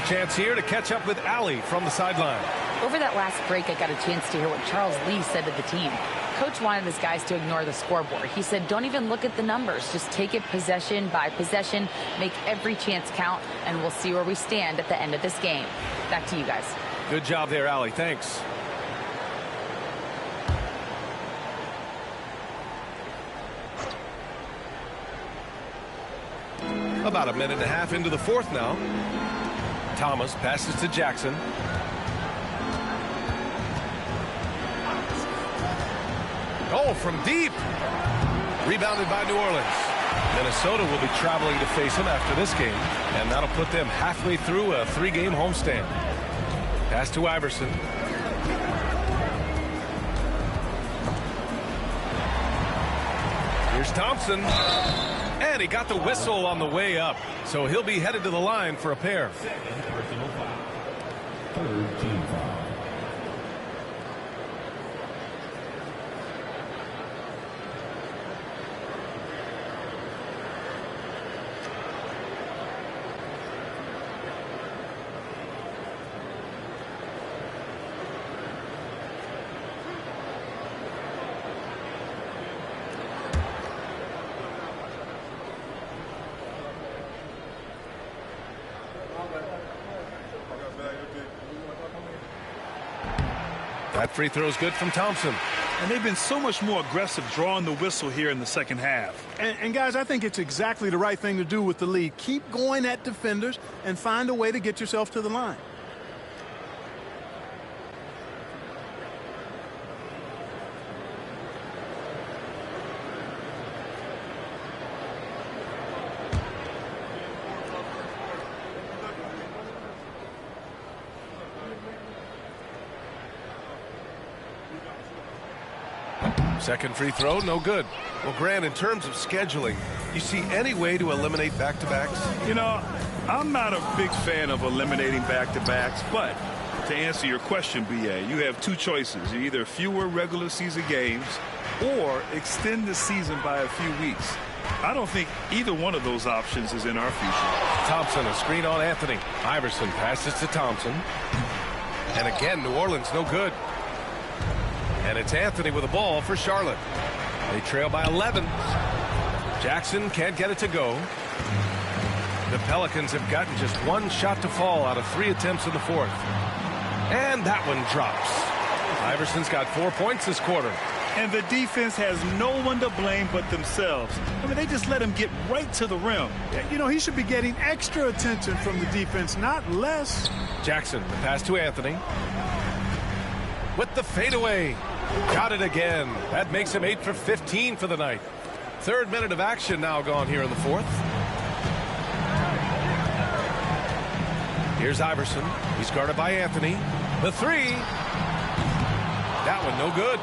Chance here to catch up with Allie from the sideline. Over that last break, I got a chance to hear what Charles Lee said to the team. Coach wanted his guys to ignore the scoreboard. He said, don't even look at the numbers. Just take it possession by possession, make every chance count, and we'll see where we stand at the end of this game. Back to you guys. Good job there, Allie. Thanks. About a minute and a half into the fourth now. Thomas passes to Jackson. Oh, from deep. Rebounded by New Orleans. Minnesota will be traveling to face them after this game, and that'll put them halfway through a 3-game homestand. Pass to Iverson. Here's Thompson. And he got the whistle on the way up, so he'll be headed to the line for a pair. Third team foul. That free throw is good from Thompson. And they've been so much more aggressive drawing the whistle here in the second half. And guys, I think it's exactly the right thing to do with the lead. Keep going at defenders and find a way to get yourself to the line. Second free throw, no good. Well, Grant, in terms of scheduling, you see any way to eliminate back-to-backs? You know, I'm not a big fan of eliminating back-to-backs, but to answer your question, BA, you have two choices. Either fewer regular season games or extend the season by a few weeks. I don't think either one of those options is in our future. Thompson, a screen on Anthony. Iverson passes to Thompson. And again, New Orleans, no good. And it's Anthony with the ball for Charlotte. They trail by 11. Jackson can't get it to go. The Pelicans have gotten just one shot to fall out of 3 attempts in the fourth. And that one drops. Iverson's got 4 points this quarter. And the defense has no one to blame but themselves. I mean, they just let him get right to the rim. You know, he should be getting extra attention from the defense, not less. Jackson, the pass to Anthony. With the fadeaway. Got it again. That makes him 8 for 15 for the night. Third minute of action now gone here in the fourth. Here's Iverson. He's guarded by Anthony. The three. That one no good.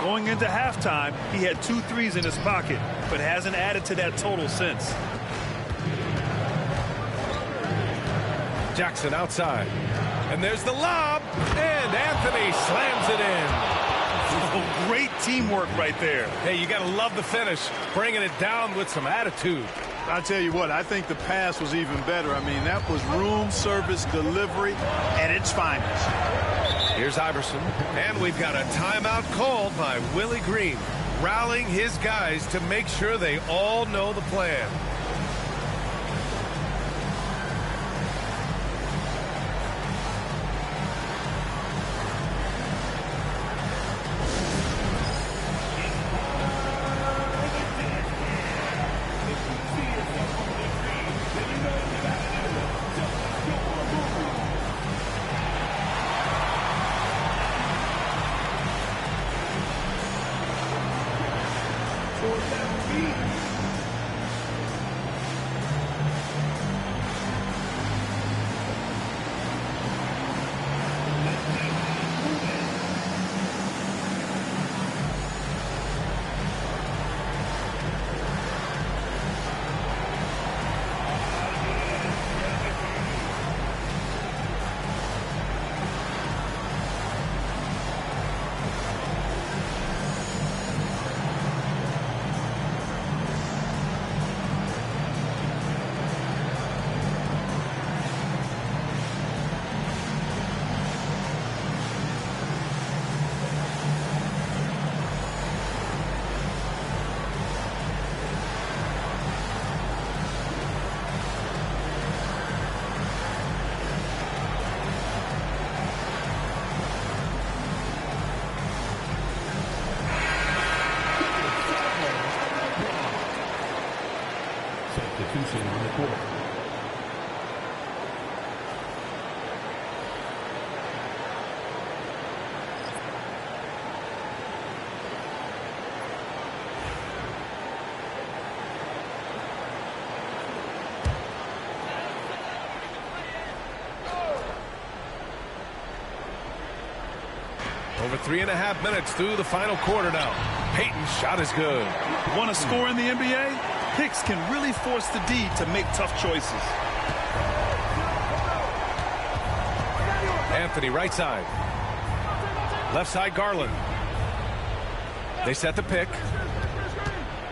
Going into halftime, he had 2 threes in his pocket, but hasn't added to that total since. Jackson outside. And there's the lob. And Anthony slams it in. Oh, great teamwork right there. Hey, you got to love the finish. Bringing it down with some attitude. I tell you what, I think the pass was even better. I mean, that was room service delivery at its finest. Here's Iverson. And we've got a timeout called by Willie Green, rallying his guys to make sure they all know the plan. Substitution on the court. Over 3.5 minutes through the final quarter now. Payton's shot is good. Want to score in the NBA? Picks can really force the D to make tough choices. Anthony right side. Left side Garland. They set the pick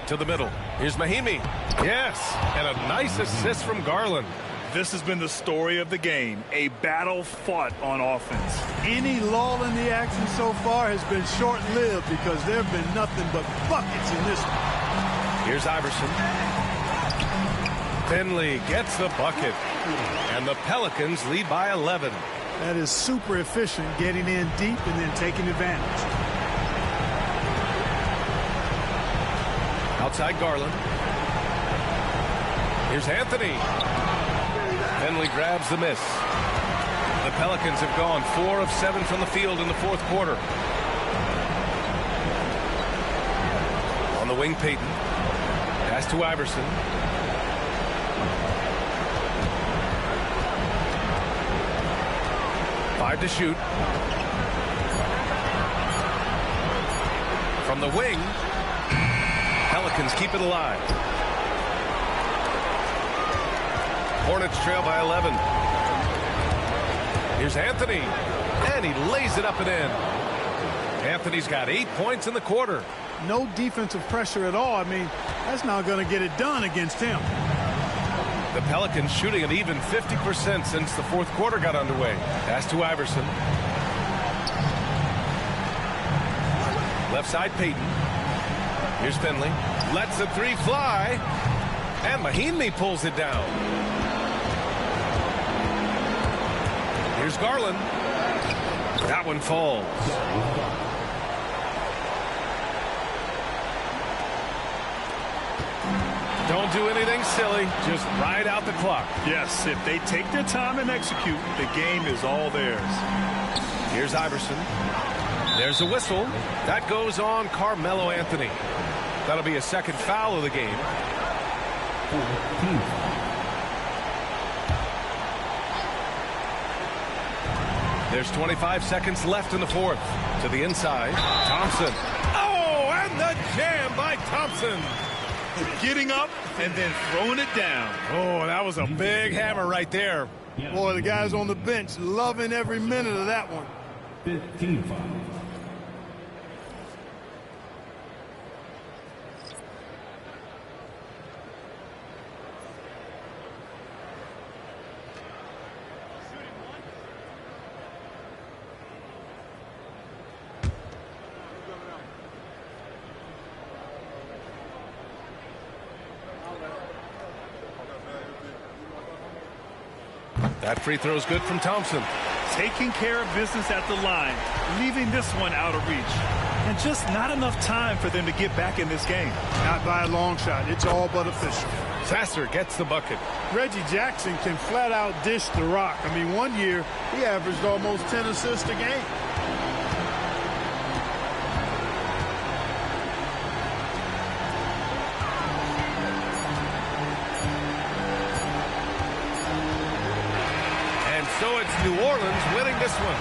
to the middle. Here's Mahimi. Yes, and a nice assist from Garland. This has been the story of the game, a battle fought on offense. Any lull in the action so far has been short-lived because there have been nothing but buckets in this one. Here's Iverson. Finley gets the bucket. And the Pelicans lead by 11. That is super efficient, getting in deep and then taking advantage. Outside Garland. Here's Anthony. Finley grabs the miss. The Pelicans have gone 4 of 7 from the field in the fourth quarter. On the wing, Payton. Pass to Iverson. Five to shoot. From the wing, Pelicans keep it alive. Hornets trail by 11. Here's Anthony, and he lays it up and in. Anthony's got 8 points in the quarter. No defensive pressure at all. I mean, that's not going to get it done against him. The Pelicans shooting an even 50% since the fourth quarter got underway. Pass to Iverson. Left side, Payton. Here's Finley. Lets the three fly. And Mahimi pulls it down. Here's Garland. That one falls. Don't do anything silly. Just ride out the clock. Yes, if they take their time and execute, the game is all theirs. Here's Iverson. There's a whistle. That goes on Carmelo Anthony. That'll be a second foul of the game. There's 25 seconds left in the fourth. To the inside, Thompson. Oh, and the jam by Thompson. Getting up and then throwing it down. Oh, that was a big hammer right there. Boy, the guys on the bench loving every minute of that one. 15-5. That free throw is good from Thompson. Taking care of business at the line, leaving this one out of reach. And just not enough time for them to get back in this game. Not by a long shot. It's all but official. Sasser gets the bucket. Reggie Jackson can flat out dish the rock. I mean, one year he averaged almost 10 assists a game. So it's New Orleans winning this one.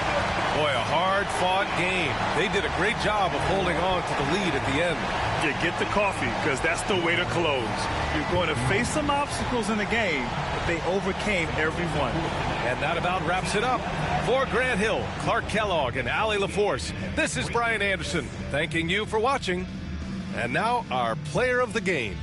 Boy, a hard-fought game. They did a great job of holding on to the lead at the end. Yeah, get the coffee, because that's the way to close. You're going to face some obstacles in the game, but they overcame every one. And that about wraps it up. For Grant Hill, Clark Kellogg, and Allie LaForce, this is Brian Anderson, thanking you for watching. And now, our player of the game.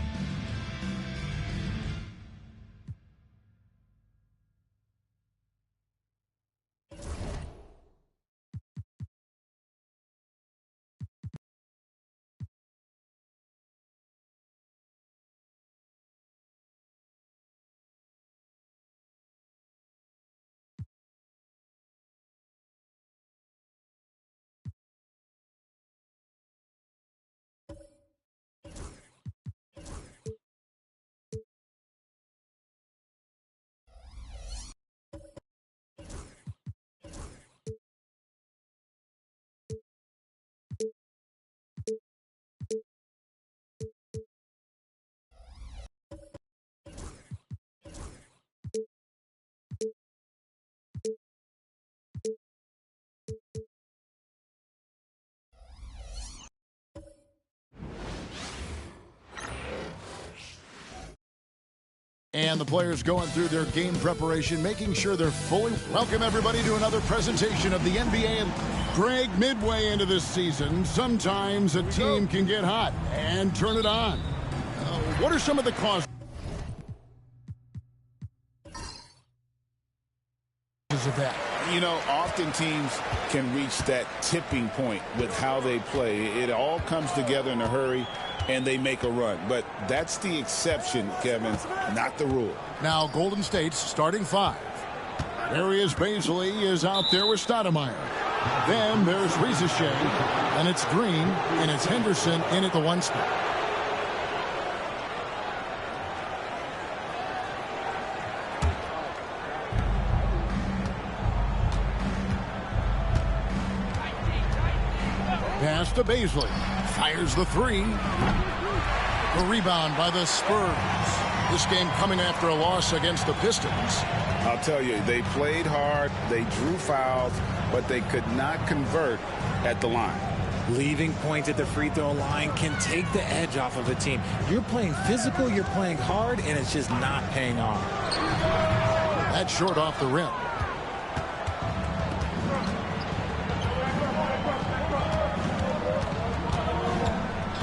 And the players going through their game preparation, making sure they're fully... Welcome, everybody, to another presentation of the NBA. Greg, midway into this season, sometimes a team can get hot and turn it on. What are some of the causes of that? You know, often teams can reach that tipping point with how they play. It all comes together in a hurry, and they make a run. But that's the exception, Kevin, not the rule. Now, Golden State's starting five. Darius Bazley is out there with Stoudemire. Then there's Rizachet, and it's Green, and it's Henderson in at the one spot. Pass to Bazley. Fires the three. The rebound by the Spurs. This game coming after a loss against the Pistons. I'll tell you, they played hard, they drew fouls, but they could not convert at the line. Leaving points at the free throw line can take the edge off of a team. You're playing physical, you're playing hard, and it's just not paying off. That's short off the rim.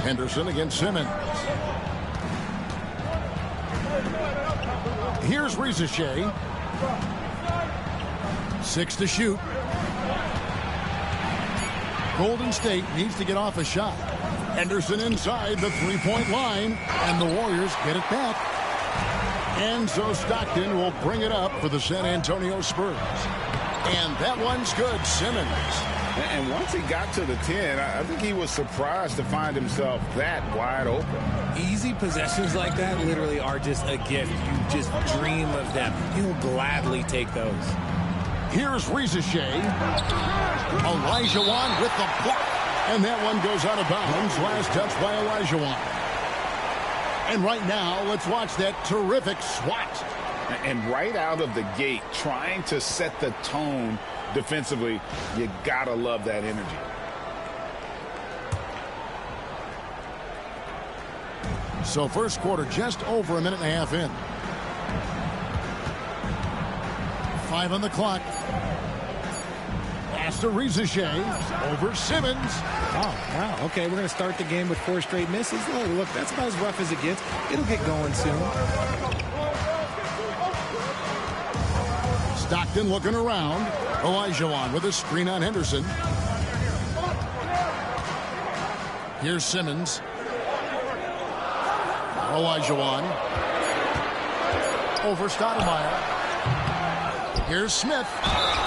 Henderson against Simmons. Here's Rizachet. 6 to shoot. Golden State needs to get off a shot. Henderson inside the three-point line, and the Warriors get it back. And so Stockton will bring it up for the San Antonio Spurs. And that one's good. Simmons. And once he got to the 10, I think he was surprised to find himself that wide open. Easy possessions like that literally are just a gift. You just dream of them. He'll gladly take those. Here's Rizachet. Olajuwon with the block. And that one goes out of bounds. Last touch by Olajuwon. And right now, let's watch that terrific swat. And right out of the gate, trying to set the tone defensively, you gotta love that energy. So first quarter just over a minute and a half in. 5 on the clock. Pass to Rizachet. Over Simmons. Oh, wow. Okay, we're going to start the game with 4 straight misses. Oh, look, that's about as rough as it gets. It'll get going soon. Stockton looking around. Olajuwon with a screen on Henderson. Here's Simmons. Olajuwon. Over Stoudemire. Here's Smith.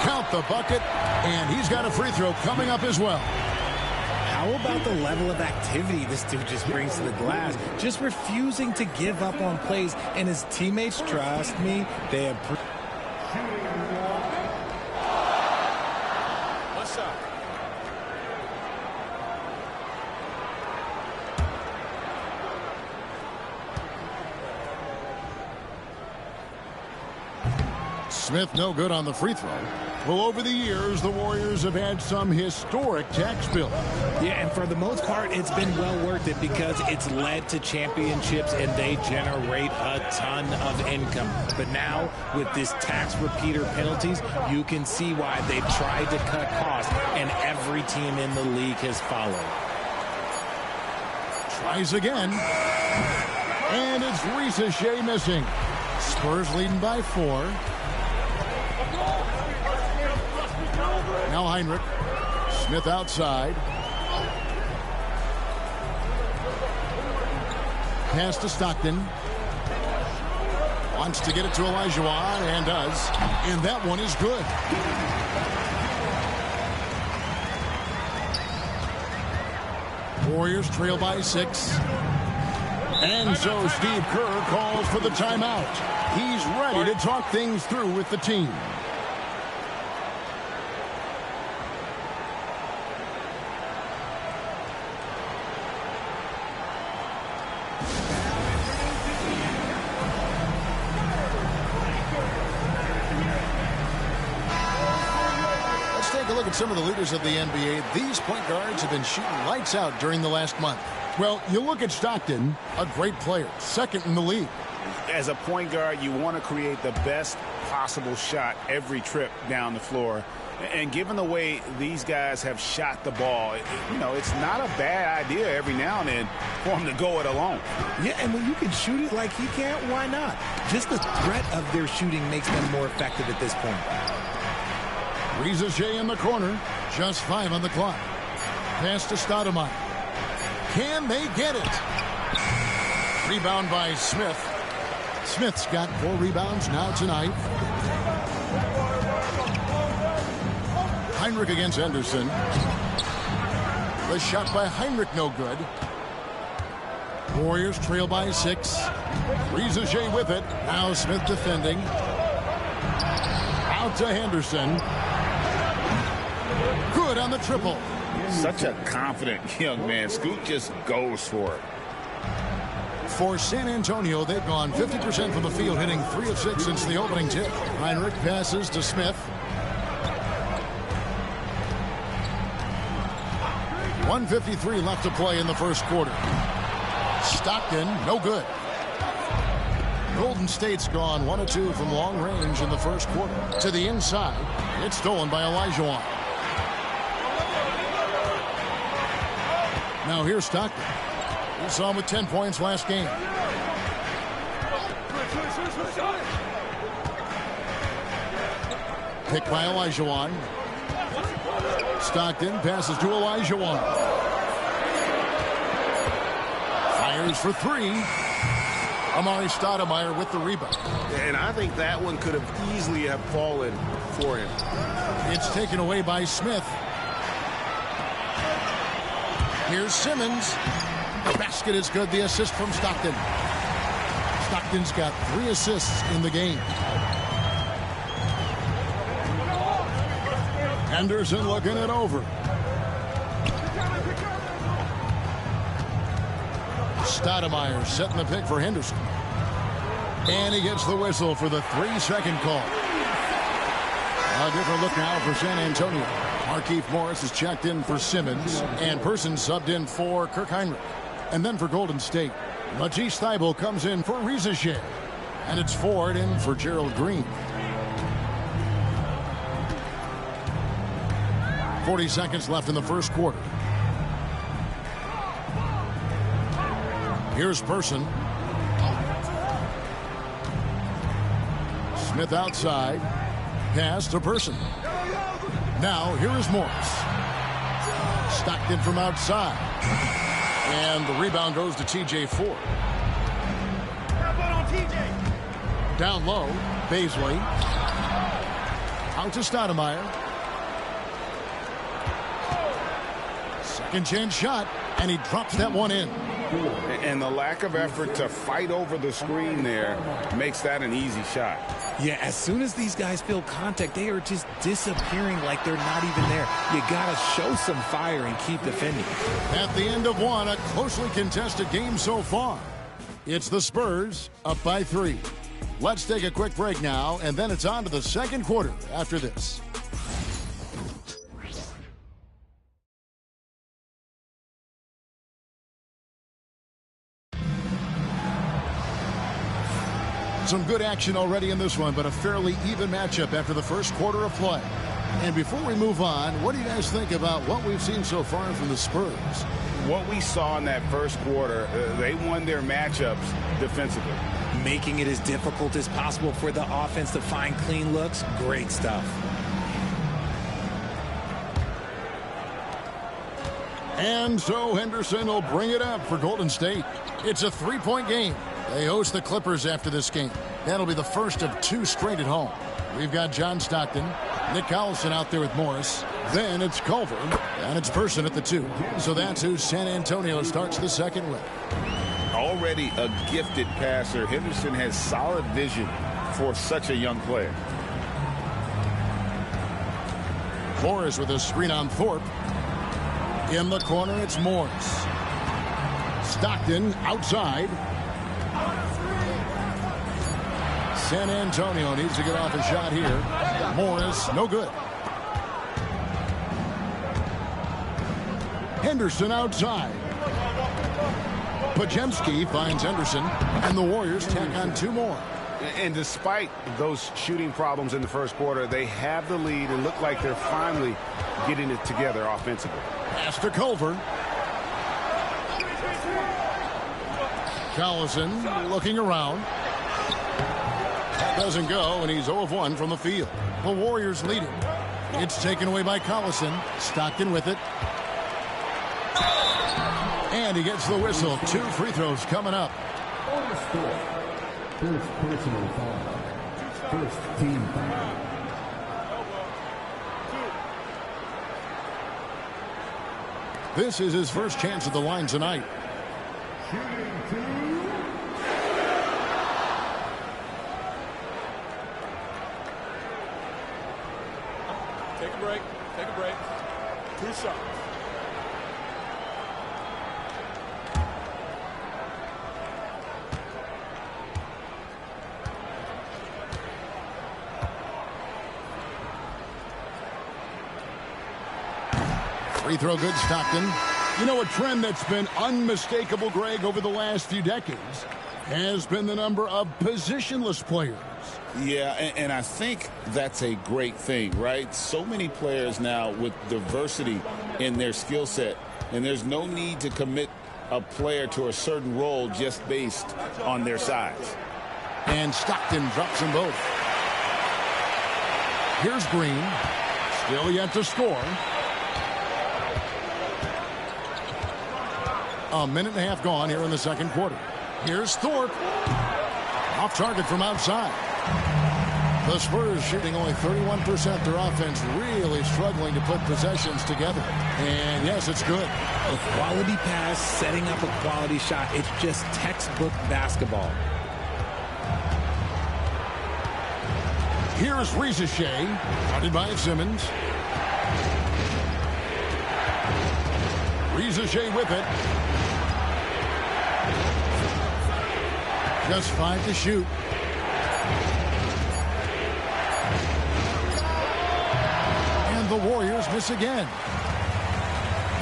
Count the bucket. And he's got a free throw coming up as well. How about the level of activity this dude just brings to the glass? Just refusing to give up on plays. And his teammates, trust me, they appreciate. What's up? Smith no good on the free throw. Well, over the years, the Warriors have had some historic tax bills. Yeah, and for the most part, it's been well worth it because it's led to championships and they generate a ton of income. But now, with this tax repeater penalties, you can see why they've tried to cut costs, and every team in the league has followed. Tries again. And it's Rizachet missing. Spurs leading by 4. Now Heinrich. Smith outside. Pass to Stockton. Wants to get it to Olajuwon and does. And that one is good. Warriors trail by 6. And so Steve Kerr calls for the timeout. He's ready to talk things through with the team. Look at some of the leaders of the NBA. These point guards have been shooting lights out during the last month. Well, you look at Stockton, a great player, second in the league. As a point guard, you want to create the best possible shot every trip down the floor. And given the way these guys have shot the ball, it's not a bad idea every now and then for them to go it alone. Yeah, and when you can shoot it like he can't, why not? Just the threat of their shooting makes them more effective at this point. Rizachet in the corner. Just 5 on the clock. Pass to Stoudemire. Can they get it? Rebound by Smith. Smith's got 4 rebounds now tonight. Heinrich against Henderson. The shot by Heinrich no good. Warriors trail by 6. Rizachet with it. Now Smith defending. Out to Henderson. Good on the triple. Such a confident young man. Scoot just goes for it. For San Antonio, they've gone 50% from the field, hitting 3 of 6 since the opening tip. Heinrich passes to Smith. 1:53 left to play in the first quarter. Stockton, no good. Golden State's gone 1 of 2 from long range in the first quarter. To the inside, it's stolen by Olajuwon. Now here's Stockton. We saw him with 10 points last game. Picked by Olajuwon. Stockton passes to Olajuwon. Fires for 3. Amari Stoudemire with the rebound. And I think that one could have easily have fallen for him. It's taken away by Smith. Here's Simmons. The basket is good. The assist from Stockton. Stockton's got 3 assists in the game. Henderson looking it over. Stoudemire setting the pick for Henderson. And he gets the whistle for the 3-second call. A different look now for San Antonio. Markieff Morris is checked in for Simmons. And Person subbed in for Kirk Heinrich. And then for Golden State, Matisse Thybulle comes in for Rizachet. And it's Ford in for Gerald Green. 40 seconds left in the first quarter. Here's Person. Smith outside. Pass to Person. Now here is Morris. Stockton from outside. And the rebound goes to TJ Ford. Down low, Baisley. Out to Stoudemire. Second chance shot, and he drops that one in. And the lack of effort to fight over the screen there makes that an easy shot. Yeah, as soon as these guys feel contact, they are just disappearing like they're not even there. You got to show some fire and keep defending. At the end of one, a closely contested game so far. It's the Spurs up by 3. Let's take a quick break now, and then it's on to the second quarter after this. Some good action already in this one, but a fairly even matchup after the first quarter of play. And before we move on, what do you guys think about what we've seen so far from the Spurs? What we saw in that first quarter, they won their matchups defensively. Making it as difficult as possible for the offense to find clean looks. Great stuff. And so Henderson will bring it up for Golden State. It's a 3-point game. They host the Clippers after this game. That'll be the first of 2 straight at home. We've got John Stockton, Nick Collison out there with Morris. Then it's Culver, and it's Person at the 2. So that's who San Antonio starts the second with. Already a gifted passer, Henderson has solid vision for such a young player. Morris with a screen on Thorpe. In the corner, it's Morris. Stockton outside. San Antonio needs to get off a shot here. Morris, no good. Henderson outside. Pajemski finds Henderson, and the Warriors tack on 2 more. And despite those shooting problems in the first quarter, they have the lead and look like they're finally getting it together offensively. Pass to Culver. Collison looking around. That doesn't go, and he's 0 of 1 from the field. The Warriors lead it. It's taken away by Collison. Stockton with it. And he gets the whistle. 2 free throws coming up. First personal foul. First team foul. This is his first chance at the line tonight. Take a break. Take a break. 2 shots. Free throw good, Stockton. You know, a trend that's been unmistakable, Greg, over the last few decades has been the number of positionless players. Yeah, and I think that's a great thing, right? So many players now with diversity in their skill set, and there's no need to commit a player to a certain role just based on their size. And Stockton drops them both. Here's Green. Still yet to score. A minute and a half gone here in the second quarter. Here's Thorpe. Off target from outside. The Spurs shooting only 31%. Their offense really struggling to put possessions together. And yes, it's good. A quality pass, setting up a quality shot. It's just textbook basketball. Here's Ricochet, guarded by Simmons. Ricochet with it. Just 5 to shoot. And the Warriors miss again.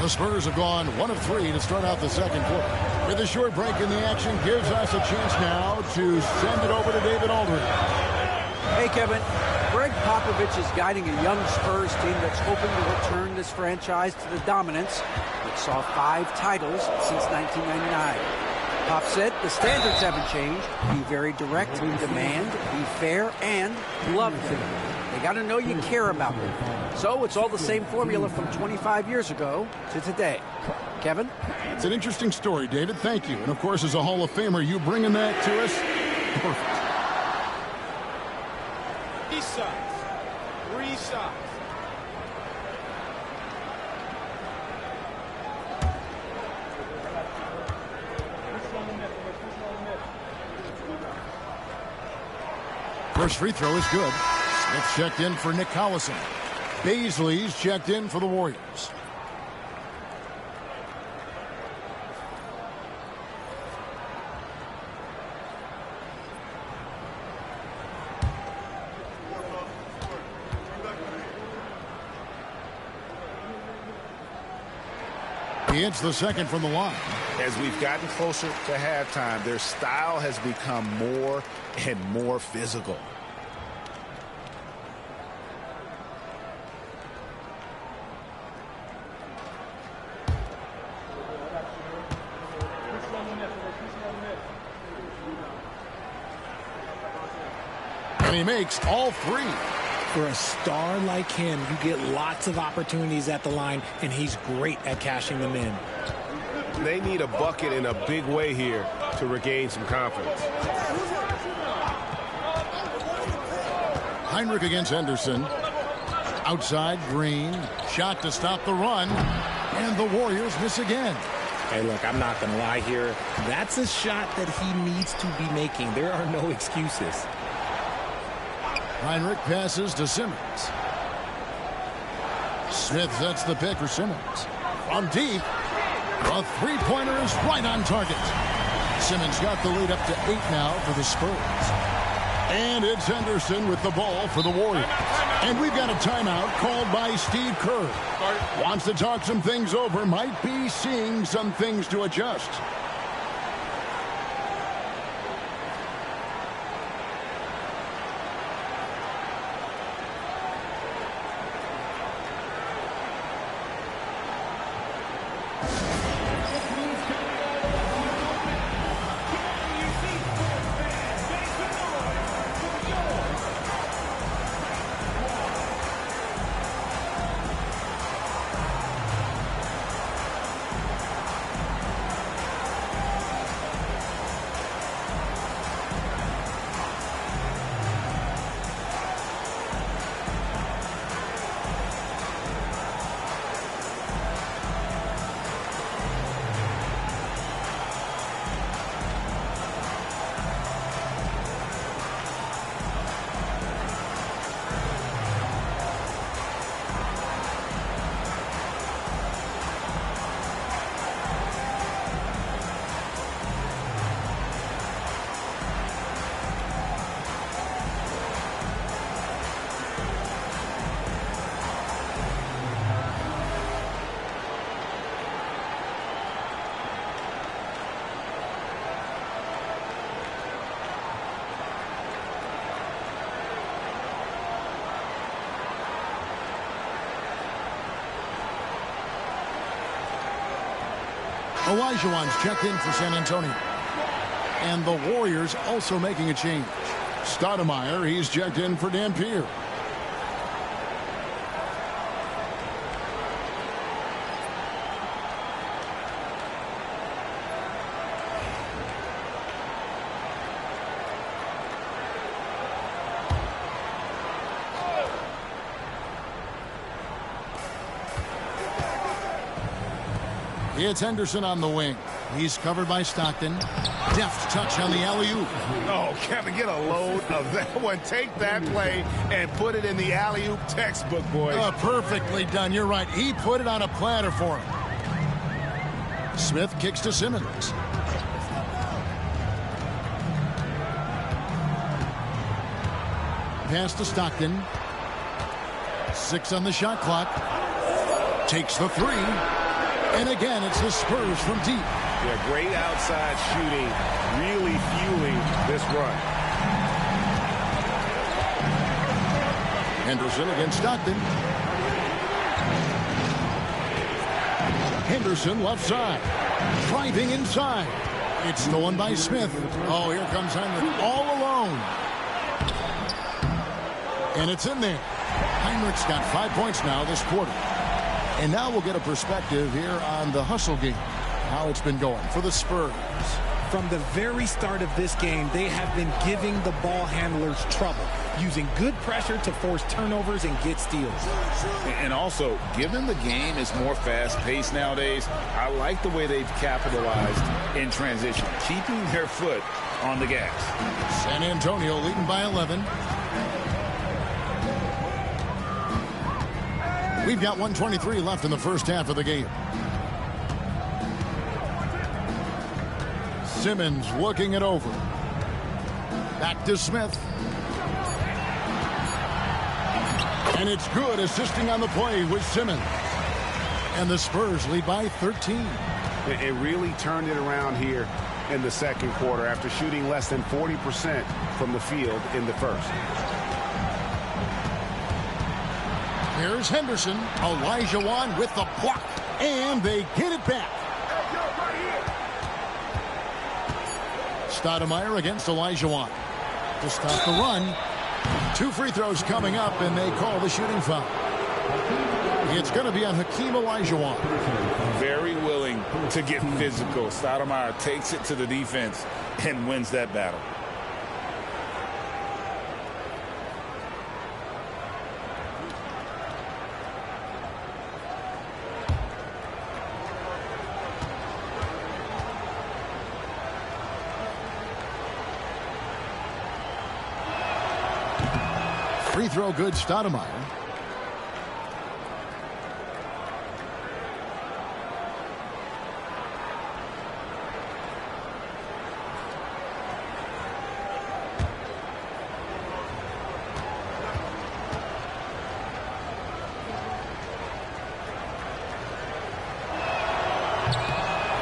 The Spurs have gone 1 of 3 to start out the second quarter. With a short break in the action gives us a chance now to send it over to David Aldridge. Hey, Kevin. Greg Popovich is guiding a young Spurs team that's hoping to return this franchise to the dominance which saw 5 titles since 1999. Pop said the standards haven't changed. Be very direct, demand, be fair, and love them. They got to know you care about them. So it's all the same formula from 25 years ago to today. Kevin? It's an interesting story, David. Thank you. And, of course, as a Hall of Famer, you bringing that to us? Perfect. 3 shots. 3 shots. First free throw is good. Smith checked in for Nick Collison. Baisley's checked in for the Warriors. He hits the second from the line. As we've gotten closer to halftime, their style has become more and more physical. And he makes all 3. For a star like him, you get lots of opportunities at the line, and he's great at cashing them in. They need a bucket in a big way here to regain some confidence. Heinrich against Henderson. Outside, Green. Shot to stop the run. And the Warriors miss again. Hey, look, I'm not going to lie here. That's a shot that he needs to be making. There are no excuses. Heinrich passes to Simmons. Smith sets the pick for Simmons. From deep, the three-pointer is right on target. Simmons got the lead up to 8 now for the Spurs. And it's Henderson with the ball for the Warriors. And we've got a timeout called by Steve Kerr. Wants to talk some things over, might be seeing some things to adjust. Olajuwon's checked in for San Antonio. And the Warriors also making a change. Stoudemire, he's checked in for Dampier. It's Henderson on the wing. He's covered by Stockton. Deft touch on the alley-oop. Oh, Kevin, get a load of that one. Take that play and put it in the alley-oop textbook, boys. Perfectly done. You're right. He put it on a platter for him. Smith kicks to Simmons. Pass to Stockton. 6 on the shot clock. Takes the 3. And again, it's the Spurs from deep. Yeah, great outside shooting, really fueling this run. Henderson against Stockton. Henderson left side. Driving inside. It's stolen by Smith. Oh, here comes Heinrich all alone. And it's in there. Heinrich's got 5 points now this quarter. And now we'll get a perspective here on the hustle game, how it's been going for the Spurs. From the very start of this game, they have been giving the ball handlers trouble, using good pressure to force turnovers and get steals. And also, given the game is more fast-paced nowadays, I like the way they've capitalized in transition, keeping their foot on the gas. San Antonio leading by 11. We've got 1:23 left in the first half of the game. Simmons looking it over. Back to Smith. And it's good, assisting on the play with Simmons. And the Spurs lead by 13. It really turned it around here in the second quarter after shooting less than 40% from the field in the first. Here's Henderson. Olajuwon with the block. And they get it back. Stoudemire against Olajuwon to stop the run. 2 free throws coming up, and they call the shooting foul. It's going to be on Hakeem Olajuwon. Very willing to get physical. Stoudemire takes it to the defense and wins that battle. Free throw good, Stoudemire.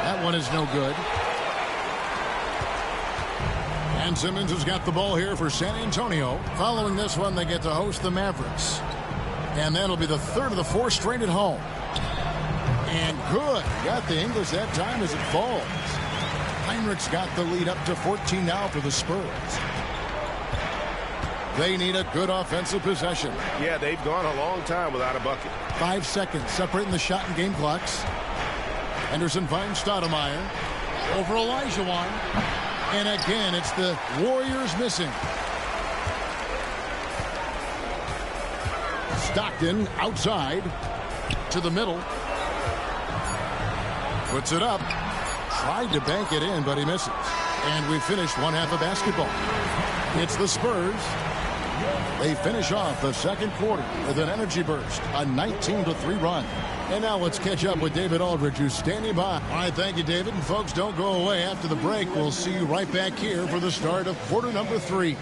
That one is no good. And Simmons has got the ball here for San Antonio. Following this one, they get to host the Mavericks. And that'll be the third of the 4 straight at home. And good. Got the English that time as it falls. Heinrich's got the lead up to 14 now for the Spurs. They need a good offensive possession. Yeah, they've gone a long time without a bucket. 5 seconds separating the shot and game clocks. Henderson finds Stoudemire. Over Olajuwon. And again, it's the Warriors missing. Stockton outside to the middle. Puts it up. Tried to bank it in, but he misses. And we finished one half of basketball. It's the Spurs. They finish off the second quarter with an energy burst, a 19-3 run. And now let's catch up with David Aldridge, who's standing by. All right, thank you, David. And folks, don't go away. After the break, we'll see you right back here for the start of quarter number 3.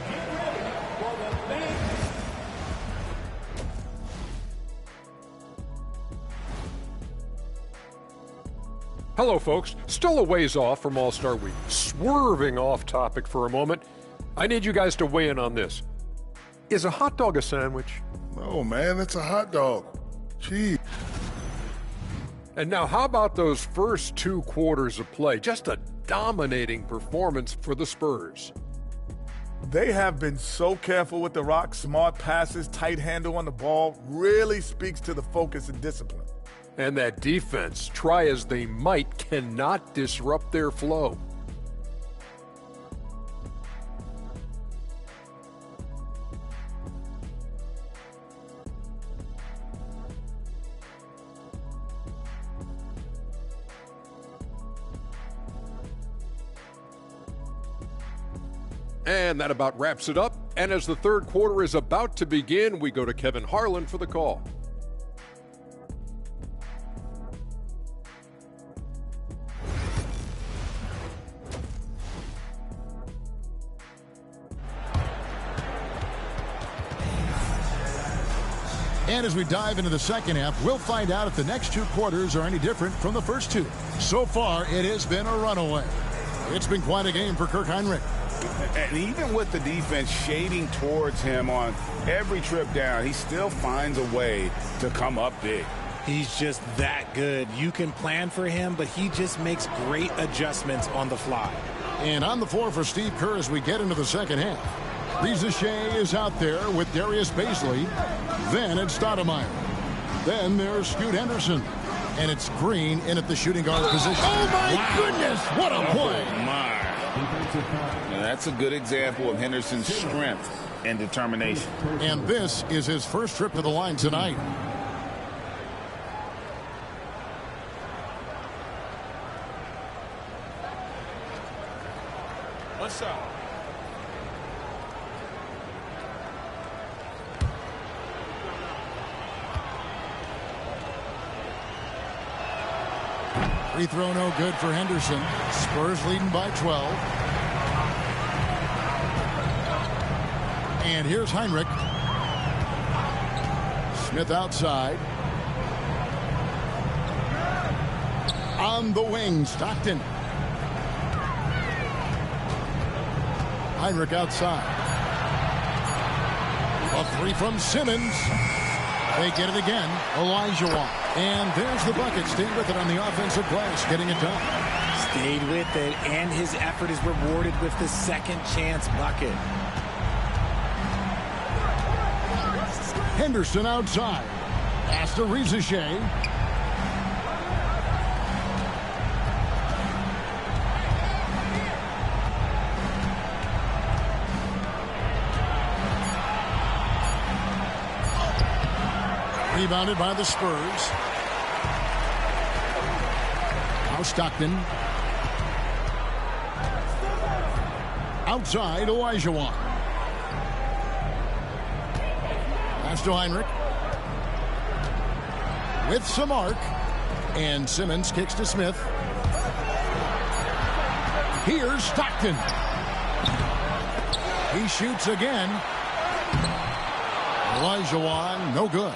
Hello, folks. Still a ways off from All-Star Week. Swerving off topic for a moment. I need you guys to weigh in on this. Is a hot dog a sandwich? No, man, it's a hot dog. Gee. And now, how about those first 2 quarters of play? Just a dominating performance for the Spurs. They have been so careful with the rock. Smart passes, tight handle on the ball. Really speaks to the focus and discipline. And that defense, try as they might, cannot disrupt their flow. And that about wraps it up. And as the third quarter is about to begin, we go to Kevin Harlan for the call. And as we dive into the second half, we'll find out if the next 2 quarters are any different from the first 2. So far, it has been a runaway. It's been quite a game for Kirk Heinrich. And even with the defense shading towards him on every trip down, he still finds a way to come up big. He's just that good. You can plan for him, but he just makes great adjustments on the fly. And on the floor for Steve Kerr as we get into the second half. Reza Shea is out there with Darius Baisley. Then it's Stoudemire. Then there's Scoot Henderson. And it's Green in at the shooting guard position. Oh, my goodness. What a play. Oh, my. Now, that's a good example of Henderson's strength and determination. And this is his first trip to the line tonight. What's up? Free throw no good for Henderson. Spurs leading by 12. And here's Heinrich. Smith outside. On the wing, Stockton. Heinrich outside. A three from Simmons. They get it again. Olajuwon. And there's the bucket. Stayed with it on the offensive glass, getting it done. Stayed with it, and his effort is rewarded with the second chance bucket. Henderson outside. Pass to Reza Shea. Rebounded by the Spurs. Now Stockton. Outside, Olajuwon. Pass to Heinrich. With some arc. And Simmons kicks to Smith. Here's Stockton. He shoots again. Olajuwon, no good.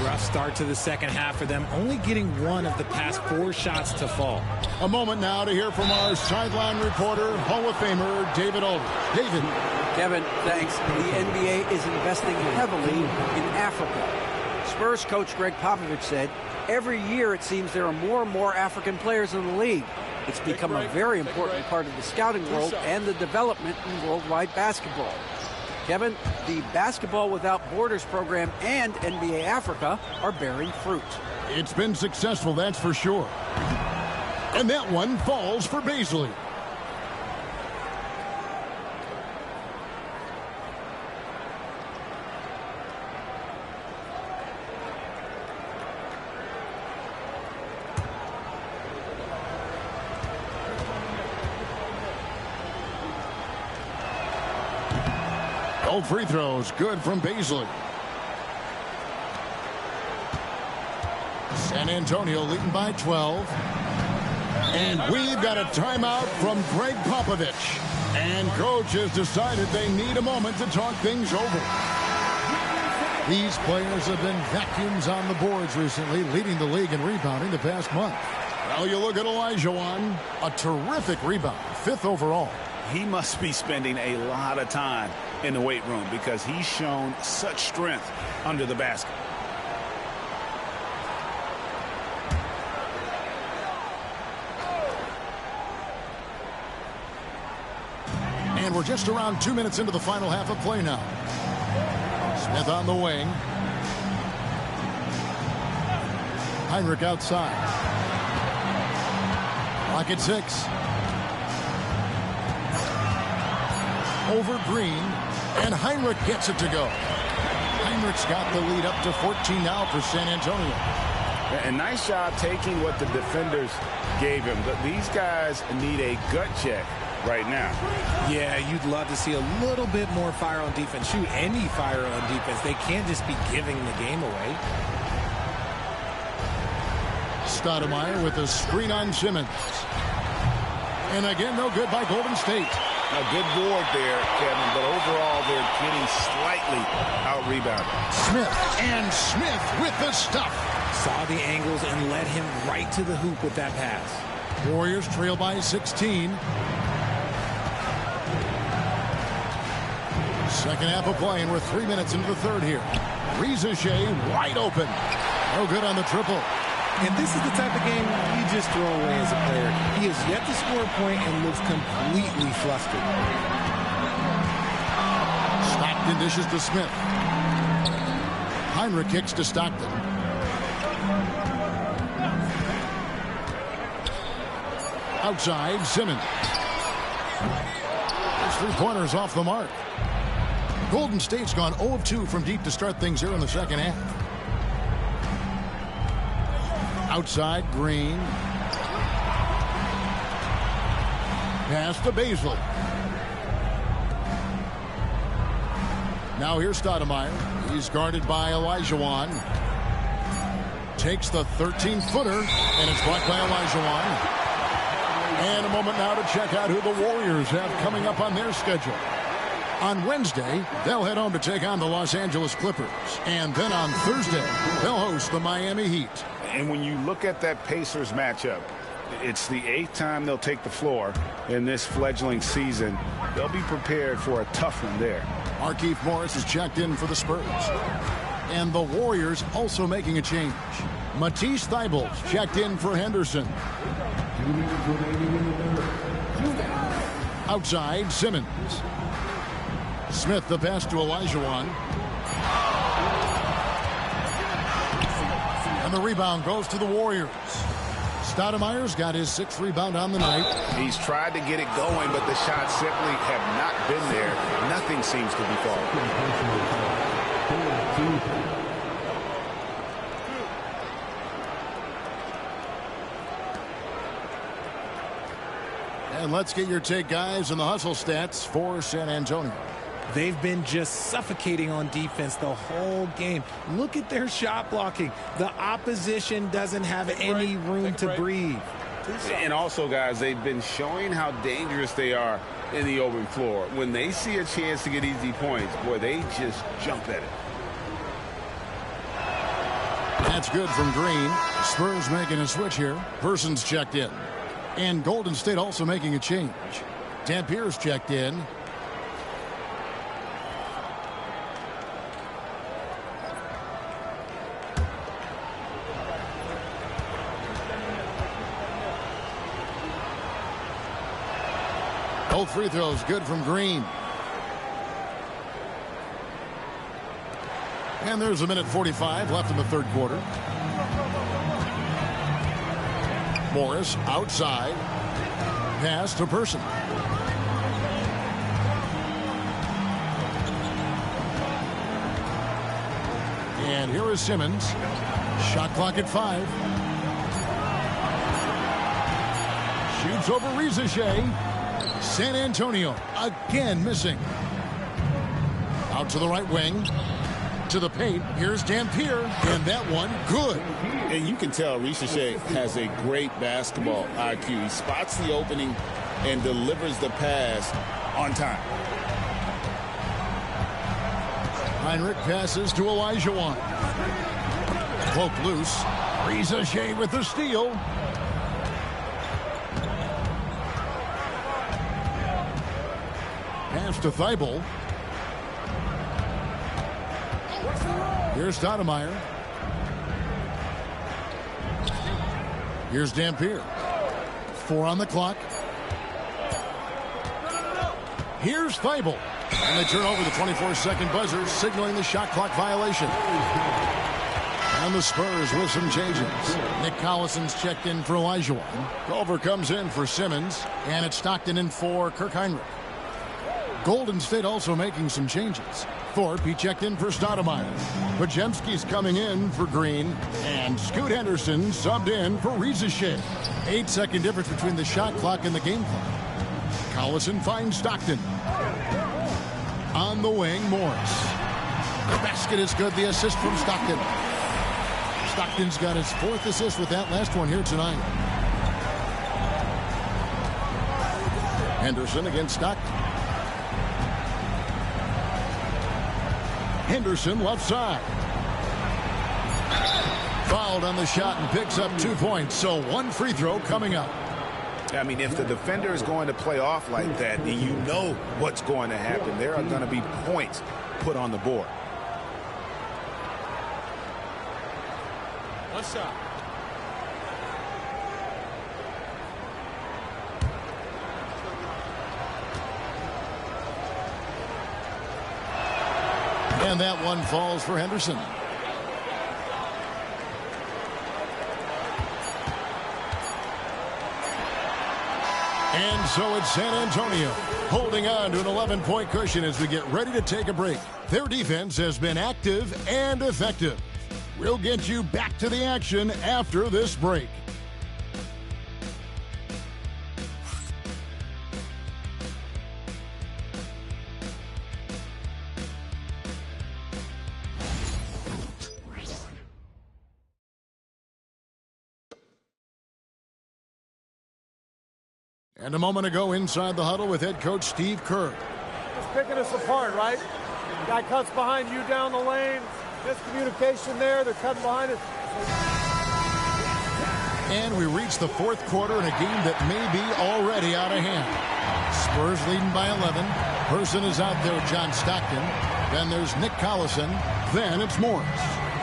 Rough start to the second half for them, only getting one of the past 4 shots to fall. A moment now to hear from our sideline reporter, Hall of Famer David Aldridge. David. Kevin, thanks. The NBA is investing heavily in Africa. Spurs coach Greg Popovich said, every year it seems there are more and more African players in the league. It's become a very important part of the scouting world and the development in worldwide basketball. Kevin, the Basketball Without Borders program and NBA Africa are bearing fruit. It's been successful, that's for sure. And that one falls for Baisley. Both free throws good from Baisley. San Antonio leading by 12. And we've got a timeout from Greg Popovich. And coach has decided they need a moment to talk things over. These players have been vacuums on the boards recently, leading the league in rebounding the past month. Well, you look at Olajuwon, a terrific rebound, 5th overall. He must be spending a lot of time in the weight room because he's shown such strength under the basket. And we're just around 2 minutes into the final half of play now. Smith on the wing. Heinrich outside. Clock at 6. Over Green, and Heinrich gets it to go. Heinrich's got the lead up to 14 now for San Antonio. A nice job taking what the defenders gave him. But these guys need a gut check right now. Yeah, you'd love to see a little bit more fire on defense. Shoot, any fire on defense. They can't just be giving the game away. Stoudemire with a screen on Simmons. And again, no good by Golden State. A good board there, Kevin, but overall they're getting slightly out-rebounded. Smith, and Smith with the stuff. Saw the angles and led him right to the hoop with that pass. Warriors trail by 16. Second half of play, and we're 3 minutes into the third here. Rizachet wide open. No good on the triple. And this is the type of game you just throw away as a player. He has yet to score a point and looks completely flustered. Stockton dishes to Smith. Heinrich kicks to Stockton. Outside, Simmons. There's 3-pointers off the mark. Golden State's gone 0 of 2 from deep to start things here in the second half. Outside, Green. Pass to Baisley. Now here's Stoudemire. He's guarded by Olajuwon. Takes the 13-footer, and it's blocked by Olajuwon. And a moment now to check out who the Warriors have coming up on their schedule. On Wednesday, they'll head home to take on the Los Angeles Clippers. And then on Thursday, they'll host the Miami Heat. And when you look at that Pacers matchup, it's the 8th time they'll take the floor in this fledgling season. They'll be prepared for a tough one there. Markieff Morris is checked in for the Spurs. And the Warriors also making a change. Matisse Thybulle's checked in for Henderson. Outside, Simmons. Smith the pass to Olajuwon. And the rebound goes to the Warriors. Stoudemire's got his 6th rebound on the night. He's tried to get it going, but the shots simply have not been there. Nothing seems to be falling. And let's get your take, guys, on the hustle stats for San Antonio. They've been just suffocating on defense the whole game. Look at their shot blocking. The opposition doesn't have any room to breathe. And also, guys, they've been showing how dangerous they are in the open floor. When they see a chance to get easy points, boy, they just jump at it. That's good from Green. Spurs making a switch here. Person's checked in. And Golden State also making a change. Dampier's checked in. Both free throws good from Green. And there's a minute 45 left in the third quarter. Morris outside. Pass to Person. And here is Simmons. Shot clock at 5. Shoots over Rizachet. San Antonio again missing. Out to the right wing. To the paint. Here's Dampier. And that one good. And you can tell Rizachet has a great basketball IQ. He spots the opening and delivers the pass on time. Heinrich passes to Olajuwon. Cloak loose. Rizachet with the steal. Pass to Thibault. Here's Stoudemire. Here's Dampier. 4 on the clock. Here's Thibault. And they turn over the 24-second buzzer, signaling the shot clock violation. And the Spurs with some changes. Nick Collison's checked in for Olajuwon. Culver comes in for Simmons. And it's Stockton in for Kirk Heinrich. Golden State also making some changes. Thorpe, he checked in for Stoudemire. Podziemski's coming in for Green. And Scoot Henderson subbed in for Rizachet. 8-second difference between the shot clock and the game clock. Collison finds Stockton. On the wing, Morris. The basket is good. The assist from Stockton. Stockton's got his 4th assist with that last one here tonight. Henderson against Stockton. Henderson left side. Fouled on the shot and picks up 2 points. So 1 free throw coming up. I mean, if the defender is going to play off like that, then you know what's going to happen. There are going to be points put on the board. One shot. And that one falls for Henderson. And so it's San Antonio holding on to an 11-point cushion as we get ready to take a break. Their defense has been active and effective. We'll get you back to the action after this break. And a moment ago inside the huddle with head coach Steve Kerr. It's picking us apart, right? The guy cuts behind you down the lane. Miscommunication there. They're cutting behind us. And we reach the fourth quarter in a game that may be already out of hand. Spurs leading by 11. Person is out there with John Stockton. Then there's Nick Collison. Then it's Morris.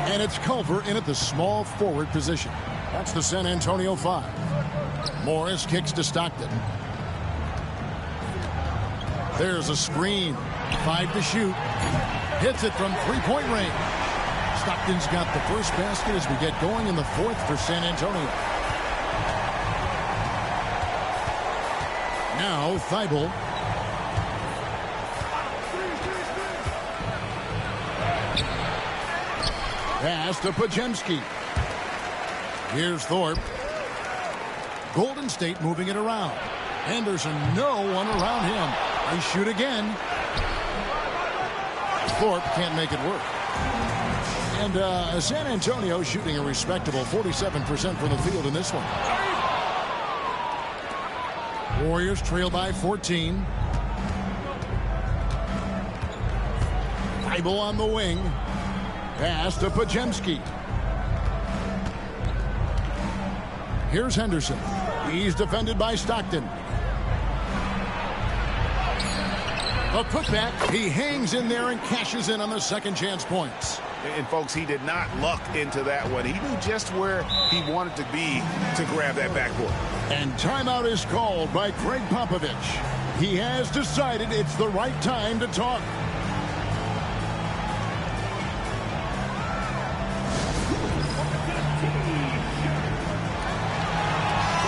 And it's Culver in at the small forward position. That's the San Antonio 5. Morris kicks to Stockton. There's a screen. 5 to shoot. Hits it from three-point range. Stockton's got the first basket as we get going in the fourth for San Antonio. Now Thibault. Pass to Pajemski. Here's Thorpe. Golden State moving it around. Henderson, no one around him. They shoot again. Thorpe can't make it work. And San Antonio shooting a respectable 47% from the field in this one. Warriors trail by 14. Thibault on the wing. Pass to Pajemski. Here's Henderson. He's defended by Stockton. A putback. He hangs in there and cashes in on the second chance points. And, folks, he did not luck into that one. He knew just where he wanted to be to grab that backboard. And timeout is called by Greg Popovich. He has decided it's the right time to talk.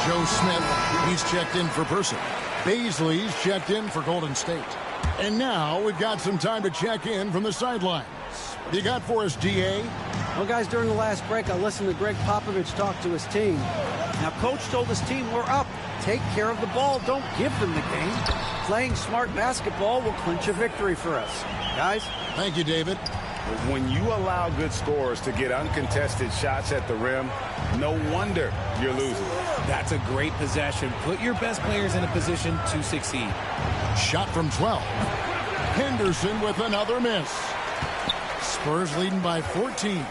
Joe Smith, he's checked in for Person. Baisley's checked in for Golden State. And now we've got some time to check in from the sidelines. What do you got for us, DA? Well, guys, during the last break, I listened to Greg Popovich talk to his team. Now, Coach told his team, we're up. Take care of the ball. Don't give them the game. Playing smart basketball will clinch a victory for us. Guys? Thank you, David. When you allow good scorers to get uncontested shots at the rim, no wonder you're losing. That's a great possession. Put your best players in a position to succeed. Shot from 12. Henderson with another miss. Spurs leading by 14.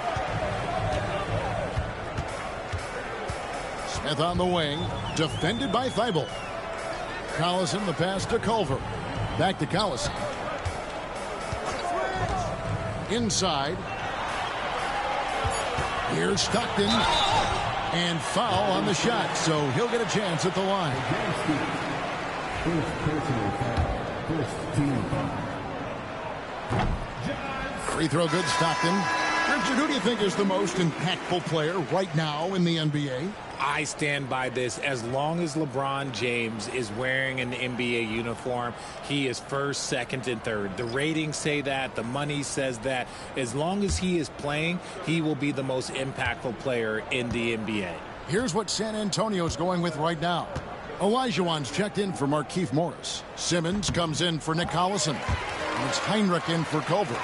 Smith on the wing. Defended by Thibault. Collison the pass to Culver. Back to Collison. Inside. Here's Stockton. And foul on the shot, so he'll get a chance at the line. Free throw good, Stockton. Richard, who do you think is the most impactful player right now in the NBA? I stand by this. As long as LeBron James is wearing an NBA uniform, he is first, second, and third. The ratings say that. The money says that. As long as he is playing, he will be the most impactful player in the NBA. Here's what San Antonio's going with right now. Olajuwon's checked in for Markieff Morris. Simmons comes in for Nick Collison. And it's Heinrich in for Culver.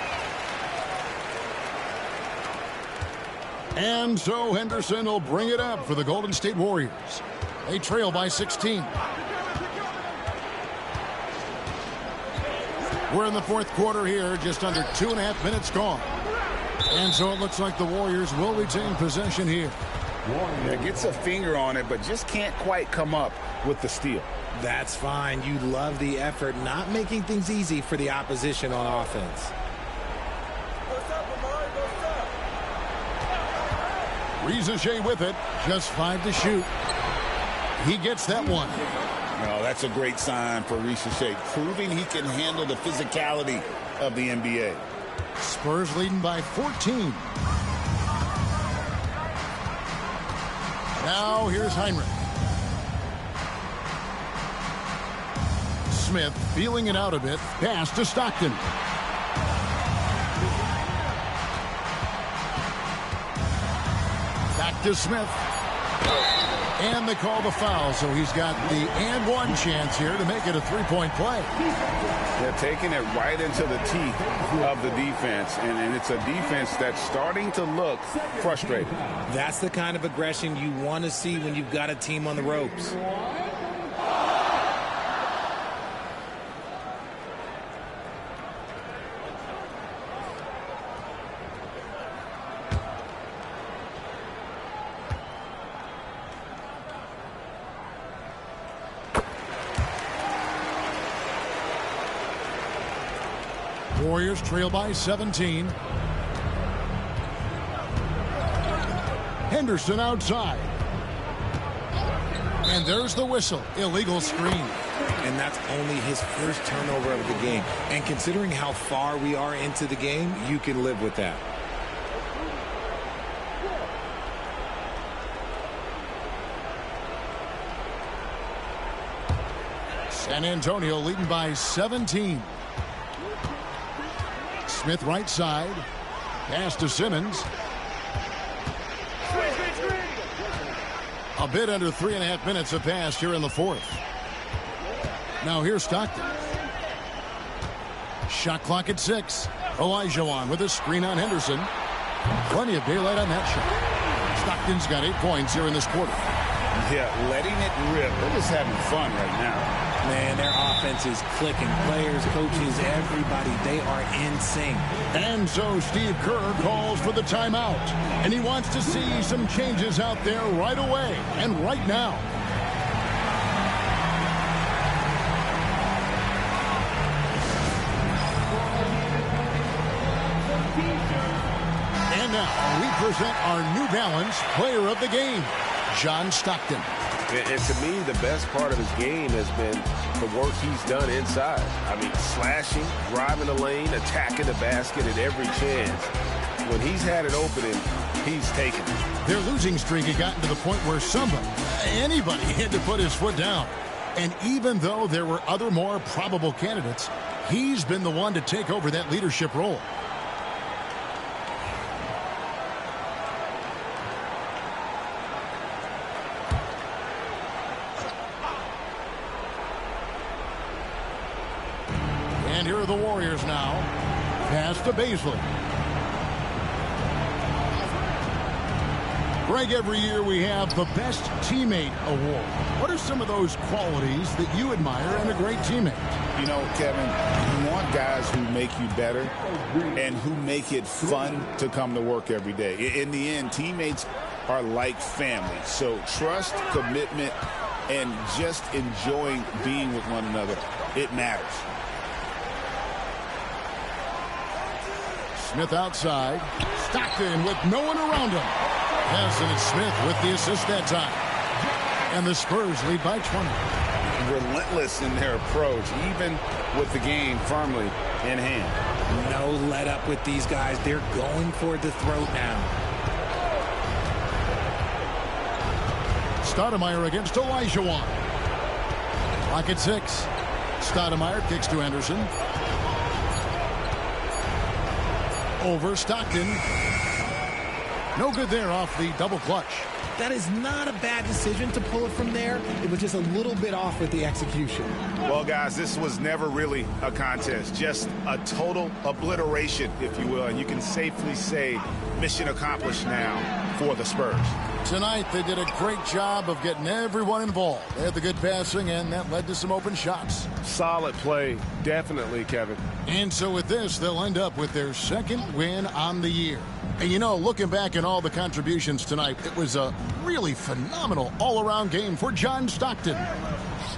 And so Henderson will bring it up for the Golden State Warriors. They trail by 16. We're in the fourth quarter here, just under 2.5 minutes gone. And so it looks like the Warriors will retain possession here. Yeah, gets a finger on it, but just can't quite come up with the steal. That's fine. You love the effort, not making things easy for the opposition on offense. Rizachet with it. Just 5 to shoot. He gets that one. No, that's a great sign for Rizachet, proving he can handle the physicality of the NBA. Spurs leading by 14. Now here's Heinrich. Smith feeling it out a bit. Pass to Stockton. Back to Smith. And they call the foul, so he's got the and one chance here to make it a three-point play. They're taking it right into the teeth of the defense, and it's a defense that's starting to look frustrated. That's the kind of aggression you want to see when you've got a team on the ropes. Warriors trail by 17. Henderson outside. And there's the whistle. Illegal screen. And that's only his first turnover of the game. And considering how far we are into the game, you can live with that. San Antonio leading by 17. Smith right side. Pass to Simmons. A bit under 3.5 minutes have passed here in the fourth. Now here's Stockton. Shot clock at 6. Olajuwon with a screen on Henderson. Plenty of daylight on that shot. Stockton's got 8 points here in this quarter. Yeah, letting it rip. They're just having fun right now. Man, their offense is clicking. Players, coaches, everybody, they are in sync. And so Steve Kerr calls for the timeout. And he wants to see some changes out there right away and right now. And now we present our New Balance Player of the Game, John Stockton. And to me, the best part of his game has been the work he's done inside. I mean, slashing, driving the lane, attacking the basket at every chance. When he's had an opening, he's taken it. Their losing streak had gotten to the point where anybody had to put his foot down. And even though there were other more probable candidates, he's been the one to take over that leadership role. And here are the Warriors now. Pass to Baisley. Greg, every year we have the Best Teammate Award. What are some of those qualities that you admire in a great teammate? You know, Kevin, you want guys who make you better and who make it fun to come to work every day. In the end, teammates are like family. So trust, commitment, and just enjoying being with one another, it matters. Smith outside. Stockton with no one around him. Hassan and Smith with the assist that time. And the Spurs lead by 20. Relentless in their approach, even with the game firmly in hand. No let up with these guys. They're going for the throat now. Stoudemire against Olajuwon. Clock at 6. Stoudemire kicks to Henderson. Over Stockton. No good there off the double clutch. That is not a bad decision to pull it from there. It was just a little bit off with the execution. Well, guys, this was never really a contest. Just a total obliteration, if you will. And you can safely say mission accomplished now for the Spurs. Tonight, they did a great job of getting everyone involved. They had the good passing, and that led to some open shots. Solid play, definitely, Kevin. And so with this, they'll end up with their second win on the year. And you know, looking back at all the contributions tonight, it was a really phenomenal all-around game for John Stockton.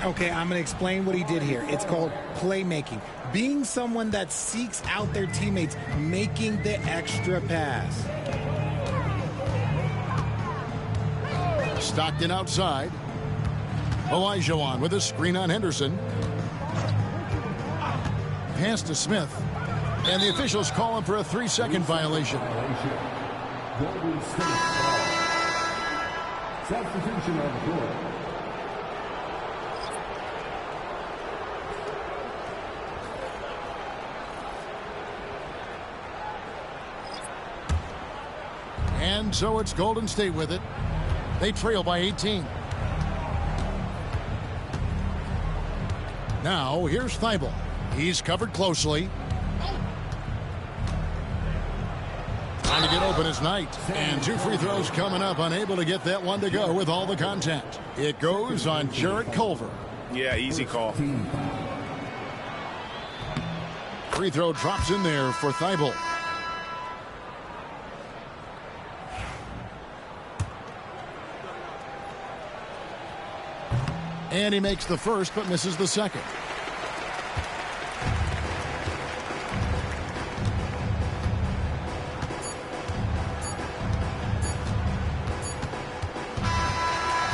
Okay, I'm going to explain what he did here. It's called playmaking. Being someone that seeks out their teammates, making the extra pass. Stockton outside. Olajuwon with a screen on Henderson. Pass to Smith. And the officials call him for a 3-second violation. Golden State ball. Substitution on the court. And so it's Golden State with it. They trail by 18. Now here's Thibault. He's covered closely. Trying to get open is Knight. And 2 free throws coming up. Unable to get that one to go with all the contact. It goes on Jarrett Culver. Yeah, easy call. Free throw drops in there for Thibault. And he makes the first but misses the second.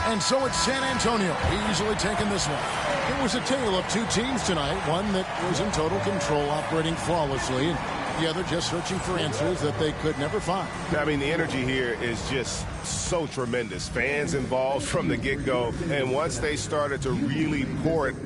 And so it's San Antonio easily taking this one. It was a tale of 2 teams tonight. One that was in total control, operating flawlessly, and the other just searching for answers that they could never find. I mean, the energy here is just so tremendous. Fans involved from the get-go, and once they started to really pour it